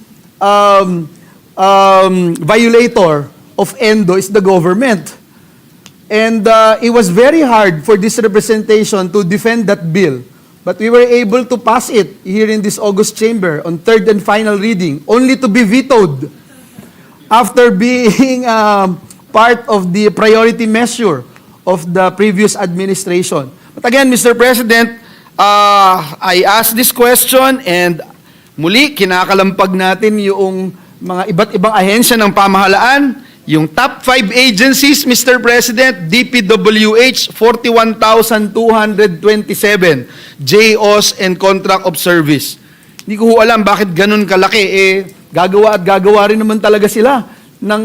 violator of endo is the government. And it was very hard for this representation to defend that bill. But we were able to pass it here in this August chamber on third and final reading, only to be vetoed after being part of the priority measure of the previous administration. But again, Mr. President, I asked this question and muli, kinakalampag natin yung mga iba't ibang ahensya ng pamahalaan, yung top 5 agencies, Mr. President, DPWH, 41,227 JOs and contract of service. Hindi ko alam bakit ganun kalaki. Gagawa at gagawa rin naman talaga sila ng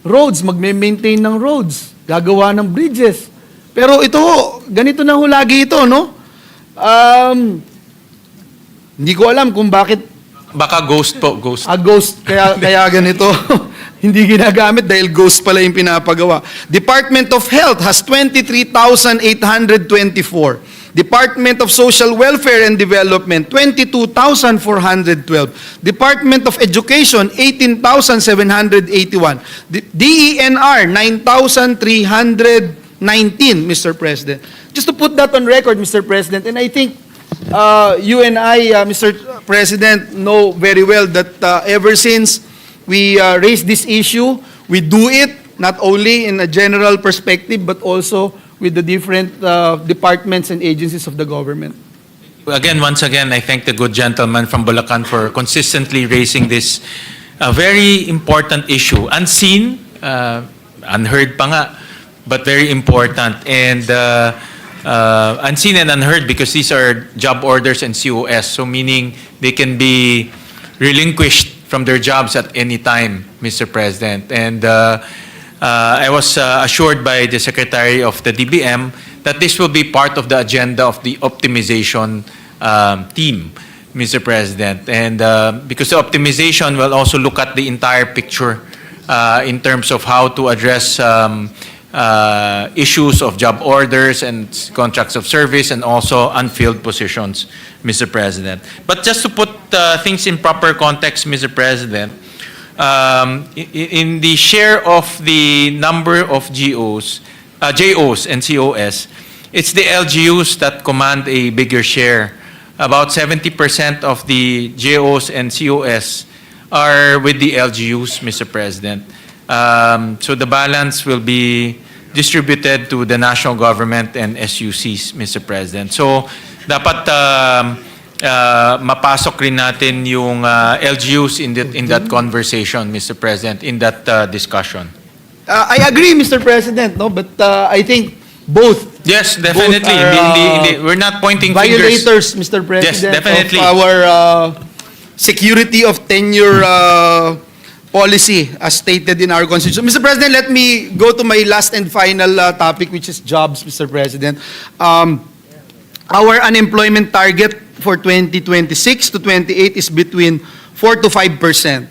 roads, magme-maintain ng roads, gagawa ng bridges. Pero ito, ganito na lagi ito, no? Hindi ko alam kung bakit. Baka ghost po, ghost. Ghost, kaya ganito. Hindi ginagamit dahil ghost pala yung pinapagawa. Department of Health has 23,824. Department of Social Welfare and Development, 22,412. Department of Education, 18,781. DENR, 9,319, Mr. President. Just to put that on record, Mr. President, and I think you and I, Mr. President, know very well that ever since we raised this issue, we do it not only in a general perspective, but also with the different departments and agencies of the government. Again, once again, I thank the good gentleman from Bulacan for consistently raising this very important issue. Unseen, unheard pa nga, but very important. And unseen and unheard because these are job orders and COS, so meaning they can be relinquished from their jobs at any time, Mr. President. And I was assured by the Secretary of the DBM that this will be part of the agenda of the optimization team, Mr. President. And because the optimization will also look at the entire picture in terms of how to address issues of job orders and contracts of service and also unfilled positions, Mr. President. But just to put things in proper context, Mr. President, in the share of the number of JOs and COS, it's the LGUs that command a bigger share. About 70% of the JOs and COS are with the LGUs, Mr. President. So the balance will be distributed to the national government and SUCs, Mr. President. So dapat mapasok rin natin yung LGUs in that conversation, Mr. President, in that discussion. I agree, Mr. President, no, but I think both. Yes, definitely. We're not pointing violators, fingers. Mr. President, Yes, definitely. of our security of tenure policy as stated in our Constitution. Mr. President, let me go to my last and final topic, which is jobs, Mr. President. Our unemployment target for 2026 to 28 is between 4 to 5%.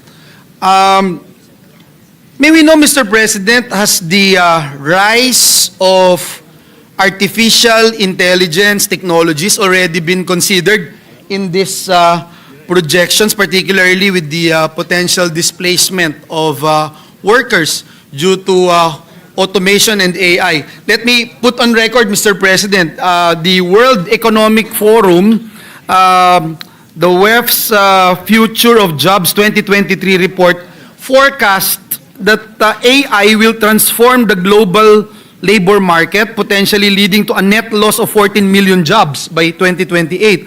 May we know, Mr. President, has the rise of artificial intelligence technologies already been considered in this projections, particularly with the potential displacement of workers due to automation and AI. Let me put on record, Mr. President, the World Economic Forum, the WEF's Future of Jobs 2023 report forecast that AI will transform the global labor market, potentially leading to a net loss of 14 million jobs by 2028.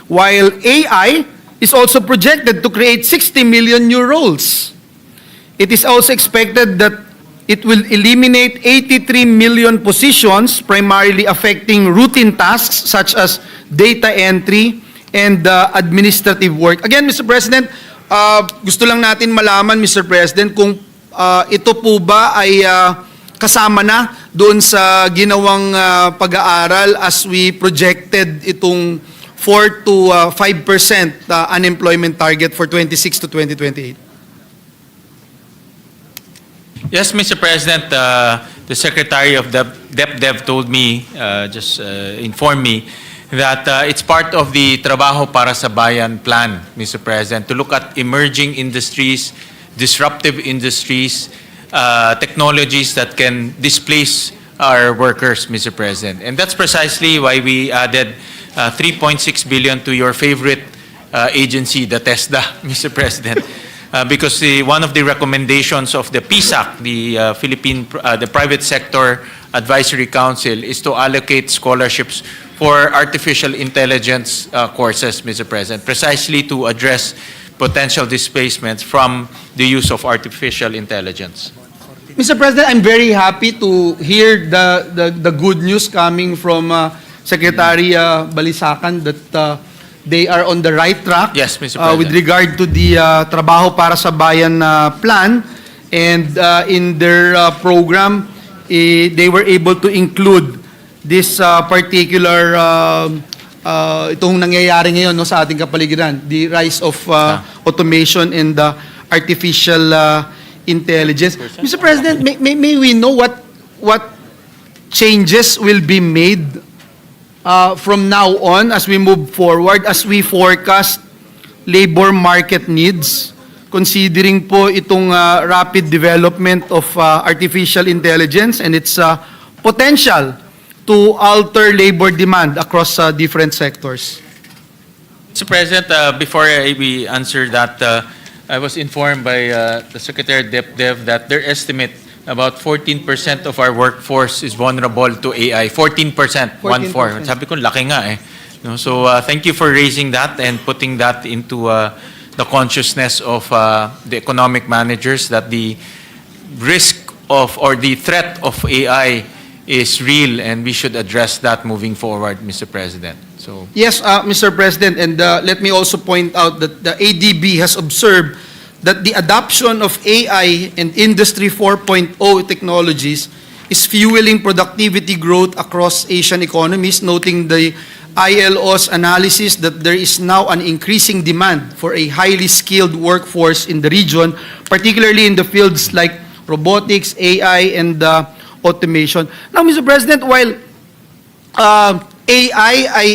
While AI is also projected to create 60 million new roles. It is also expected that it will eliminate 83 million positions, primarily affecting routine tasks such as data entry and administrative work. Again, Mr. President, gusto lang natin malaman, Mr. President, kung ito po ba ay kasama na doon sa ginawang pag-aaral as we projected itong 4 to 5% unemployment target for 26 to 2028. Yes, Mr. President, the Secretary of the DepDev told me, informed me, that it's part of the Trabaho para sa Bayan plan, Mr. President, to look at emerging industries, disruptive industries, technologies that can displace our workers, Mr. President. And that's precisely why we added 3.6 billion to your favorite agency, the TESDA, Mr. President. Because one of the recommendations of the PSAC, the Private Sector Advisory Council, is to allocate scholarships for artificial intelligence courses, Mr. President, precisely to address potential displacements from the use of artificial intelligence. Mr. President, I'm very happy to hear the good news coming from Secretary Balisacan that they are on the right track. Yes, Mr. President. With regard to the Trabaho para sa Bayan plan, and in their program, they were able to include this particular itong nangyayari ngayon no, sa ating kapaligiran, the rise of automation and artificial intelligence. Mr. President, may we know what changes will be made from now on as we move forward, as we forecast labor market needs, considering po itong rapid development of artificial intelligence and its potential to alter labor demand across different sectors? Mr. President, before we answer that, I was informed by the Secretary of DepDev that their estimate about 14% of our workforce is vulnerable to AI. 14%, 1/4. Sabi ko, laki nga eh. No, so thank you for raising that and putting that into the consciousness of the economic managers that the risk of or the threat of AI is real and we should address that moving forward, Mr. President. So Yes, Mr. President, and let me also point out that the ADB has observed that the adoption of AI and Industry 4.0 technologies is fueling productivity growth across Asian economies, noting the ILO's analysis that there is now an increasing demand for a highly skilled workforce in the region, particularly in the fields like robotics, AI, and automation. Now, Mr. President, while AI ay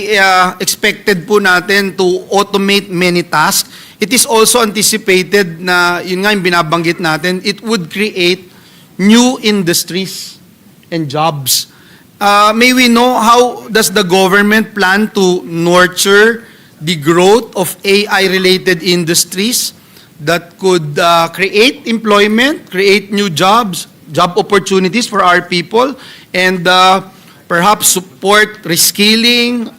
expected po natin to automate many tasks, it is also anticipated na, yun nga yung binabanggit natin, it would create new industries and jobs. May we know how does the government plan to nurture the growth of AI-related industries that could create employment, create new jobs, job opportunities for our people, and perhaps support reskilling,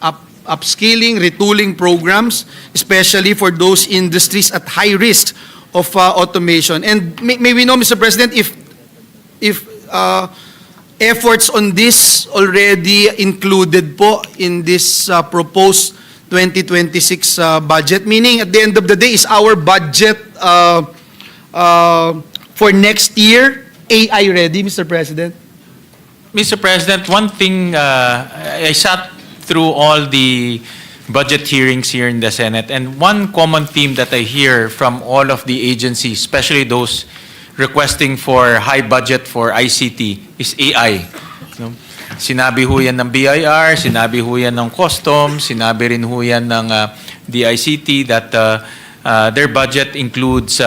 upskilling, retooling programs, especially for those industries at high risk of automation. And may we know, Mr. President, if efforts on this already included po in this proposed 2026 budget, meaning at the end of the day, is our budget for next year AI ready, Mr. President? Mr. President, one thing, I sat through all the budget hearings here in the Senate, and one common theme that I hear from all of the agencies, especially those requesting for high budget for ICT, is AI. No? Sinabi ho yan ng BIR, sinabi ho yan ng Customs, sinabi rin ho yan ng DICT that their budget includes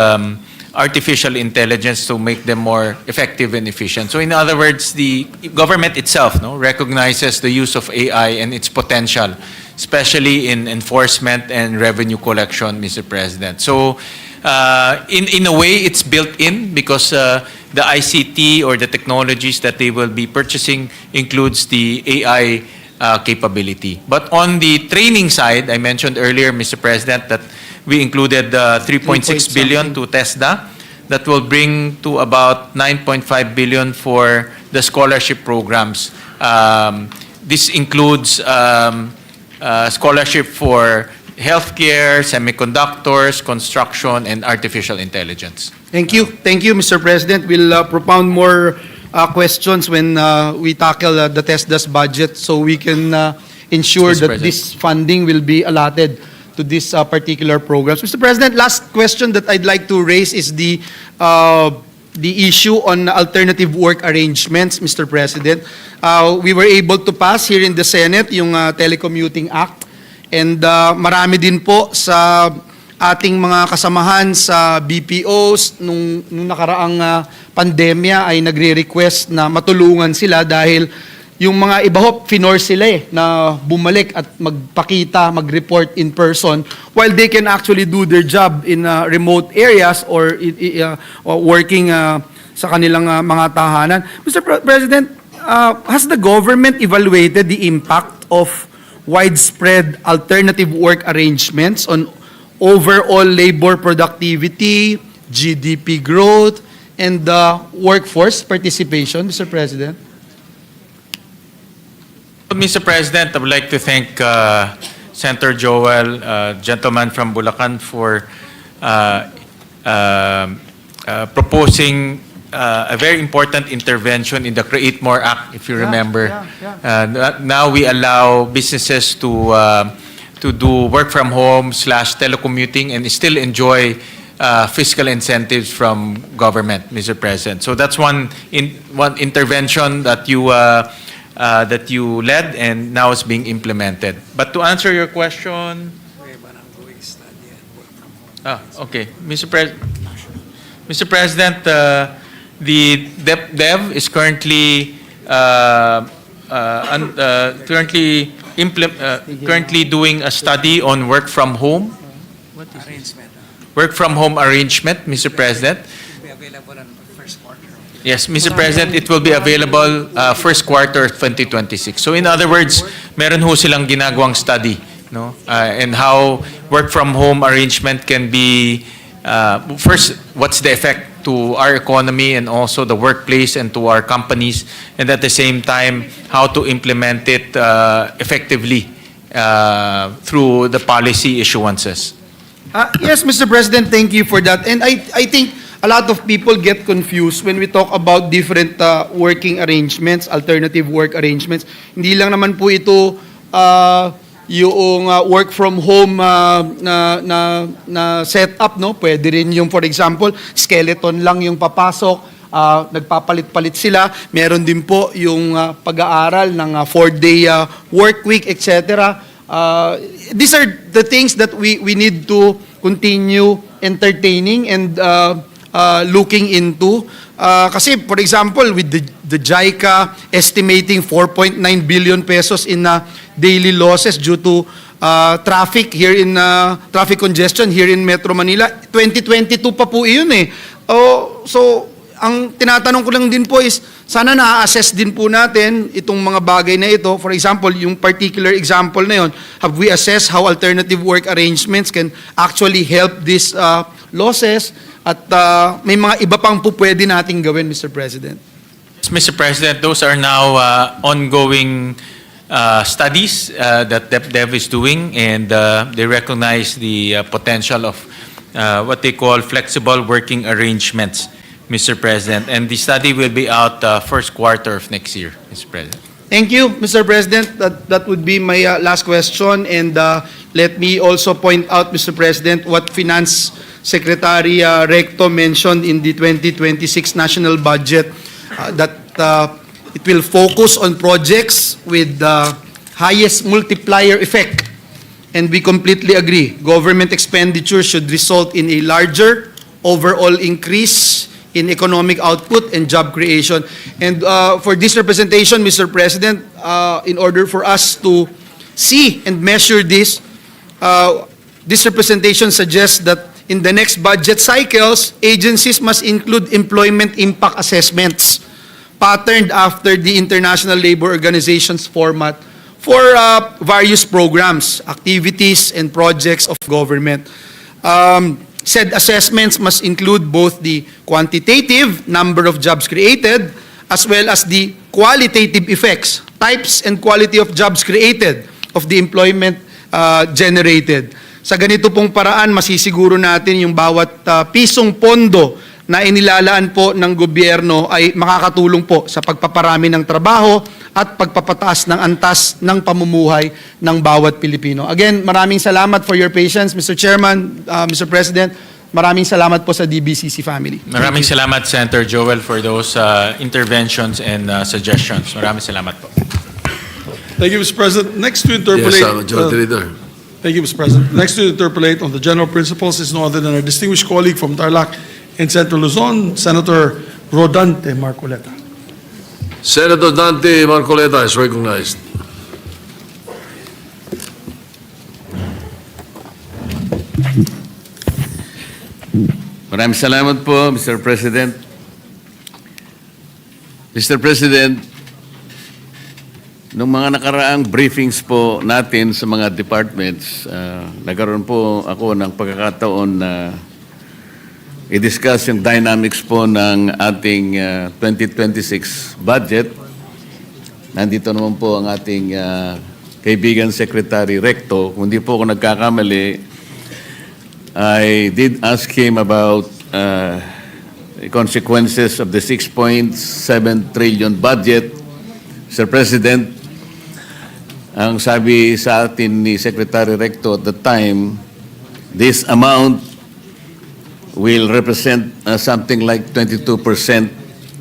artificial intelligence to make them more effective and efficient. So in other words, the government itself recognizes the use of AI and its potential, especially in enforcement and revenue collection, Mr. President. So in a way, it's built in because the ICT or the technologies that they will be purchasing includes the AI capability. But on the training side, I mentioned earlier, Mr. President, that we included 3.6 billion to TESDA. That will bring to about 9.5 billion for the scholarship programs. This includes scholarship for healthcare, semiconductors, construction, and artificial intelligence. Thank you. Thank you, Mr. President. We'll propound more questions when we tackle the TESDA's budget so we can ensure Mr. that President. this funding will be allotted to this particular programs. Mr. President, last question that I'd like to raise is the issue on alternative work arrangements, Mr. President. We were able to pass here in the Senate yung Telecommuting Act, and marami din po sa ating mga kasamahan sa BPOs nung nakaraang pandemya ay nagre-request na matulungan sila dahil yung mga iba ho, finorce sila na bumalik at magpakita, mag-report in person while they can actually do their job in remote areas or working sa kanilang mga tahanan. Mr. President, has the government evaluated the impact of widespread alternative work arrangements on overall labor productivity, GDP growth, and workforce participation, Mr. President? Mr. President, I would like to thank Senator Joel, gentleman from Bulacan, for proposing a very important intervention in the Create More Act, if you remember. Now we allow businesses to do work from home / telecommuting and still enjoy fiscal incentives from government, Mr. President. So that's one intervention that you led and now is being implemented. But to answer your question, okay, Mr. President, the DEV is currently currently doing a study on work from home. Work from home arrangement, Mr. President. Yes, Mr. President, it will be available first quarter 2026. So in other words, meron ho silang ginagawang study, and how work from home arrangement can be, first, what's the effect to our economy and also the workplace and to our companies, and at the same time, how to implement it effectively through the policy issuances. Yes, Mr. President, thank you for that. And I think a lot of people get confused when we talk about different working arrangements, alternative work arrangements. Hindi lang naman po ito yung work from home na setup, no? Pwede rin yung, for example, skeleton lang yung papasok, nagpapalit-palit sila. Meron din po yung pag-aaral ng 4-day work week, etc. These are the things that we need to continue entertaining and looking into. Kasi, for example, with the JICA estimating 4.9 billion pesos in daily losses due to traffic congestion here in Metro Manila. 2022 pa po iyon eh. So, ang tinatanong ko lang din po is, sana na-assess din po natin itong mga bagay na ito. For example, yung particular example na yon, have we assessed how alternative work arrangements can actually help these losses? At may mga iba pang po pwede nating gawin, Mr. President. Mr. President, those are now ongoing studies that DepDev is doing, and they recognize the potential of what they call flexible working arrangements, Mr. President. And the study will be out first quarter of next year, Mr. President. Thank you, Mr. President. That would be my last question. And let me also point out, Mr. President, what Finance Secretary Recto mentioned in the 2026 national budget, that it will focus on projects with the highest multiplier effect. And we completely agree. Government expenditure should result in a larger, overall increase in economic output and job creation. And for this representation, Mr. President, in order for us to see and measure this, this representation suggests that in the next budget cycles, agencies must include employment impact assessments patterned after the International Labor Organization's format for various programs, activities, and projects of government. Said assessments must include both the quantitative number of jobs created as well as the qualitative effects, types and quality of jobs created, of the employment generated. Sa ganito pong paraan, masisiguro natin yung bawat pisong pondo na inilalaan po ng gobyerno ay makakatulong po sa pagpaparami ng trabaho at pagpapataas ng antas ng pamumuhay ng bawat Pilipino. Again, maraming salamat for your patience, Mr. Chairman, Mr. President. Maraming salamat po sa DBCC family. Maraming salamat, Senator Joel, for those interventions and suggestions. Maraming salamat po. Thank you, Mr. President. Next to interpolate. Yes, Majority Leader. Thank you, Mr. President. Next to interpolate on the general principles is no other than our distinguished colleague from Tarlac in Central Luzon, Senator Rodante Marcoleta. Senator Dante Marcoleta is recognized. Maraming salamat po, Mr. President. Mr. President, nung mga nakaraang briefings po natin sa mga departments, nagkaroon po ako ng pagkakataon na i-discuss yung dynamics po ng ating 2026 budget. Nandito naman po ang ating kaibigan Secretary Recto. Kung di po ako nagkakamali, I did ask him about the consequences of the 6.7 trillion budget. Sir President, ang sabi sa atin ni Secretary Recto at the time, this amount will represent something like 22%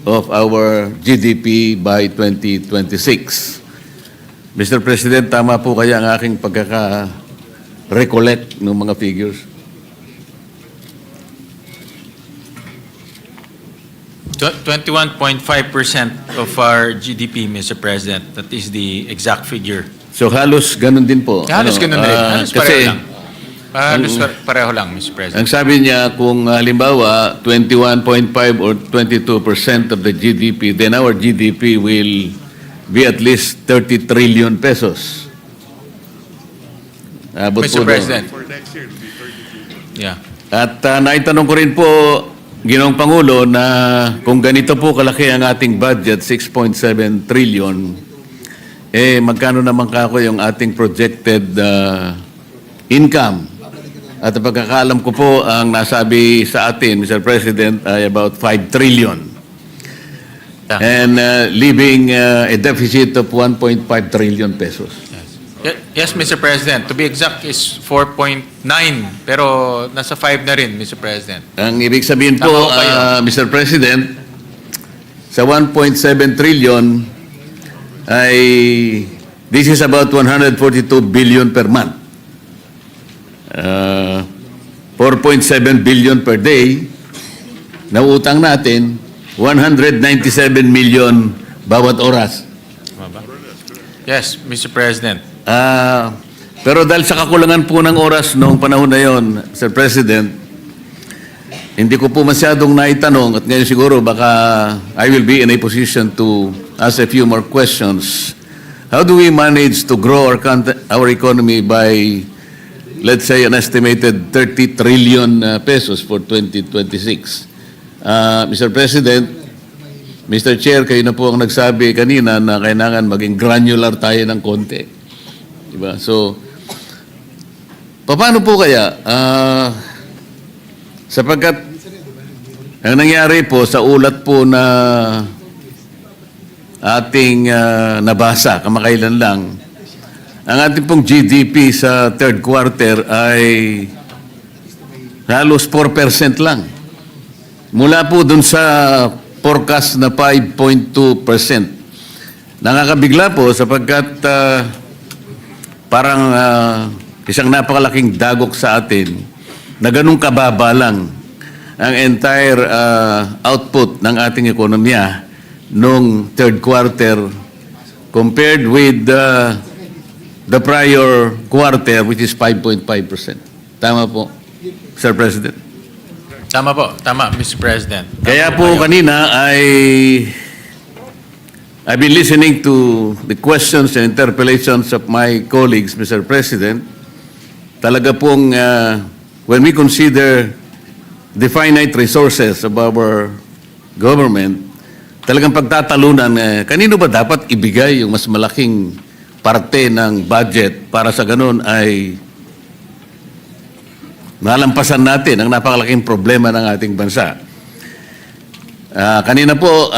of our GDP by 2026. Mr. President, tama po kaya ang aking pagkaka-recollect ng mga figures? 21.5% of our GDP, Mr. President. That is the exact figure. So halos ganun din po. Halos ganun rin. Halos kasi, pareho lang. Halos pareho lang, Mr. President. ang sabi niya, kung halimbawa 21.5 or 22% of the GDP, then our GDP will be at least 30 trillion pesos. Abot Mr. po doon. President. For next year, it'll be 32. Yeah. At naitanong ko rin po, Ginoong Pangulo, na kung ganito po kalaki ang ating budget, 6.7 trillion, magkano naman kako yung ating projected income? At ang pagkakaalam ko po, ang nasabi sa atin, Mr. President, ay about 5 trillion. Yeah. And leaving a deficit of 1.5 trillion pesos. Yes, Mr. President. To be exact is 4.9. Pero nasa 5 na rin, Mr. President. Ang ibig sabihin po, Tama ko kayo. Mr. President, sa 1.7 trillion ay this is about 142 billion per month. 4.7 billion per day. Na utang natin, 197 million bawat oras. Tama ba? Yes, Mr. President. Pero dahil sa kakulangan po ng oras noong panahon na yon, Sir President, hindi ko po masyadong naitanong at ngayon siguro baka I will be in a position to ask a few more questions. How do we manage to grow our economy by, let's say, an estimated 30 trillion pesos for 2026? Mr. President, Mr. Chair, kayo na po ang nagsabi kanina na kailangan maging granular tayo ng konti. Diba? So, paano po kaya? Sapagkat ang nangyari po sa ulat po na ating nabasa kamakailan lang, ang ating pong GDP sa third quarter ay halos 4% lang. Mula po dun sa forecast na 5.2%. Nakakabigla po sapagkat parang isang napakalaking dagok sa atin na ganun kababa lang ang entire output ng ating ekonomiya noong third quarter compared with the prior quarter, which is 5.5%. Tama po, Sir President. Tama po, tama, Mr. President. Tama Kaya po kayo. kanina I've been listening to the questions and interpellations of my colleagues, Mr. President. Talaga pong when we consider the finite resources of our government, talagang pagtatalunan, kanino ba dapat ibigay yung mas malaking parte ng budget para sa ganun ay malampasan natin ang napakalaking problema ng ating bansa. Kanina po,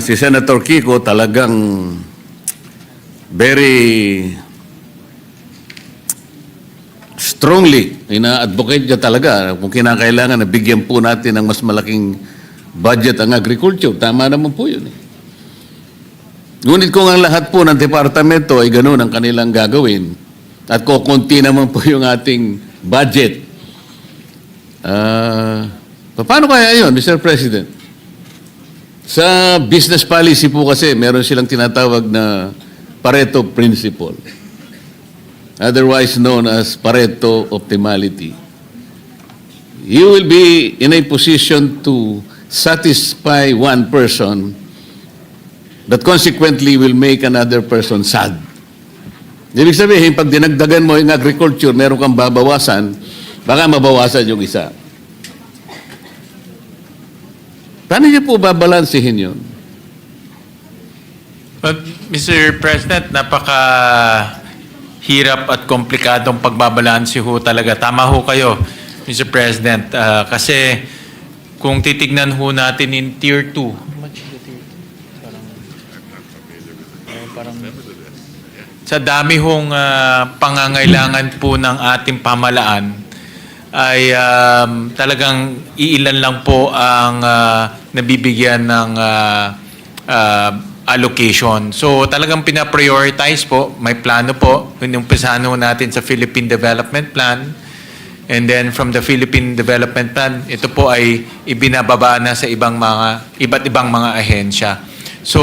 si Senator Kiko talagang very strongly ina-advocate niya talaga kung kinakailangan na bigyan po natin ng mas malaking budget ang agriculture. Tama naman po yun. Ngunit kung ang lahat po ng departamento ay ganoon ang kanilang gagawin at kukunti naman po yung ating budget, paano kaya yun, Mr. President? Sa business policy po kasi, meron silang tinatawag na Pareto Principle, otherwise known as Pareto Optimality. You will be in a position to satisfy one person that consequently will make another person sad. Ibig sabihin, pag dinagdagan mo yung agriculture, meron kang babawasan, baka mabawasan yung isa. Paano niyo po babalansihin yun? But, Mr. President, napaka-hirap at komplikadong pagbabalanse ho talaga. Tama ho kayo, Mr. President. Kasi kung titignan ho natin in Tier 2, sa dami hong pangangailangan po ng ating pamalaan, ay talagang iilan lang po ang nabibigyan ng allocation. So talagang pina-prioritize po, may plano po, inumpisahan ho natin sa Philippine Development Plan, and then from the Philippine Development Plan, ito po ay ibinababa na sa iba't ibang mga ahensya. So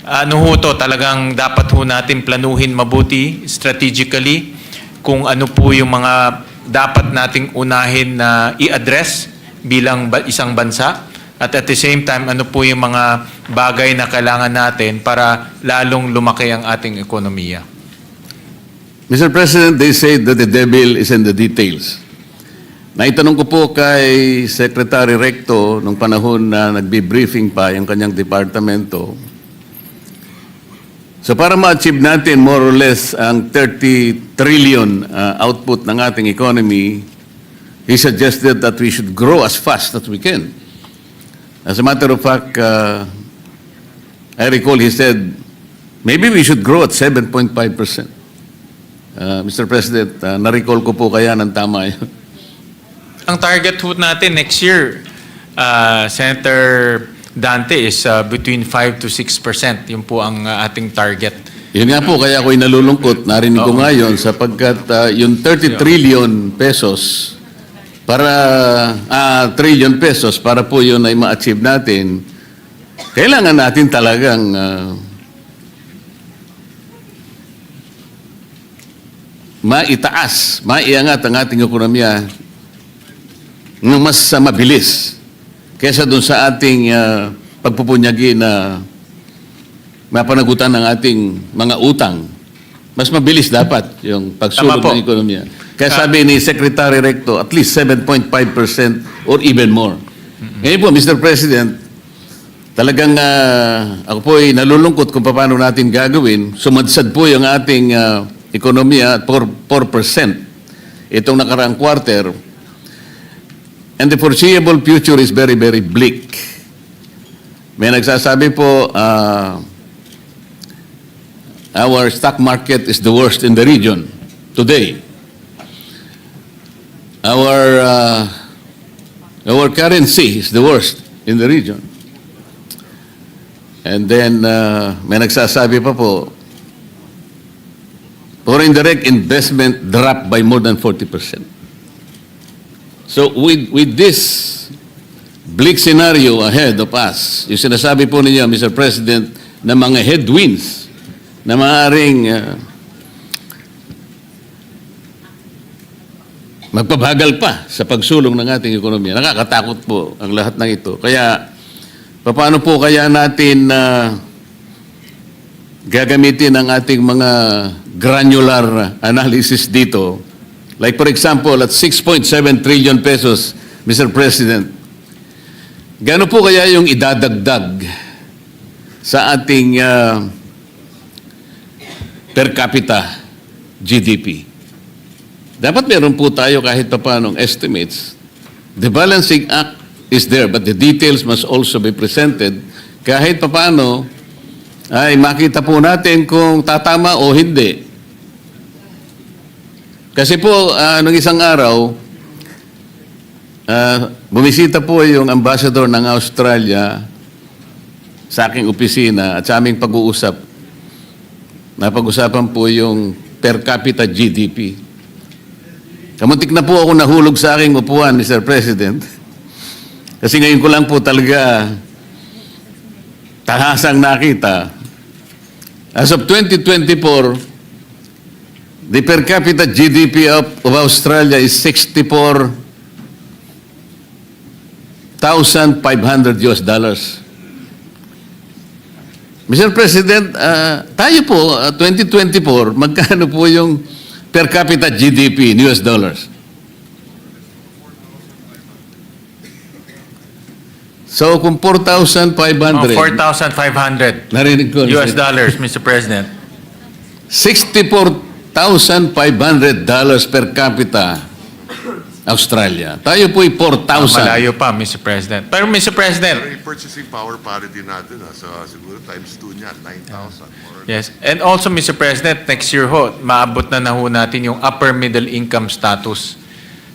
ano ho to, talagang dapat ho natin planuhin mabuti, strategically, kung ano po yung mga dapat nating unahin na i-address bilang isang bansa, at the same time, ano po yung mga bagay na kailangan natin para lalong lumaki ang ating ekonomiya. Mr. President, they say that the devil is in the details. Naitanong ko po kay Secretary Recto nung panahon na nagbi-briefing pa yung kanyang departamento. So para ma-achieve natin more or less ang 30 trillion output ng ating economy, he suggested that we should grow as fast as we can. As a matter of fact, I recall he said, maybe we should grow at 7.5%. Mr. President, na-recall ko po kaya ng tama yun. Ang target ho natin next year, Senator Dante, is between 5 to 6%. Yun po ang ating target. Yun nga po, kaya ako'y nalulungkot. Narinig ko nga yun sapagkat yung 30 trillion pesos trillion pesos para po yun ay ma-achieve natin, kailangan natin talagang maitaas, maiangat ang ating ekonomiya ng mas mabilis kesa doon sa ating pagpupunyagi na mapanagutan ng ating mga utang. Mas mabilis dapat yung pagsulong ng ekonomiya. Kaya sabi ni Secretary Recto, at least 7.5% or even more. Ngayon po, Mr. President, talagang ako po ay nalulungkot kung paano natin gagawin. Sumadsad po yung ating ekonomiya at 4% itong nakaraang quarter. And the foreseeable future is very, very bleak. May nagsasabi po, our stock market is the worst in the region today. Our currency is the worst in the region. And then, may nagsasabi pa po, foreign direct investment dropped by more than 40%. So with this bleak scenario ahead of us, yung sinasabi po ninyo, Mr. President, na mga headwinds na maaaring magpabagal pa sa pagsulong ng ating ekonomiya. Nakakatakot po ang lahat ng ito. Kaya, paano po kaya natin gagamitin ang ating mga granular analysis dito? Like for example, at 6.7 trillion pesos, Mr. President, gaano po kaya yung idadagdag sa ating per capita GDP? Dapat meron po tayo kahit pa paanong estimates. The balancing act is there, but the details must also be presented. Kahit pa paano, ay makita po natin kung tatama o hindi. Kasi po, nung isang araw, bumisita po yung ambassador ng Australia sa aking opisina at sa aming pag-uusap. Napag-usapan po yung per capita GDP. Kamuntik na po ako nahulog sa aking upuan, Mr. President. Kasi ngayon ko lang po talaga tahasang nakita. As of 2024, the per capita GDP of Australia is $64,500 US. Mr. President, tayo po, 2024, magkano po yung per capita GDP in US dollars? So, kung 4,500... 4,500 Narinig ko. US dollars, Mr. President. $64,500 per capita Australia. Tayo po'y 4,000. Malayo pa, Mr. President. Pero Mr. President, Pero yung purchasing power parity natin, siguro times 2 niyan, 9,000. yes. And also, Mr. President, next year ho, maabot na ho natin yung upper middle income status.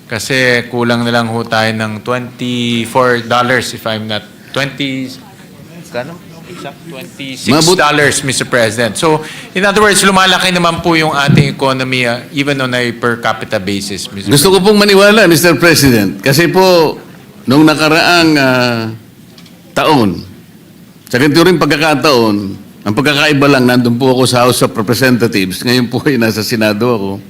Kasi kulang na lang ho tayo ng $24, if I'm not, 20, kano? Exact, $26, Mr. President. So, in other words, lumalaki naman po yung ating economy even on a per capita basis, Mr. Gusto ko pong maniwala, Mr. President, kasi po, nung nakaraang taon, sa ganito rin pagkakataon, ang pagkakaiba lang, nandun po ako sa House of Representatives, ngayon po ay nasa Senado ako.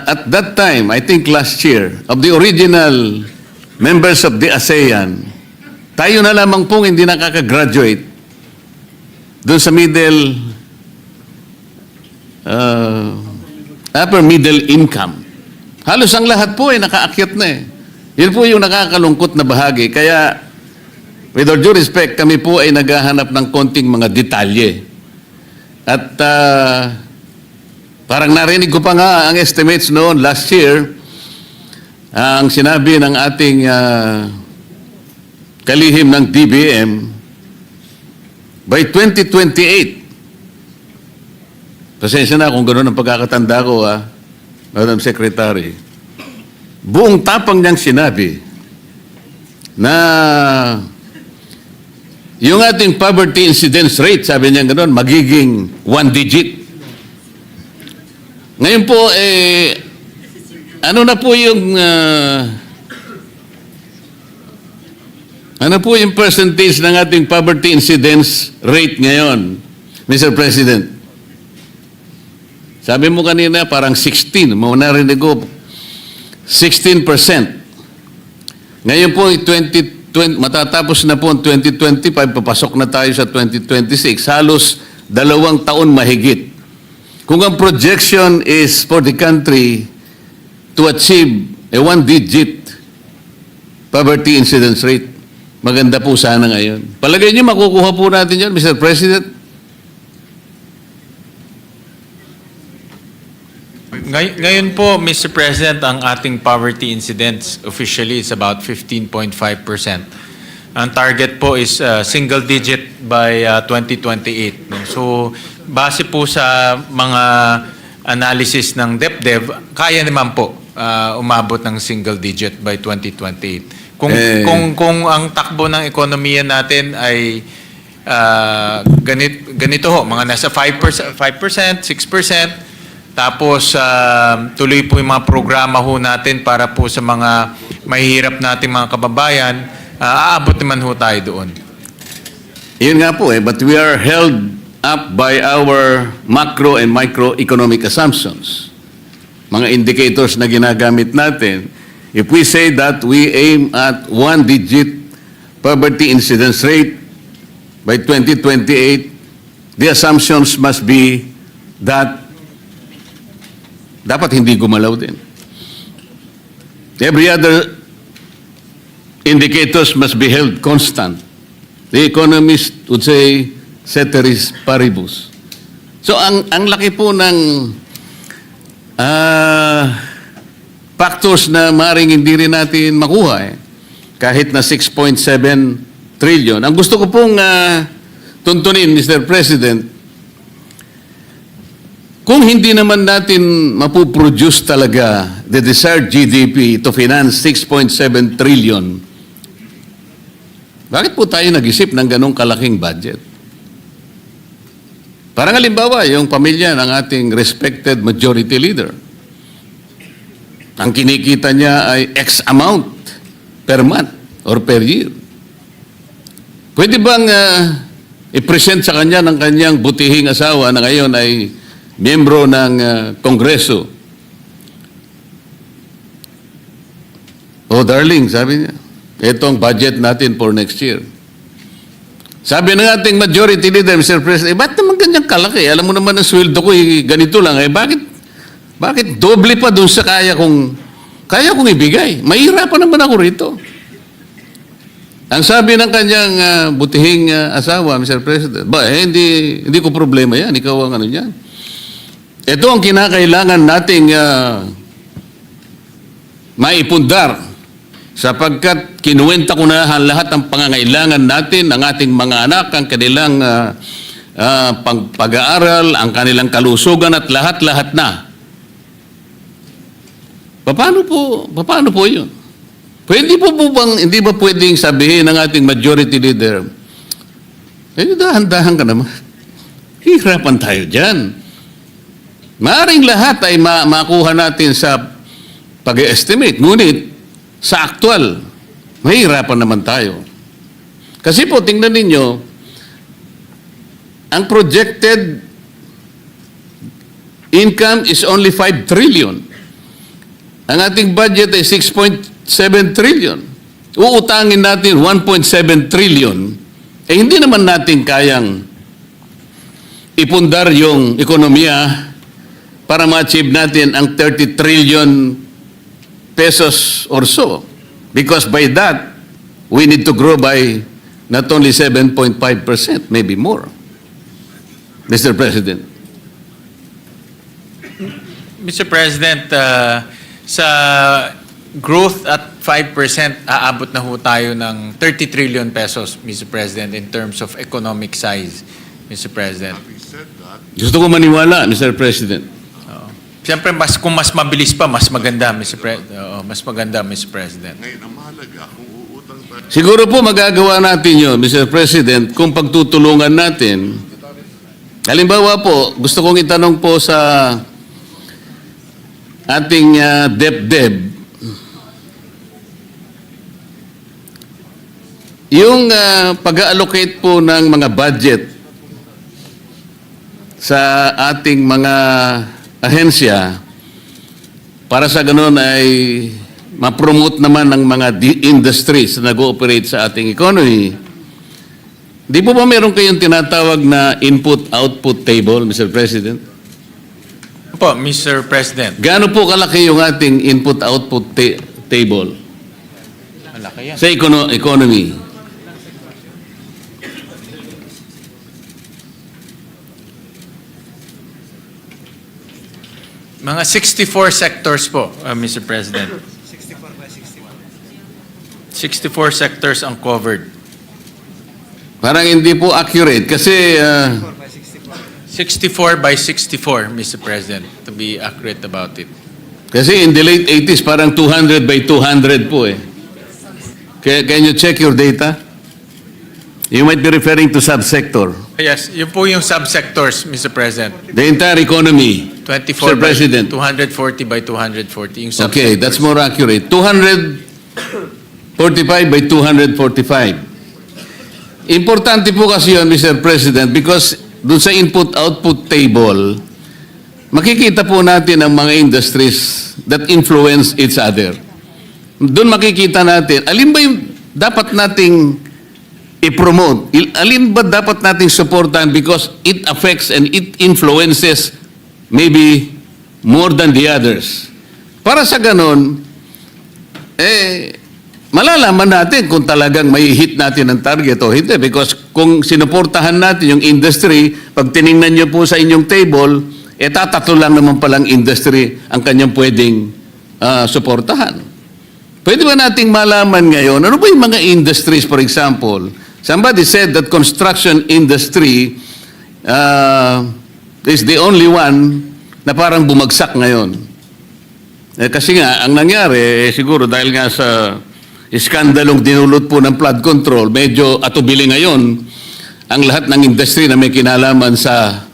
At that time, I think last year, of the original members of the ASEAN, tayo na lamang pong hindi nakaka-graduate doon sa upper middle income. Halos ang lahat po ay nakaakyat na eh. Yun po yung nakakalungkot na bahagi. Kaya, with all due respect, kami po ay naghahanap ng konting mga detalye. At parang narinig ko pa nga ang estimates noon last year, ang sinabi ng ating kalihim ng DBM, by 2028, pasensya na kung gano'n ang pagkakatanda ko, Madam Secretary, buong tapang niyang sinabi na yung ating poverty incidence rate, sabi niya gano'n, magiging 1 digit. Ngayon po, ano na po yung ano po yung percentage ng ating poverty incidence rate ngayon, Mr. President? Sabi mo kanina, parang 16. Narinig ko, 16%. Ngayon po, matatapos na po ang 2025, papasok na tayo sa 2026. Halos 2 taon mahigit. Kung ang projection is for the country to achieve a 1-digit poverty incidence rate, maganda po sana ngayon. Palagay niyo makukuha po natin yan, Mr. President? Ngayon po, Mr. President, ang ating poverty incidence officially is about 15.5%. Ang target po is single digit by 2028. So, base po sa mga analysis ng DepDev, kaya naman po umabot ng single digit by 2028. Kung ang takbo ng ekonomiya natin ay ganito ho, mga nasa 5%, 6%, tapos tuloy po yung mga programa ho natin para po sa mga mahihirap nating mga kababayan, aabot naman ho tayo doon. Yun nga po but we are held up by our macro and microeconomic assumptions. Mga indicators na ginagamit natin. If we say that we aim at 1-digit poverty incidence rate by 2028, the assumptions must be that dapat hindi gumalaw din. Every other indicators must be held constant. The economist would say, ceteris paribus. So ang laki po ng factors na maring hindi rin natin makuha kahit na 6.7 trillion. Ang gusto ko pong tuntunin, Mr. President, kung hindi naman natin mapuproduce talaga the desired GDP to finance 6.7 trillion, bakit po tayo nag-isip ng ganong kalaking budget? Parang halimbawa, yung pamilya ng ating respected majority leader. Ang kinikita niya ay X amount per month or per year. Pwede bang i-present sa kanya ng kanyang butihing asawa na ngayon ay miyembro ng Kongreso? Oh, darling, sabi niya, ito ang budget natin for next year. Sabi ng ating majority leader, Mr. President, ba't naman ganyang kalaki? Alam mo naman ang sweldo ko, ganito lang. Bakit doble pa dun sa kaya kong ibigay? Mahirapan naman ako rito. Ang sabi ng kanyang butihing asawa, Mr. President, hindi ko problema yan. Ikaw ang ano yan. Ito ang kinakailangan nating maipundar sapagkat kinuwenta ko na lahat ng pangangailangan natin, ng ating mga anak, ang kanilang pag-aaral, ang kanilang kalusugan at lahat-lahat na. Paano po yun? Hindi ba pwedeng sabihin ng ating majority leader, dahan-dahan ka naman. Hihirapan tayo dyan. Maaring lahat ay makuha natin sa pag-estimate. Ngunit, sa aktual, mahirapan naman tayo. Kasi po, tingnan ninyo, ang projected income is only 5 trillion. Ang ating budget ay 6.7 trillion. Uutangin natin 1.7 trillion. Hindi naman natin kayang ipundar yung ekonomiya para ma-achieve natin ang 30 trillion pesos or so. Because by that, we need to grow by not only 7.5%, maybe more. Mr. President. Mr. President, sa growth at 5%, aabot na ho tayo ng 30 trillion pesos, Mr. President, in terms of economic size, Mr. President. Having said that, Gusto ko maniwala, Mr. President. Siyempre, kung mas mabilis pa, mas maganda, Mr. President. Mas maganda, Mr. President. ngayon ang mahalaga kung uutang tayo. Siguro po magagawa natin yun, Mr. President, kung pagtutulungan natin. Halimbawa po, gusto kong itanong po sa ating DepDep, yung pag-allocate po ng mga budget sa ating mga ahensya para sa ganun ay ma-promote naman ng mga industries na nag-ooperate sa ating economy. Di po ba meron kayong tinatawag na input-output table, Mr. President? Po, Mr. President. Gaano po kalaki yung ating input-output table Malaki yan. sa economy? Mga 64 sectors po, Mr. President. 64 sectors ang covered. Parang hindi po accurate kasi 64 by 64, Mr. President, to be accurate about it. kasi in the late 80s parang 200 by 200 po eh. Can you check your data? You might be referring to subsector. Yes, yun po yung subsectors, Mr. President. The entire economy. 24 Sir by President. 240 by 240. Yung Okay, subsectors. that's more accurate. 200 45 by 245. Importante po kasi yun, Mr. President, because dun sa input-output table, makikita po natin ang mga industries that influence each other. Doon makikita natin, alin ba yung dapat nating i-promote? Alin ba dapat nating supportan because it affects and it influences maybe more than the others? Para sa ganon, malalaman natin kung talagang may hit natin ang target o hindi. Because kung sinuportahan natin yung industry, pag tiningnan nyo po sa inyong table, tatatlo lang naman palang industry ang kanyang pwedeng suportahan. Pwede ba nating malaman ngayon, ano ba yung mga industries, for example? Somebody said that construction industry is the only one na parang bumagsak ngayon. Kasi nga, ang nangyari, siguro dahil nga sa iskandalong dinulot po ng flood control, medyo atubili ngayon ang lahat ng industry na may kinalaman sa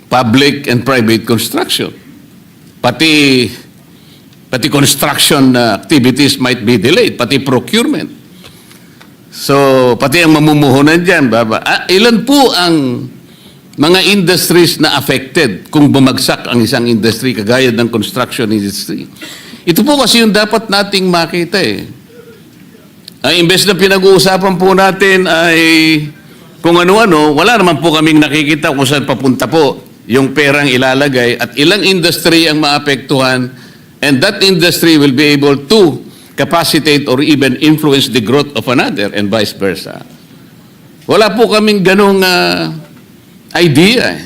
public and private construction. Pati construction activities might be delayed, pati procurement. So, pati ang mamumuhunan dyan, ilan po ang mga industries na affected kung bumagsak ang isang industry kagaya ng construction industry? Ito po kasi yung dapat nating makita eh. Imbes na pinag-uusapan po natin ay kung ano-ano, wala naman po kaming nakikita kung saan papunta po yung perang ilalagay at ilang industry ang maapektuhan, and that industry will be able to capacitate or even influence the growth of another and vice versa. Wala po kaming ganong idea.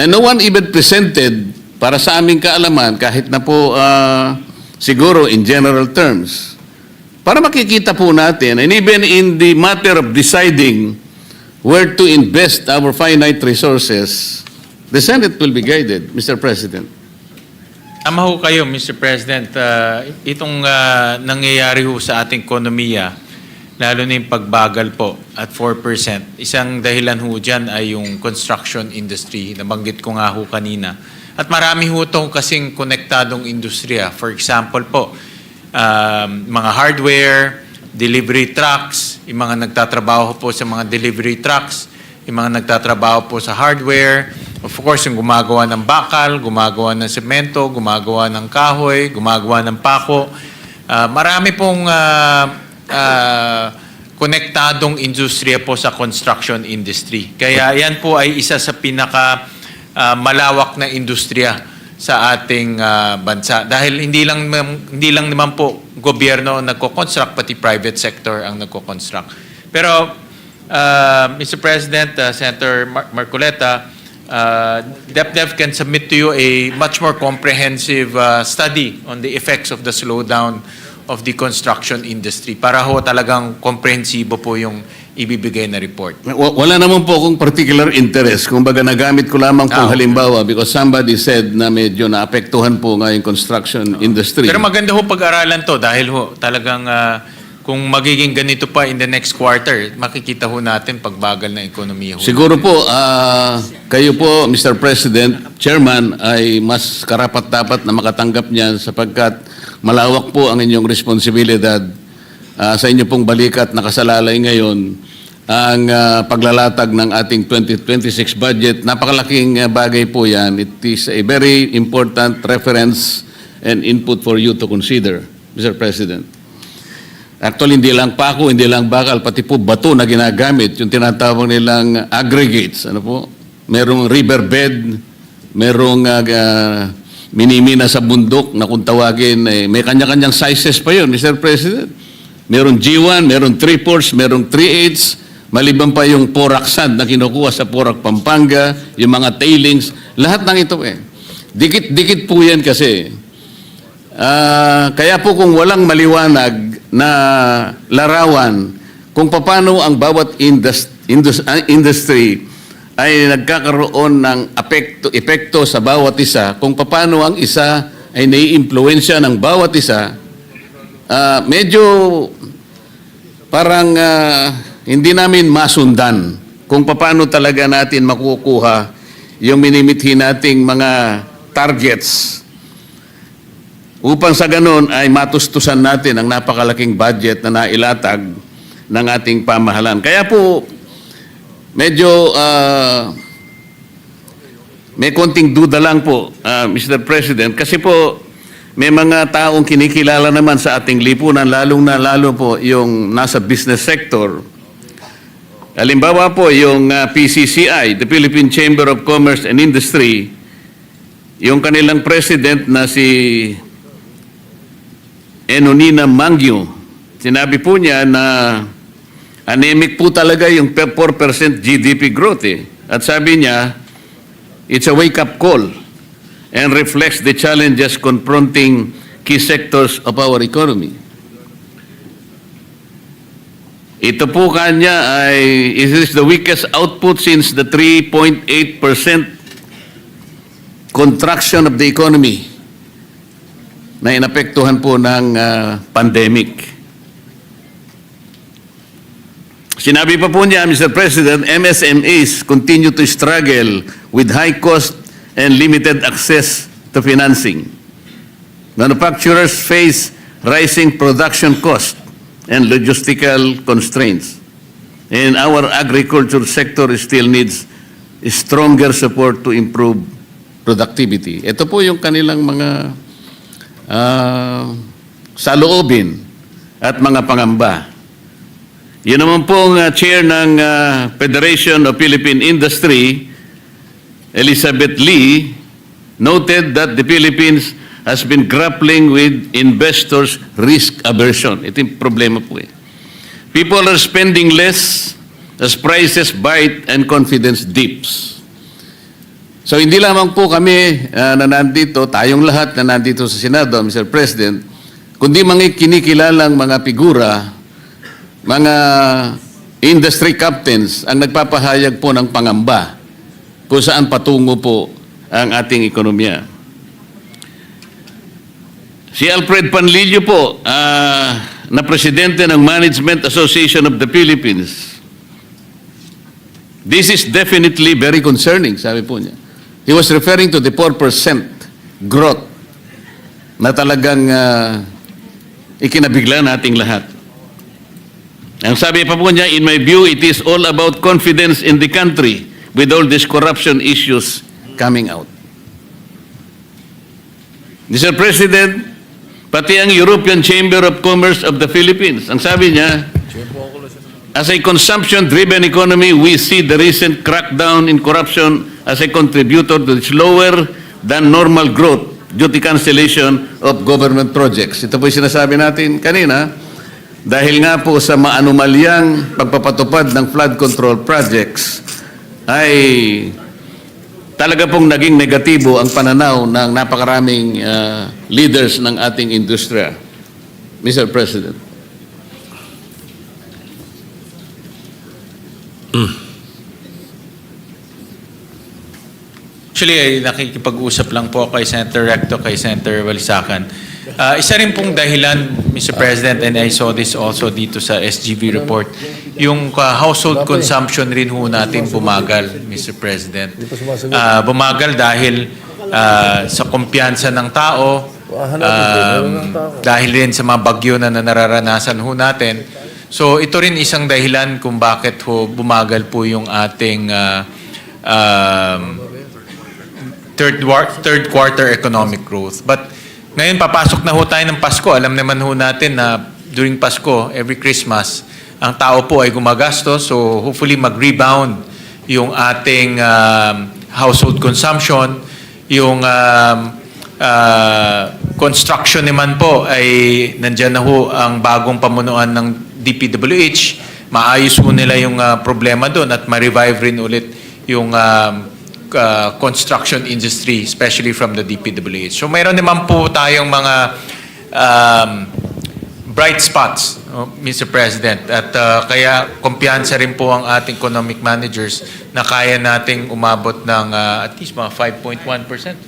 And no one even presented para sa aming kaalaman, kahit na po siguro in general terms, para makikita po natin, and even in the matter of deciding where to invest our finite resources, the Senate will be guided, Mr. President. Tama ho kayo, Mr. President. Itong nangyayari ho sa ating ekonomiya, lalo na yung pagbagal po at 4%, isang dahilan ho dyan ay yung construction industry. Nabanggit ko nga ho kanina. At marami ho itong kasing konektadong industriya. For example po, mga hardware, delivery trucks, yung mga nagtatrabaho po sa mga delivery trucks, yung mga nagtatrabaho po sa hardware, of course, yung gumagawa ng bakal, gumagawa ng semento, gumagawa ng kahoy, gumagawa ng pako. Marami pong konektadong industriya po sa construction industry. Kaya yan po ay isa sa pinaka malawak na industriya sa ating bansa. Dahil hindi lang naman po gobyerno ang nagko-construct, pati private sector ang nagko-construct. Pero, Mr. President, Senator Marcoleta, DepDev can submit to you a much more comprehensive study on the effects of the slowdown of the construction industry para ho talagang komprehensibo po yung ibibigay na report. Wala naman po akong particular interest. Kung baga nagamit ko lamang po halimbawa because somebody said na medyo naapektuhan po nga yung construction industry. Pero maganda ho pag-aralan to dahil ho talagang kung magiging ganito pa in the next quarter, makikita ho natin pagbagal ng ekonomiya ho. Siguro po, kayo po, Mr. President, Chairman, ay mas karapat-dapat na makatanggap niyan sapagkat malawak po ang inyong responsibilidad sa inyo pong balikat nakasalalay ngayon ang paglalatag ng ating 2026 budget. Napakalaking bagay po yan. It is a very important reference and input for you to consider, Mr. President. Actually, hindi lang pako, hindi lang bakal, pati po bato na ginagamit, yung tinatawag nilang aggregates. Ano po? Merong riverbed, merong minimina sa bundok na kung tawagin, may kanya-kanyang sizes pa yun, Mr. President. Merong G1, merong 3/4, merong 3/8, maliban pa yung porak sand na kinukuha sa Porac, Pampanga, yung mga tailings, lahat ng ito Dikit-dikit po yan kasi. Kaya po kung walang maliwanag na larawan kung paano ang bawat industry ay nagkakaroon ng epekto sa bawat isa, kung paano ang isa ay nai-impluensya ng bawat isa, medyo parang hindi namin masundan kung paano talaga natin makukuha yung minimithi nating mga targets. upang sa ganun ay matustusan natin ang napakalaking budget na nailatag ng ating pamahalaan. Kaya po, medyo may konting duda lang po, Mr. President, kasi po may mga taong kinikilala naman sa ating lipunan, lalo po yung nasa business sector. Halimbawa po yung PCCI, the Philippine Chamber of Commerce and Industry, yung kanilang president na si Enonina Mangyo, sinabi po niya na anemic po talaga yung 4% GDP growth eh. At sabi niya, it's a wake-up call and reflects the challenges confronting key sectors of our economy. Ito po kanya ay, it is the weakest output since the 3.8% contraction of the economy na inapektuhan po ng pandemic. Sinabi pa po niya, Mr. President, MSMEs continue to struggle with high cost and limited access to financing. Manufacturers face rising production costs and logistical constraints. And our agriculture sector still needs stronger support to improve productivity. Ito po yung kanilang mga saloobin at mga pangamba. Yun naman pong chair ng Federation of Philippine Industry, Elizabeth Lee, noted that the Philippines has been grappling with investors' risk aversion. Ito yung problema po eh. People are spending less as prices bite and confidence dips. So hindi lamang po kami na nandito, tayong lahat na nandito sa Senado, Mr. President, kundi mga kinikilalang mga figura, mga industry captains ang nagpapahayag po ng pangamba kung saan patungo po ang ating ekonomiya. Si Alfred Panlilio po, na presidente ng Management Association of the Philippines, this is definitely very concerning, sabi po niya. He was referring to the 4% growth na talagang ikinabigla nating lahat. Ang sabi pa po niya, in my view, it is all about confidence in the country with all these corruption issues coming out. Mr. President, pati ang European Chamber of Commerce of the Philippines, ang sabi niya, as a consumption-driven economy, we see the recent crackdown in corruption as a contributor to its lower than normal growth due to cancellation of government projects. Ito po yung sinasabi natin kanina, dahil nga po sa maanumalyang pagpapatupad ng flood control projects, ay talaga pong naging negatibo ang pananaw ng napakaraming leaders ng ating industriya. Mr. President. Actually, nakikipag-usap lang po kay Senator Recto, kay Senator Walisacan. Isa rin pong dahilan, Mr. President, and I saw this also dito sa SGV report, yung household consumption rin ho natin bumagal, Mr. President. Bumagal dahil sa kumpiyansa ng tao, dahil rin sa mga bagyo na nararanasan ho natin. So ito rin isang dahilan kung bakit ho bumagal po yung ating third quarter economic growth. But ngayon papasok na ho tayo ng Pasko. Alam naman ho natin na during Pasko, every Christmas, ang tao po ay gumagastos. So hopefully mag-rebound yung ating household consumption. Yung construction naman po ay nandyan na ho ang bagong pamunuan ng DPWH. Maayos ho nila yung problema doon at ma-revive rin ulit yung construction industry, especially from the DPWH. So mayroon naman po tayong mga bright spots, Mr. President. At kaya kumpiyansa rin po ang ating economic managers na kaya nating umabot ng at least mga 5.1%,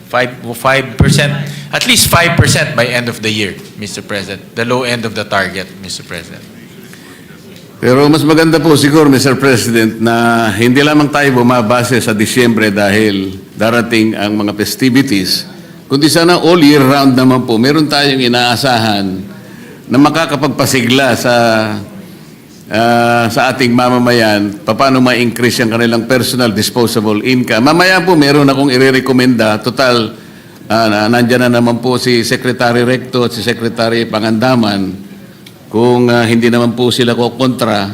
5%, at least 5% by end of the year, Mr. President. The low end of the target, Mr. President. Pero mas maganda po siguro, Mr. President, na hindi lamang tayo bumabase sa Disyembre dahil darating ang mga festivities, kundi sana all year round naman po, meron tayong inaasahan na makakapagpasigla sa ating mamamayan, paano ma-increase yung kanilang personal disposable income. Mamaya po, meron akong i-recommenda. Total, nandyan na naman po si Secretary Recto at si Secretary Pangandaman. Kung hindi naman po sila kontra,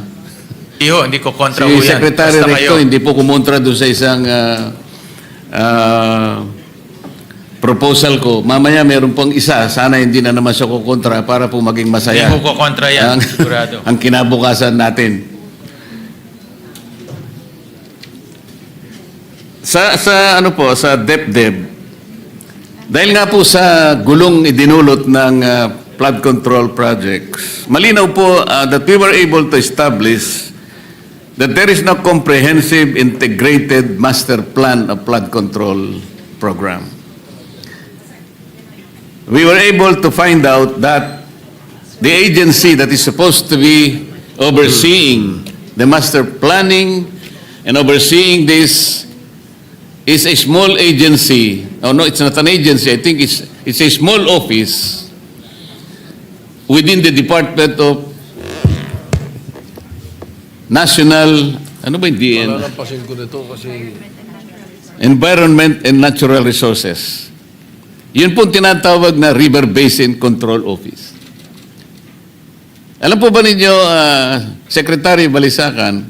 Hindi ko kontra si po yan. Secretary Basta Recto kayo. hindi po kumontra doon sa isang proposal ko. Mamaya meron pong isa, sana hindi na naman siya kukontra para po maging masaya. Hindi ko kontra yan, sigurado. Ang kinabukasan natin. Sa DepDep, dahil nga po sa gulong idinulot ng flood control projects, malinaw po that we were able to establish that there is no comprehensive integrated master plan of flood control program. We were able to find out that the agency that is supposed to be overseeing the master planning and overseeing this is a small agency. Oh no, it's not an agency. I think it's a small office within the Department of National, ano ba hindi? Palalampasin ko nito kasi Environment and Natural Resources. Yun pong tinatawag na River Basin Control Office. Alam po ba ninyo, Secretary Balisacan,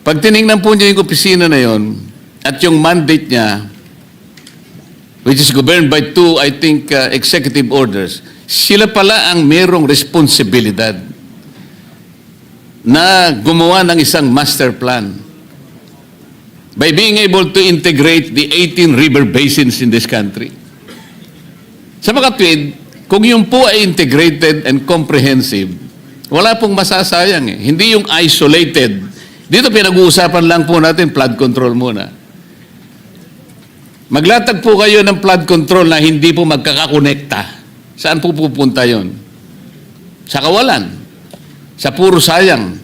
pag tinignan po niyo yung opisina na yon at yung mandate niya, which is governed by two, I think, executive orders, sila pala ang merong responsibilidad na gumawa ng isang master plan by being able to integrate the 18 river basins in this country. Sa makatwid, kung yung po ay integrated and comprehensive, wala pong masasayang eh. Hindi yung isolated. Dito pinag-uusapan lang po natin flood control muna. Maglatag po kayo ng flood control na hindi po magkakakonekta. Saan po pupunta yon? Sa kawalan. Sa puro sayang.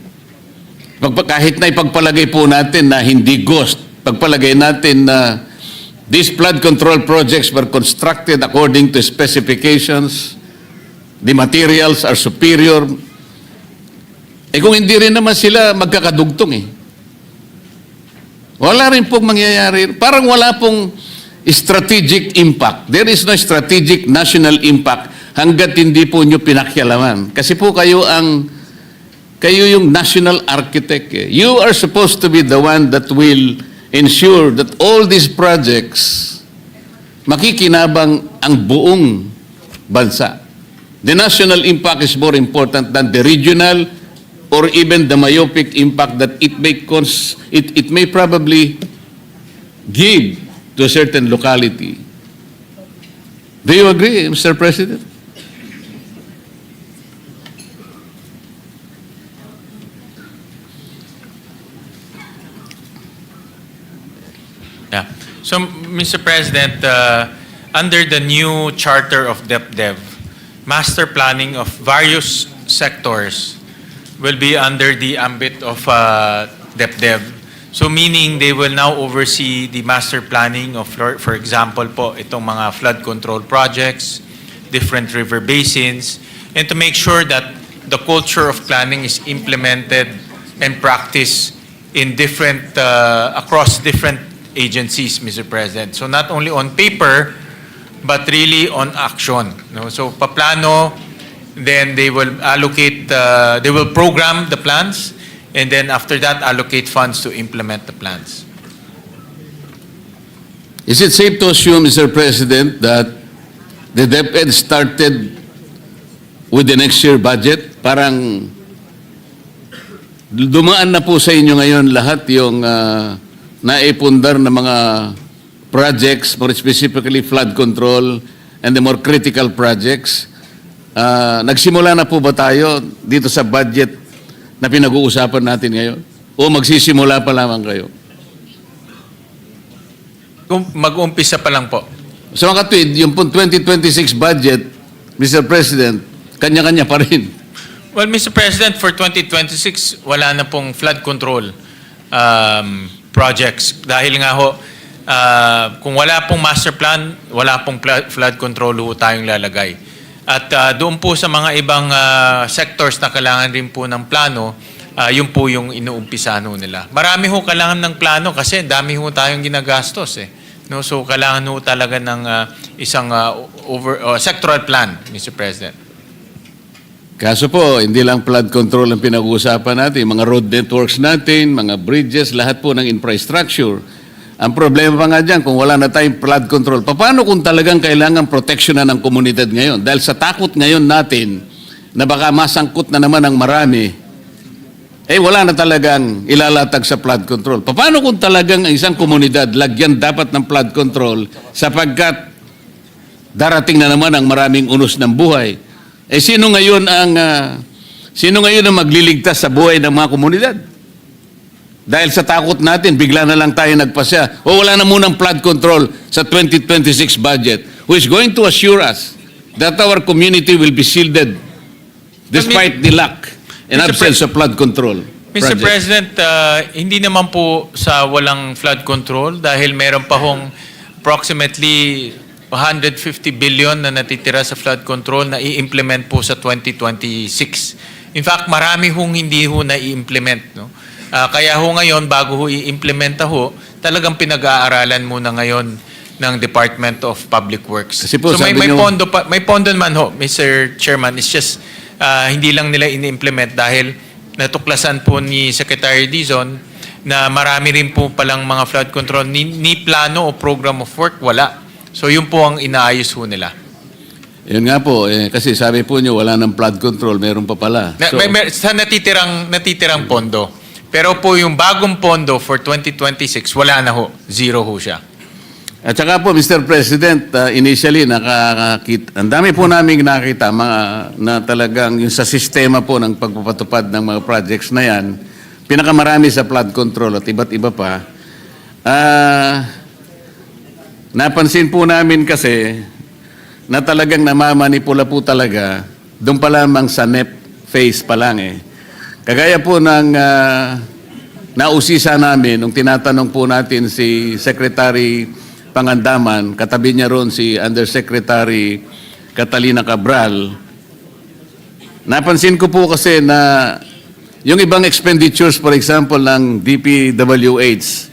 Kahit na ipagpalagay po natin na hindi ghost, pagpalagay natin na these flood control projects were constructed according to specifications, the materials are superior, kung hindi rin naman sila magkakadugtong eh. Wala rin pong mangyayari. Parang wala pong strategic impact. There is no strategic national impact hanggat hindi po nyo pinakyalaman. Kasi po kayo yung national architect. Eh. You are supposed to be the one that will ensure that all these projects makikinabang ang buong bansa. The national impact is more important than the regional or even the myopic impact that it may probably give to a certain locality. Do you agree, Mr. President? Yeah. So, Mr. President, under the new charter of DepDev, master planning of various sectors will be under the ambit of DepDev. So meaning they will now oversee the master planning of, for example po, itong mga flood control projects, different river basins, and to make sure that the culture of planning is implemented and practiced in different, across different agencies, Mr. President. So not only on paper, but really on action. No? So paplano, then they will allocate, they will program the plans, and then after that, allocate funds to implement the plans. Is it safe to assume, Mr. President, that the DepEd started with the next year budget? Parang dumaan na po sa inyo ngayon lahat yung naipundar na mga projects, more specifically flood control and the more critical projects. Nagsimula na po ba tayo dito sa budget na pinag-uusapan natin ngayon? O magsisimula pa lamang kayo? Mag-umpisa pa lang po. Sa mga katwid, yung 2026 budget, Mr. President, kanya-kanya pa rin. Well, Mr. President, for 2026, wala na pong flood control projects. Dahil nga ho, kung wala pong master plan, wala pong flood control ho tayong lalagay. At doon po sa mga ibang sectors na kailangan rin po ng plano, yun po yung inuumpisahan ho nila. Marami ho kailangan ng plano kasi dami ho tayong ginagastos eh. No, so kailangan ho talaga ng isang sectoral plan, Mr. President. Kaso po, hindi lang flood control ang pinag-uusapan natin, mga road networks natin, mga bridges, lahat po ng infrastructure. Ang problema pa nga dyan, kung wala na tayong flood control, paano kung talagang kailangan proteksyonan ng komunidad ngayon? Dahil sa takot ngayon natin na baka masangkot na naman ang marami, wala na talagang ilalatag sa flood control. Paano kung talagang ang isang komunidad lagyan dapat ng flood control sapagkat darating na naman ang maraming unos ng buhay? Sino ngayon ang magliligtas sa buhay ng mga komunidad? Dahil sa takot natin, bigla na lang tayo nagpasya. Wala na munang flood control sa 2026 budget, who is going to assure us that our community will be shielded despite the lack and absence of flood control. Mr. President, hindi naman po sa walang flood control dahil meron pa hong approximately 150 billion na natitira sa flood control na i-implement po sa 2026. In fact, marami hong hindi ho na i-implement. No? Kaya ho ngayon, bago ho i-implementa ho, talagang pinag-aaralan muna ngayon ng Department of Public Works. Kasi po, so may sabi nyo- pondo naman ho, Mr. Chairman. It's just hindi lang nila ini-implement dahil natuklasan po ni Secretary Dizon na marami rin po palang mga flood control ni plano o program of work, wala. So yun po ang inaayos ho nila. Yun nga po, kasi sabi po nyo, wala ng flood control, meron pa pala. So, Sa natitirang pondo. Pero po yung bagong pondo for 2026, wala na ho. Zero ho siya. at saka po, Mr. President, initially, ang dami po namin nakita na talagang yung sa sistema po ng pagpapatupad ng mga projects na yan, pinakamarami sa flood control at iba't iba pa. Napansin po namin kasi na talagang namamanipula po talaga doon pa lamang sa NEP phase pa lang eh. Kagaya po ng nausisa namin nung tinatanong po natin si Secretary Pangandaman, katabi niya ron si Undersecretary Catalina Cabral. Napansin ko po kasi na yung ibang expenditures, for example, ng DPWH,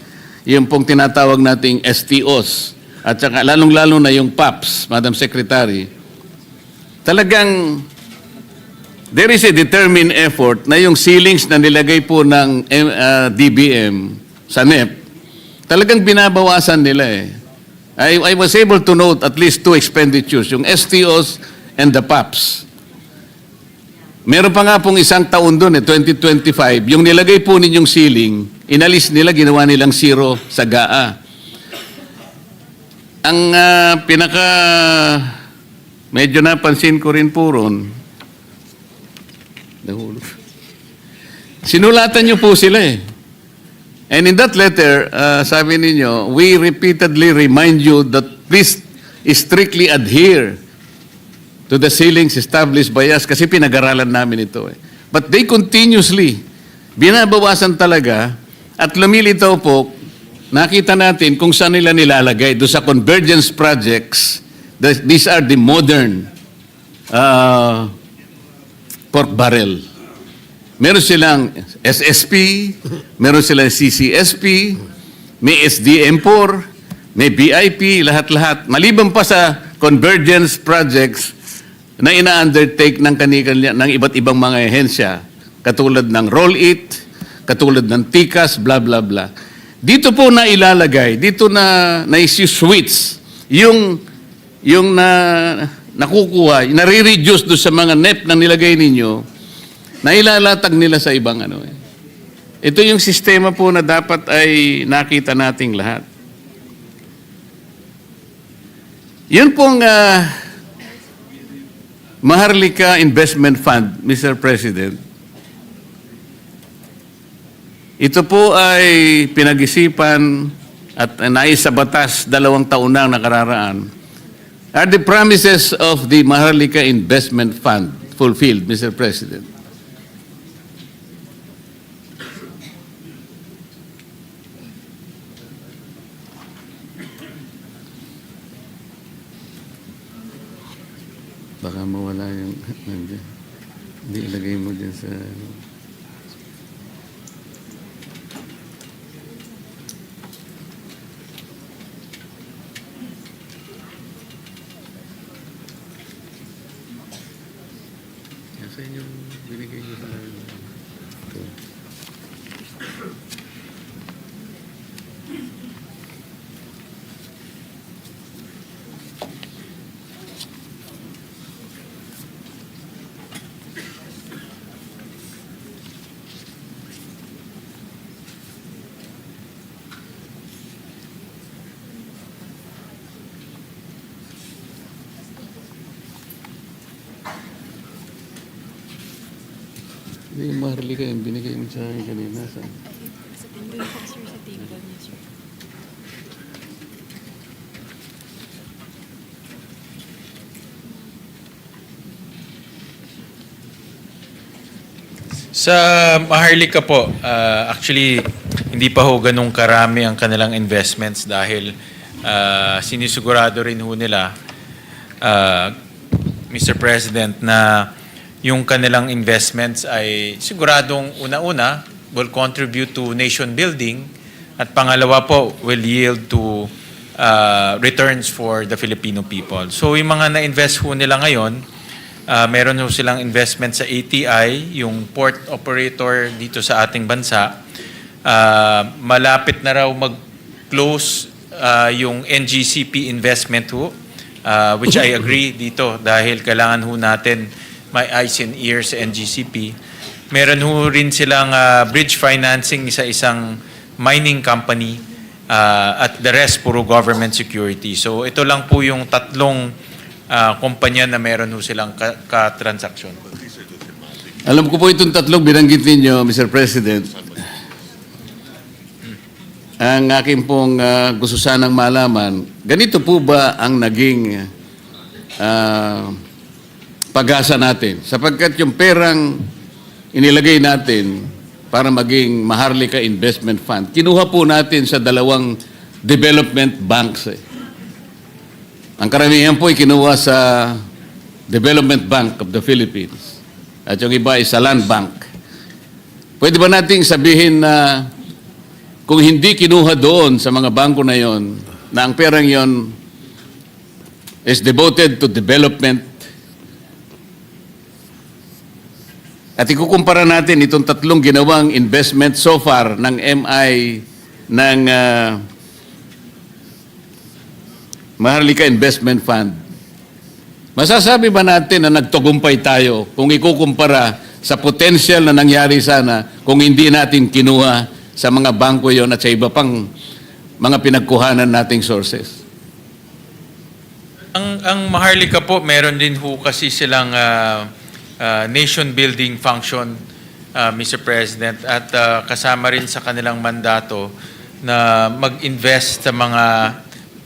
yung pong tinatawag nating STOs, at saka lalong-lalo na yung PAPs, Madam Secretary, talagang there is a determined effort na yung ceilings na nilagay po ng DBM sa NEP, talagang binabawasan nila eh. I was able to note at least two expenditures, yung STOs and the PAPs. Meron pa nga pong isang taon doon 2025, yung nilagay po ninyong ceiling, inalis nila, ginawa nilang zero sa GAA. Ang medyo napansin ko rin po ron, sinulatan niyo po sila eh. And in that letter, sabi ninyo, we repeatedly remind you that please strictly adhere to the ceilings established by us kasi pinag-aralan namin ito eh. But they continuously, binabawasan talaga at lumilitaw po, nakita natin kung saan nila nilalagay. Do sa convergence projects, these are the modern pork barrel. Meron silang SSP, meron silang CCSP, may SDM4, may BIP, lahat-lahat. Maliban pa sa convergence projects na ina-undertake ng ng iba't ibang mga ehensya, katulad ng Roll-It, katulad ng TICAS, blah, blah, blah. Dito po na ilalagay, dito na isi-switch yung nakukuha, nare-reduce doon sa mga NEP na nilagay ninyo, na ilalatag nila sa ibang ano. Ito yung sistema po na dapat ay nakita nating lahat. Yun pong Maharlika Investment Fund, Mr. President, ito po ay pinag-isipan at nais sa batas 2 taon na nakararaan. Are the promises of the Maharlika Investment Fund fulfilled, Mr. President? Baka mawala yung... Hindi, ilagay mo din sa... Sa inyong binigay nyo sa akin. Ito. Hindi yung Maharlika yung binigay mo sa akin kanina. Saan? Sa Maharlika po, actually, hindi pa ho ganun karami ang kanilang investments dahil sinisigurado rin ho nila, Mr. President, na yung kanilang investments ay siguradong una-una will contribute to nation building at pangalawa po will yield to returns for the Filipino people. So yung mga na-invest ho nila ngayon, meron ho silang investment sa ATI, yung port operator dito sa ating bansa. Malapit na raw mag-close yung NGCP investment ho, which I agree dito dahil kailangan ho natin may eyes and ears sa NGCP. Meron ho rin silang bridge financing sa isang mining company at the rest puro government security. So ito lang po yung tatlong kumpanya na meron ho silang ka-transaction. Alam ko po itong tatlong binanggit ninyo, Mr. President. Ang akin pong gusto sanang malaman, ganito po ba ang naging pag-asa natin? Sapagkat yung perang inilagay natin para maging Maharlika Investment Fund, kinuha po natin sa dalawang development banks. Ang karamihan po ay kinuha sa Development Bank of the Philippines at yung iba ay sa Land Bank. Pwede ba nating sabihin na kung hindi kinuha doon sa mga bangko na yon, na ang perang yon is devoted to development, at ikukumpara natin itong tatlong ginawang investment so far ng MI ng Maharlika Investment Fund, masasabi ba natin na nagtagumpay tayo kung ikukumpara sa potential na nangyari sana kung hindi natin kinuha sa mga bangko yon at sa iba pang mga pinagkuhanan nating sources? Ang Maharlika po, meron din ho kasi silang nation building function, Mr. President, at kasama rin sa kanilang mandato na mag-invest sa mga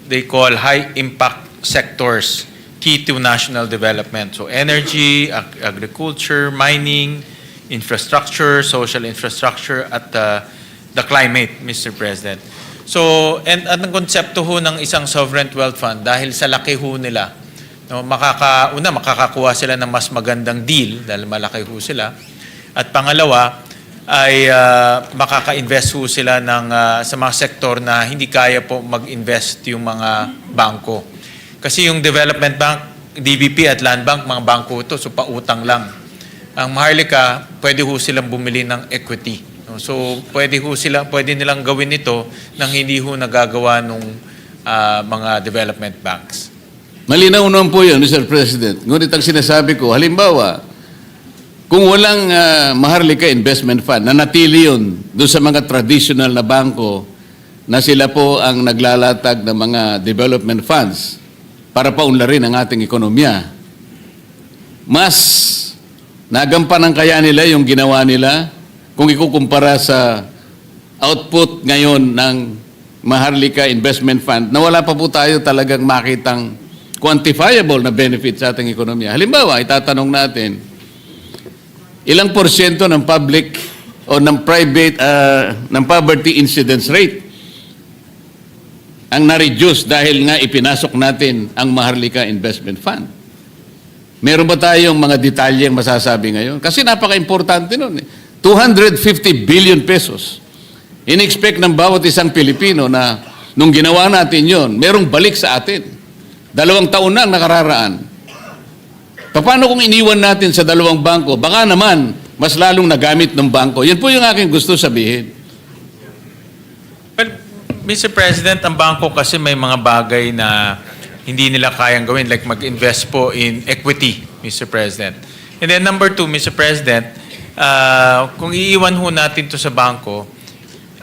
they call high impact sectors key to national development. So energy, agriculture, mining, infrastructure, social infrastructure, at the climate, Mr. President. So, and ang konsepto ho ng isang sovereign wealth fund, dahil sa laki ho nila, no, makakakuha sila ng mas magandang deal dahil malaki ho sila. At pangalawa ay makaka-invest ho sila sa mga sektor na hindi kaya po mag-invest yung mga bangko. Kasi yung Development Bank, DBP at Land Bank, mga bangko ito, so pautang lang. Ang Maharlika, pwede ho silang bumili ng equity. No? So pwede nilang gawin ito nang hindi ho nagagawa ng mga development banks. Malinaw naman po yun, Mr. President. Ngunit ang sinasabi ko, halimbawa, kung walang Maharlika Investment Fund, nanatili yun doon sa mga traditional na bangko na sila po ang naglalatag ng mga development funds para paunlarin ang ating ekonomiya, mas nagampanan kaya nila yung ginawa nila kung ikukumpara sa output ngayon ng Maharlika Investment Fund na wala pa po tayo talagang makitang quantifiable na benefit sa ating ekonomiya. Halimbawa, itatanong natin, ilang porsyento ng public o ng private, ng poverty incidence rate ang na-reduce dahil nga ipinasok natin ang Maharlika Investment Fund? Meron ba tayong mga detalyeng masasabi ngayon? Kasi napaka-importante nun. 250 billion pesos. In-expect ng bawat isang Pilipino na nung ginawa natin yon, merong balik sa atin. 2 taon na ang nakararaan. Paano kung iniwan natin sa 2 bangko? Baka naman, mas lalong nagamit ng bangko. Yan po yung aking gusto sabihin. Well, Mr. President, ang bangko kasi may mga bagay na hindi nila kayang gawin, like mag-invest po in equity, Mr. President. And then number 2, Mr. President, kung iiwan ho natin to sa bangko,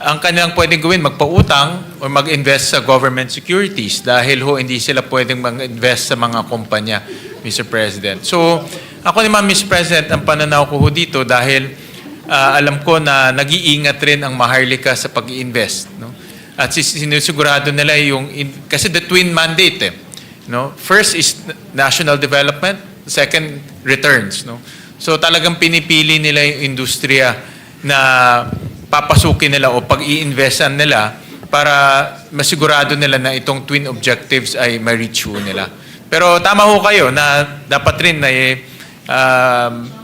ang kanilang pwedeng gawin, magpautang o mag-invest sa government securities dahil ho hindi sila pwedeng mag-invest sa mga kumpanya, Mr. President. So, ako naman, Mr. President, ang pananaw ko ho dito dahil alam ko na nag-iingat rin ang Maharlika sa pag-i-invest. No? At sinusigurado nila yung, kasi the twin mandate eh. No? First is national development, second, returns. No? So talagang pinipili nila yung industriya na papasukin nila o pag-i-investan nila para masigurado nila na itong twin objectives ay ma-reach ho nila. Pero tama ho kayo na dapat rin na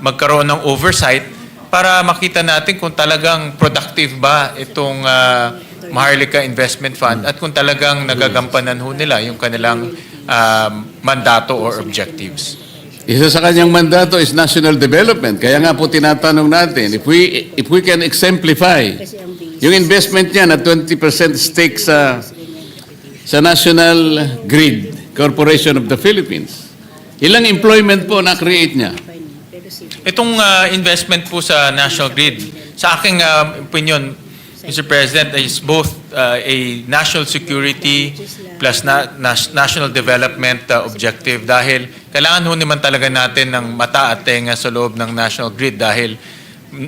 magkaroon ng oversight para makita natin kung talagang productive ba itong Maharlika Investment Fund at kung talagang nagagampanan ho nila yung kanilang mandato or objectives. Isa sa kanyang mandato is national development. Kaya nga po tinatanong natin, if we can exemplify yung investment niya na 20% stake sa National Grid Corporation of the Philippines, ilang employment po na-create niya? Itong investment po sa National Grid, sa aking opinion, Mr. President, is both a national security plus national development objective dahil kailangan ho naman talaga natin ng mata at tenga sa loob ng National Grid dahil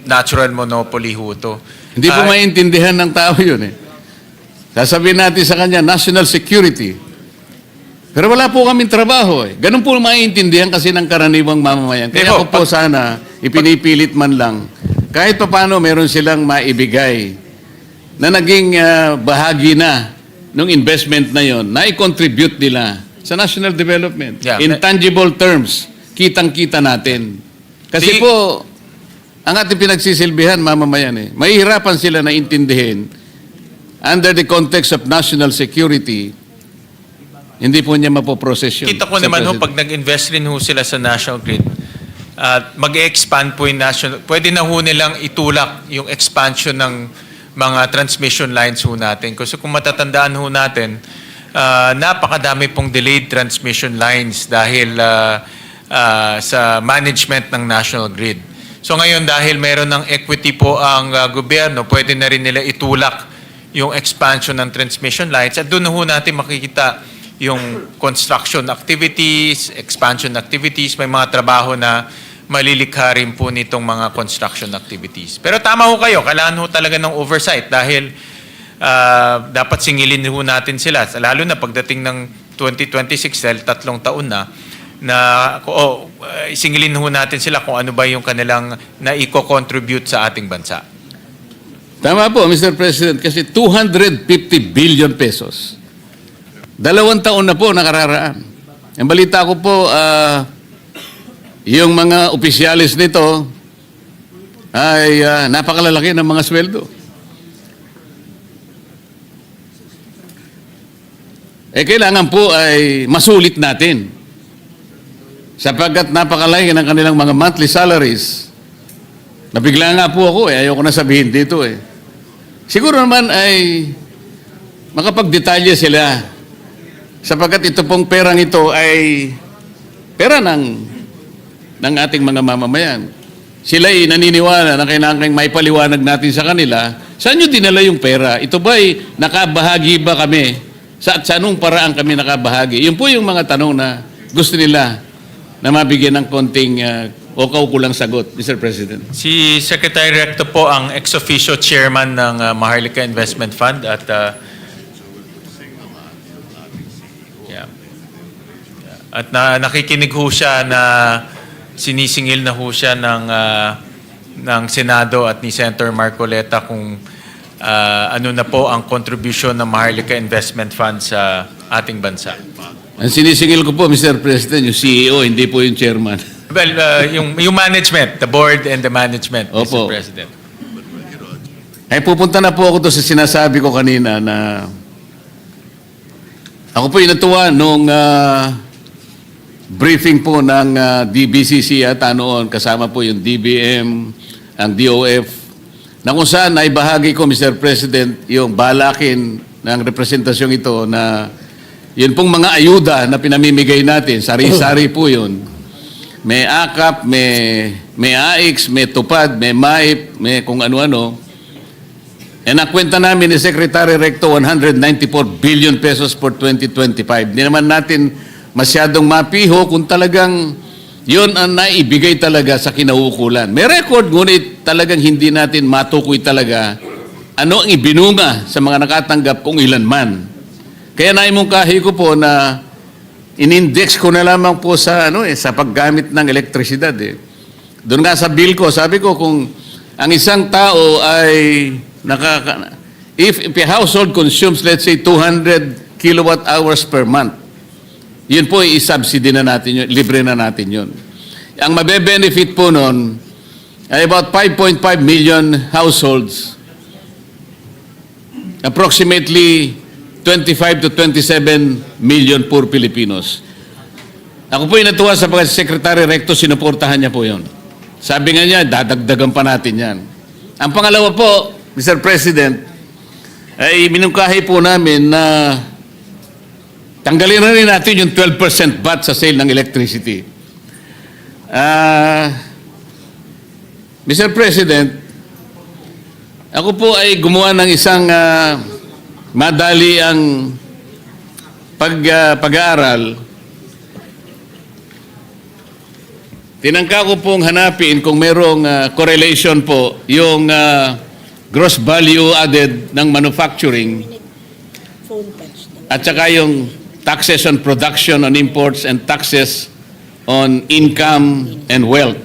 natural monopoly ho ito. Hindi po maintindihan ng tao yun eh. Sasabihin natin sa kanya, national security. Pero wala po kaming trabaho eh. Ganun po maintindihan kasi ng karaniwang mamamayan. Kaya ako po sana, ipinipilit man lang, kahit pa paano meron silang maibigay na naging bahagi na ng investment na yon, na i-contribute nila sa national development. Yeah. In tangible terms, kitang-kita natin. Kasi po, ang ating pinagsisilbihan, mamamayan eh, mahihirapan sila na intindihin under the context of national security, hindi po niya mapoprocess yun. Kita ko naman ho, pag nag-invest rin ho sila sa National Grid, mag-expand po yung national, pwede na ho nilang itulak yung expansion ng mga transmission lines ho natin. Kasi kung matatandaan ho natin, napakadami pong delayed transmission lines dahil sa management ng National Grid. So ngayon dahil meron ng equity po ang gobyerno, pwede na rin nila itulak yung expansion ng transmission lines at doon ho natin makikita yung construction activities, expansion activities, may mga trabaho na malilikha rin po nitong mga construction activities. Pero tama ho kayo, kailangan ho talaga ng oversight dahil dapat singilin ho natin sila. Lalo na pagdating ng 2026, dahil 3 taon na singilin ho natin sila kung ano ba yung kanilang na-contribute sa ating bansa. Tama po, Mr. President, kasi 250 billion pesos. 2 taon na po nakararaan. Ang balita ko po, yung mga opisyalis nito ay napakalalaki ng mga sweldo. Kailangan po ay masulit natin sapagkat napakalaki ng kanilang mga monthly salaries. Nabigla nga po ako ayoko na sabihin dito eh. Siguro naman ay makapagdetalye sila sapagkat ito pong perang ito ay pera ng ating mga mamamayan. Sila ay naniniwala na kailangan may paliwanag natin sa kanila, saan nyo dinala yung pera? Ito ba'y nakabahagi ba kami? Sa anong paraan kami nakabahagi? Yun po yung mga tanong na gusto nila na mabigyan ng konting o kaukulang sagot, Mr. President. Si Secretary Recto po ang ex-officio chairman ng Maharlika Investment Fund at at nakikinig ho siya na sinisingil na ho siya ng Senado at ni Senator Marcoleta kung ano na po ang contribution ng Maharlika Investment Fund sa ating bansa. Ang sinisingil ko po, Mr. President, yung CEO, hindi po yung chairman. Well, yung management, the board and the management, Opo. Mr. President. Ay pupunta na po ako to sa sinasabi ko kanina na ako po yung natuwa nung briefing po ng DBCC ata noon, kasama po yung DBM, ang DOF, na kung saan ay bahagi ko, Mr. President, yung balakin ng representasyong ito na yun pong mga ayuda na pinamimigay natin, sari-sari po yun. May AKAP, may AIX, may TUPAD, may MAIP, may kung ano-ano. E nakwenta namin ni Secretary Recto 194 billion pesos for 2025. Hindi naman natin masyadong mapiho kung talagang yun ang naibigay talaga sa kinauukulan. May record, ngunit talagang hindi natin matukoy talaga ano ang ibinunga sa mga nakatanggap kung ilan man. Kaya naimungkahi ko po na in-index ko na lamang po sa sa paggamit ng elektrisidad Doon nga sa bill ko, sabi ko kung ang isang tao ay if a household consumes let's say 200 kilowatt hours per month, yun po i-subsidy na natin yun, libre na natin yun. Ang mabe-benefit po nun ay about 5.5 million households, approximately 25 to 27 million poor Filipinos. Ako po inatuwa sa Secretary Recto, sinuportahan niya po yun. Sabi nga niya, dadagdagan pa natin yan. Ang pangalawa po, Mr. President, ay minungkahi po namin na tanggalin na rin natin yung 12% VAT sa sale ng electricity. Mr. President, ako po ay gumawa ng isang madali ang pag-aaral. Tinangka ko pong hanapin kung merong correlation po yung gross value added ng manufacturing at saka yung taxes on production on imports and taxes on income and wealth.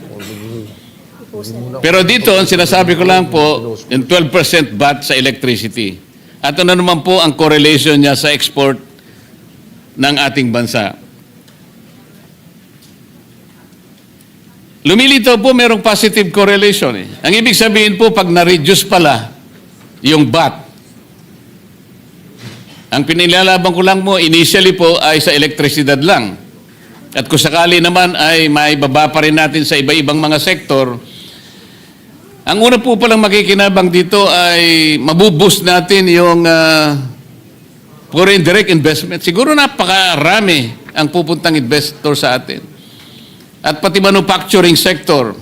Pero dito, ang sinasabi ko lang po, yung 12% VAT sa electricity. At ano naman po ang correlation niya sa export ng ating bansa. Lumilitaw po merong positive correlation. Ang ibig sabihin po, pag na-reduce pala yung VAT, ang pinilalaban ko lang mo, initially po ay sa elektrisidad lang. At kung sakali naman ay may baba pa rin natin sa iba-ibang mga sektor, ang una po palang makikinabang dito ay mabuboost natin yung foreign direct investment. Siguro napakarami ang pupuntang investor sa atin. At pati manufacturing sector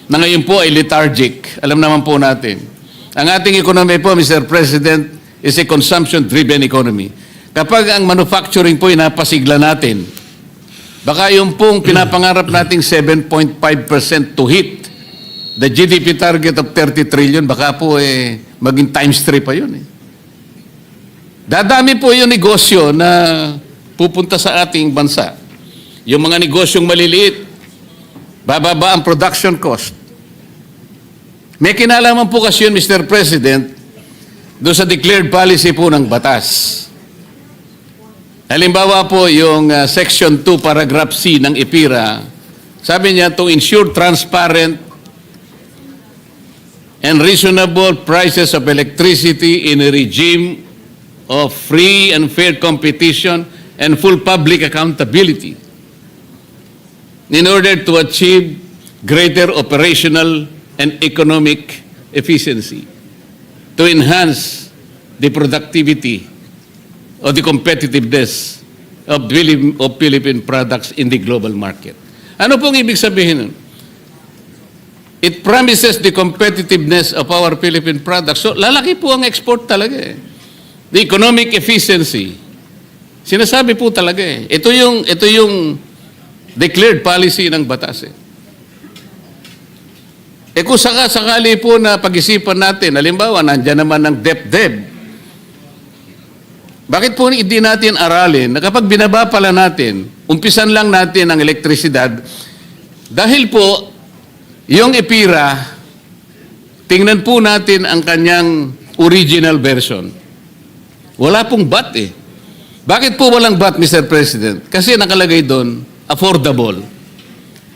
na ngayon po ay lethargic. Alam naman po natin. Ang ating economy po, Mr. President, is a consumption-driven economy. Kapag ang manufacturing po ay napasigla natin, baka yung pong pinapangarap nating 7.5% to hit the GDP target of 30 trillion, baka po maging times 3 pa yun. Dadami po yung negosyo na pupunta sa ating bansa. Yung mga negosyong maliliit, bababa ang production cost. May kinalaman po kasi yun, Mr. President, doon sa declared policy po ng batas. Halimbawa po yung Section 2, Paragraph C ng IPIRA, sabi niya, to ensure transparent and reasonable prices of electricity in a regime of free and fair competition and full public accountability in order to achieve greater operational and economic efficiency, to enhance the productivity or the competitiveness of Philippine products in the global market. Ano pong ibig sabihin nun? It promises the competitiveness of our Philippine products. So, lalaki po ang export talaga The economic efficiency. Sinasabi po talaga Ito yung declared policy ng batas kung sakali po na pag-isipan natin, halimbawa, nandiyan naman ng DepDep. Bakit po hindi natin aralin na kapag binaba pala natin, umpisan lang natin ang elektrisidad, dahil po, yung IPIRA, tingnan po natin ang kanyang original version. Wala pong VAT Bakit po walang VAT, Mr. President? Kasi nakalagay doon, affordable,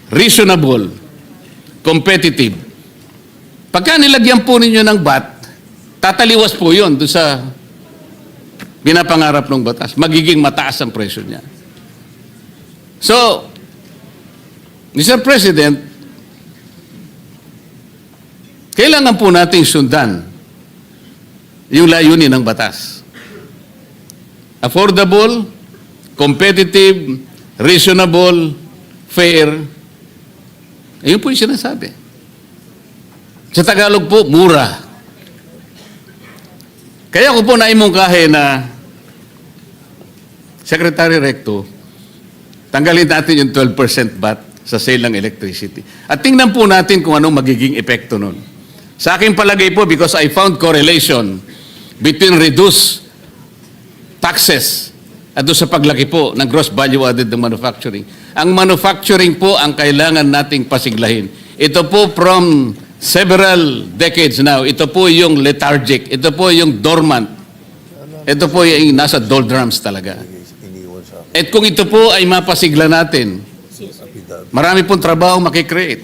reasonable, competitive. Pagka nilagyan po ninyo ng VAT, tataliwas po yun doon sa pinapangarap ng batas. Magiging mataas ang presyo niya. So, Mr. President, kailangan po nating sundan yung layunin ng batas. Affordable, competitive, reasonable, fair. Ayun po yung sinasabi. Sa Tagalog po, mura. Kaya ko po naimungkahe na Secretary Recto, tanggalin natin yung 12% VAT sa sale ng electricity. At tingnan po natin kung anong magiging epekto nun. Sa aking palagay po, because I found correlation between reduced taxes at doon sa paglaki po ng gross value added ng manufacturing. Ang manufacturing po ang kailangan nating pasiglahin. Ito po from several decades now, ito po yung lethargic, ito po yung dormant, ito po yung nasa doldrums talaga. At kung ito po ay mapasigla natin, marami pong trabaho makikreate,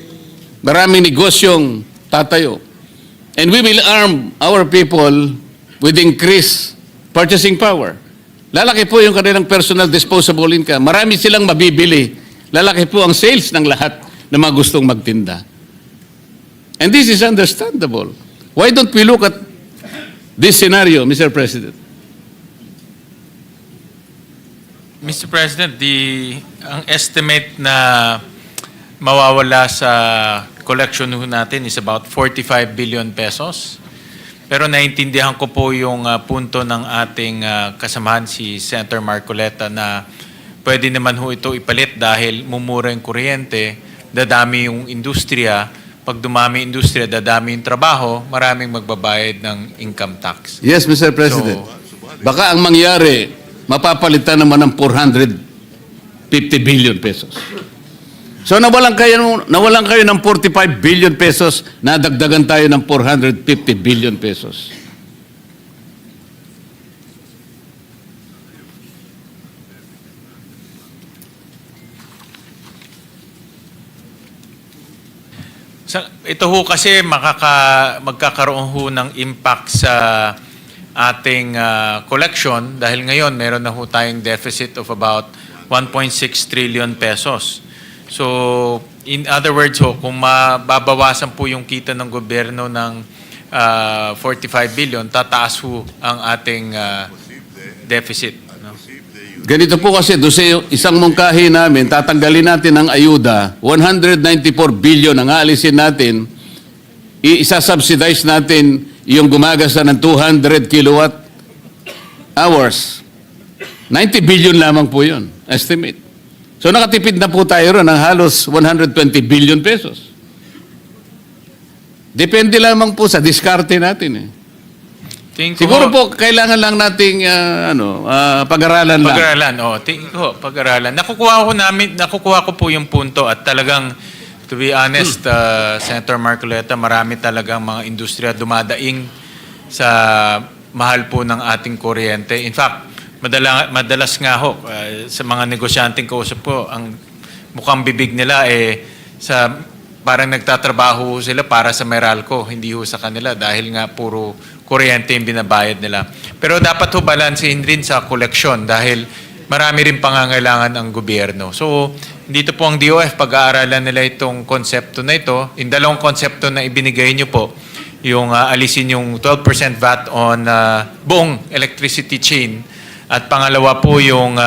maraming negosyong tatayo. And we will arm our people with increased purchasing power. Lalaki po yung kanilang personal disposable income. Marami silang mabibili. Lalaki po ang sales ng lahat na mga gustong magtinda. And this is understandable. Why don't we look at this scenario, Mr. President? Mr. President, ang estimate na mawawala sa collection natin is about 45 billion pesos. Pero naiintindihan ko po yung punto ng ating kasamahan si Senator Marcoleta na pwede naman ho ito ipalit dahil mumura yung kuryente, dadami yung industriya. Pag dumami yung industriya, dadami yung trabaho, maraming magbabayad ng income tax. Yes, Mr. President. Baka ang mangyari, mapapalitan naman ng 450 billion pesos. So nawalan kayo ng 45 billion pesos, nadagdagan tayo ng 450 billion pesos. Ito ho kasi magkakaroon ho ng impact sa ating collection dahil ngayon meron na ho tayong deficit of about 1.6 trillion pesos. So, in other words ho, kung mababawasan po yung kita ng gobyerno ng 45 billion, tataas ho ang ating deficit. No? Ganito po kasi, doon sa isang mungkahi namin, tatanggalin natin ang ayuda, 194 billion ang aalisin natin, isa-subsidize natin yung gumagasa ng 200 kilowatt hours. 90 billion lamang po yun, estimate. So nakatipid na po tayo ron ng halos 120 billion pesos. Depende lamang po sa diskarte natin. Siguro po kailangan lang nating pag-aralan lang. Pag-aralan, pag-aralan. Nakukuha ko po yung punto at talagang to be honest, Senator Marcoleta, marami talagang mga industriya dumadaing sa mahal po ng ating kuryente. In fact, madalas nga ho, sa mga negosyanteng kausap ko, ang mukhang bibig nila parang nagtatrabaho sila para sa Meralco, hindi ho sa kanila dahil nga puro kuryente yung binabayad nila. Pero dapat ho balansehin rin sa koleksyon dahil marami rin pangangailangan ang gobyerno. So, dito po ang DOF, pag-aaralan nila itong konsepto na ito. Yung dalawang konsepto na ibinigay nyo po, yung alisin yung 12% VAT on buong electricity chain at pangalawa po yung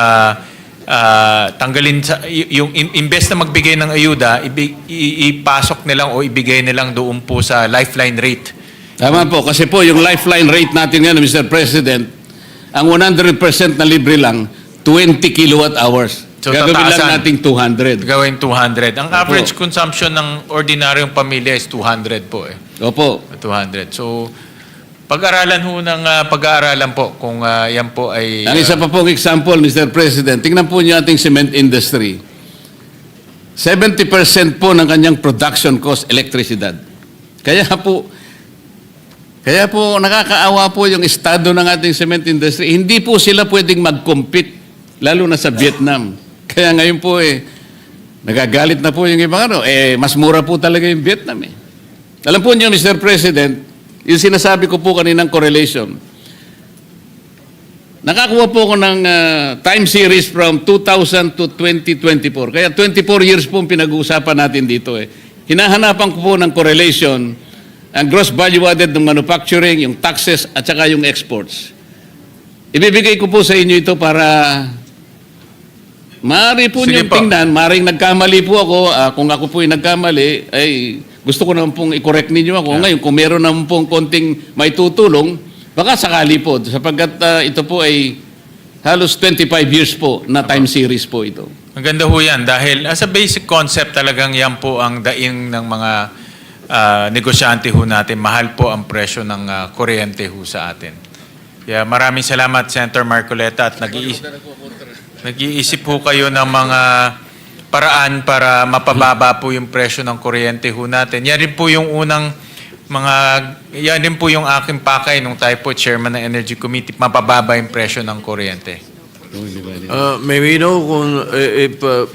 tanggalin yung imbes na magbigay ng ayuda, ipasok nilang o ibigay nilang doon po sa lifeline rate. Tama po, kasi po yung lifeline rate natin ngayon, Mr. President, ang 100% na libre lang, 20 kilowatt hours. So, gagawin lang nating 200. Gawin 200. Ang average consumption ng ordinaryong pamilya is 200 po eh. Opo. 200. So, pag-aralan ho ng pag-aaralan po kung yan po ay... Ang isa pa pong example, Mr. President, tingnan po niyo ating cement industry. 70% po ng kanyang production cost, elektrisidad. Kaya po, Kaya po nakakaawa po yung estado ng ating cement industry. Hindi po sila pwedeng mag-compete, lalo na sa Vietnam. Kaya ngayon po nagagalit na po yung ibang mas mura po talaga yung Vietnam Alam po niyo, Mr. President, yung sinasabi ko po kaninang correlation, nakakuha po ko ng time series from 2000 to 2024. Kaya 24 years po ang pinag-uusapan natin dito Hinahanapan ko po ng correlation ang gross value added ng manufacturing, yung taxes, at saka yung exports. Ibibigay ko po sa inyo ito para maaari po Sige niyong po. tingnan, maaring nagkamali po ako. Kung ako po nagkamali, ay gusto ko naman pong i-correct ninyo ako. Ngayon, kung meron naman pong konting may tutulong, baka sakali po, sapagkat ito po ay halos 25 years po na time series po ito. Maganda ho yan dahil as a basic concept talagang yan po ang daing ng mga negosyante ho natin. Mahal po ang presyo ng kuryente ho sa atin. Kaya maraming salamat, Senator Marcoleta, at nag-iisip ho kayo ng mga paraan para mapababa po yung presyo ng kuryente ho natin. Yan rin po yung yan din po yung aking pakay nung tayo po chairman ng Energy Committee, mapababa yung presyo ng kuryente. May we know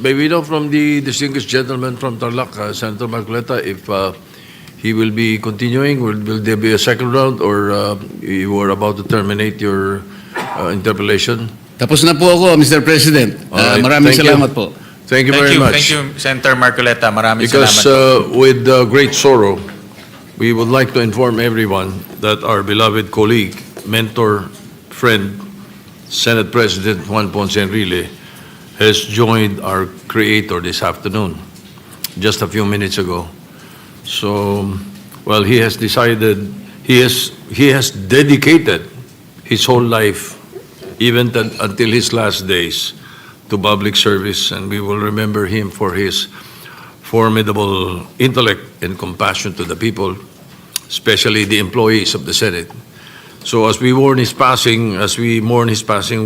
may we know from the distinguished gentleman from Tarlac, Senator Marcoleta, if he will be continuing? Will there be a second round, or you were about to terminate your interpellation? Tapos na po ako, Mr. President. Alright, Maraming thank you. salamat po. Thank you very much. Thank you, Senator Marcoleta. Maraming Because salamat. with great sorrow, we would like to inform everyone that our beloved colleague, mentor, friend, Senate President Juan Ponce Enrile has joined our creator this afternoon, just a few minutes ago. So, well, he has decided, he has dedicated his whole life, even until his last days, to public service, and we will remember him for his formidable intellect and compassion to the people, especially the employees of the Senate. So as we mourn his passing,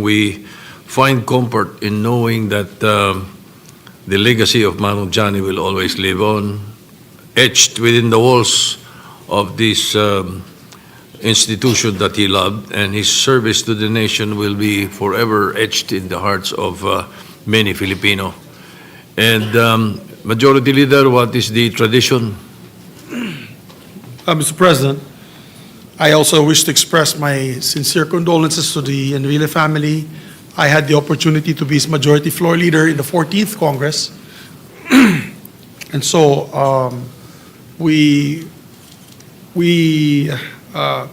we find comfort in knowing that the legacy of Manong Johnny will always live on, etched within the walls of this institution that he loved, and his service to the nation will be forever etched in the hearts of many Filipino. And Majority Leader, what is the tradition? Mr. President, I also wish to express my sincere condolences to the Enrile family. I had the opportunity to be his majority floor leader in the 14th Congress. And so we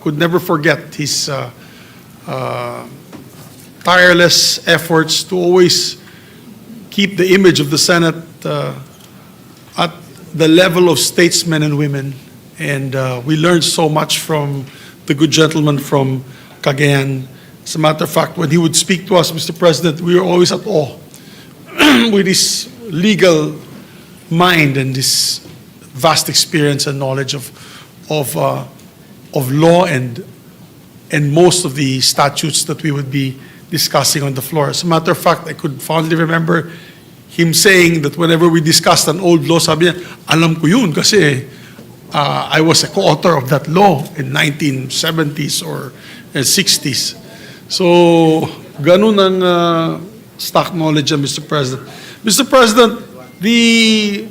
could never forget his tireless efforts to always keep the image of the Senate at the level of statesmen and women. And we learned so much from the good gentleman from Cagayan. As a matter of fact, when he would speak to us, Mr. President, we were always at awe with his legal mind and this vast experience and knowledge of law and most of the statutes that we would be discussing on the floor. As a matter of fact, I could fondly remember him saying that whenever we discussed an old law, sabi niya, alam ko yun kasi I was a co-author of that law in 1970s or 60s. So, ganun ang stock knowledge, Mr. President. Mr. President, the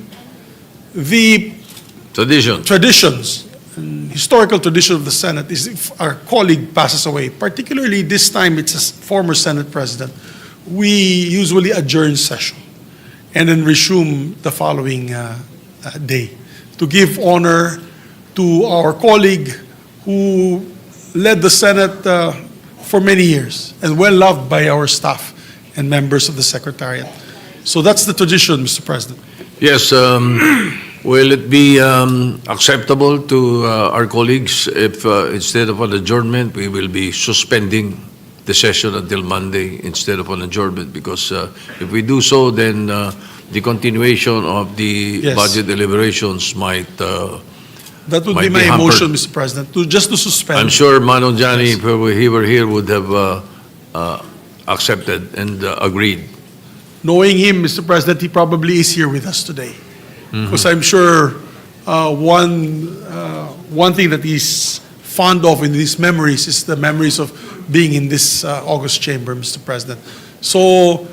traditions, and historical tradition of the Senate is if our colleague passes away, particularly this time it's a former Senate President, we usually adjourn session and then resume the following day, to give honor to our colleague who led the Senate for many years and well loved by our staff and members of the Secretariat. So that's the tradition, Mr. President. Yes, will it be acceptable to our colleagues if instead of an adjournment, we will be suspending the session until Monday instead of an adjournment? Because if we do so, then the continuation of the Yes. budget deliberations might That would might be be my hampered. motion, Mr. President, just to suspend. I'm sure Manong Johnny, if he were here, would have accepted and agreed. Knowing him, Mr. President, he probably is here with us today. Because I'm sure one thing that he's fond of in these memories is the memories of being in this August chamber, Mr. President. So,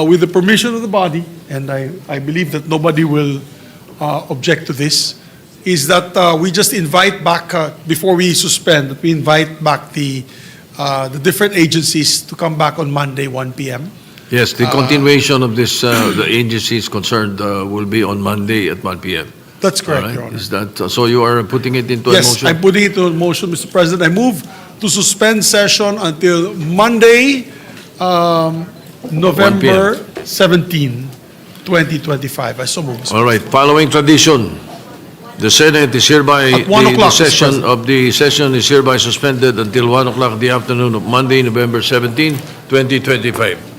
with the permission of the body, and I believe that nobody will object to this, is that we just invite back, before we suspend, that we invite back the different agencies to come back on Monday, 1 p.m. Yes, the continuation of this, the agencies concerned will be on Monday at 1 p.m. That's correct, All right? Your Honor. Is that, so you are putting it into a Yes, motion? I'm putting it to a motion, Mr. President. I move to suspend session until Monday, November 17, 2025. I so move, Mr. All right, following tradition, the Senate is hereby, At 1 the o'clock, Mr. session President. of the session is hereby suspended until 1 o'clock in the afternoon of Monday, November 17, 2025.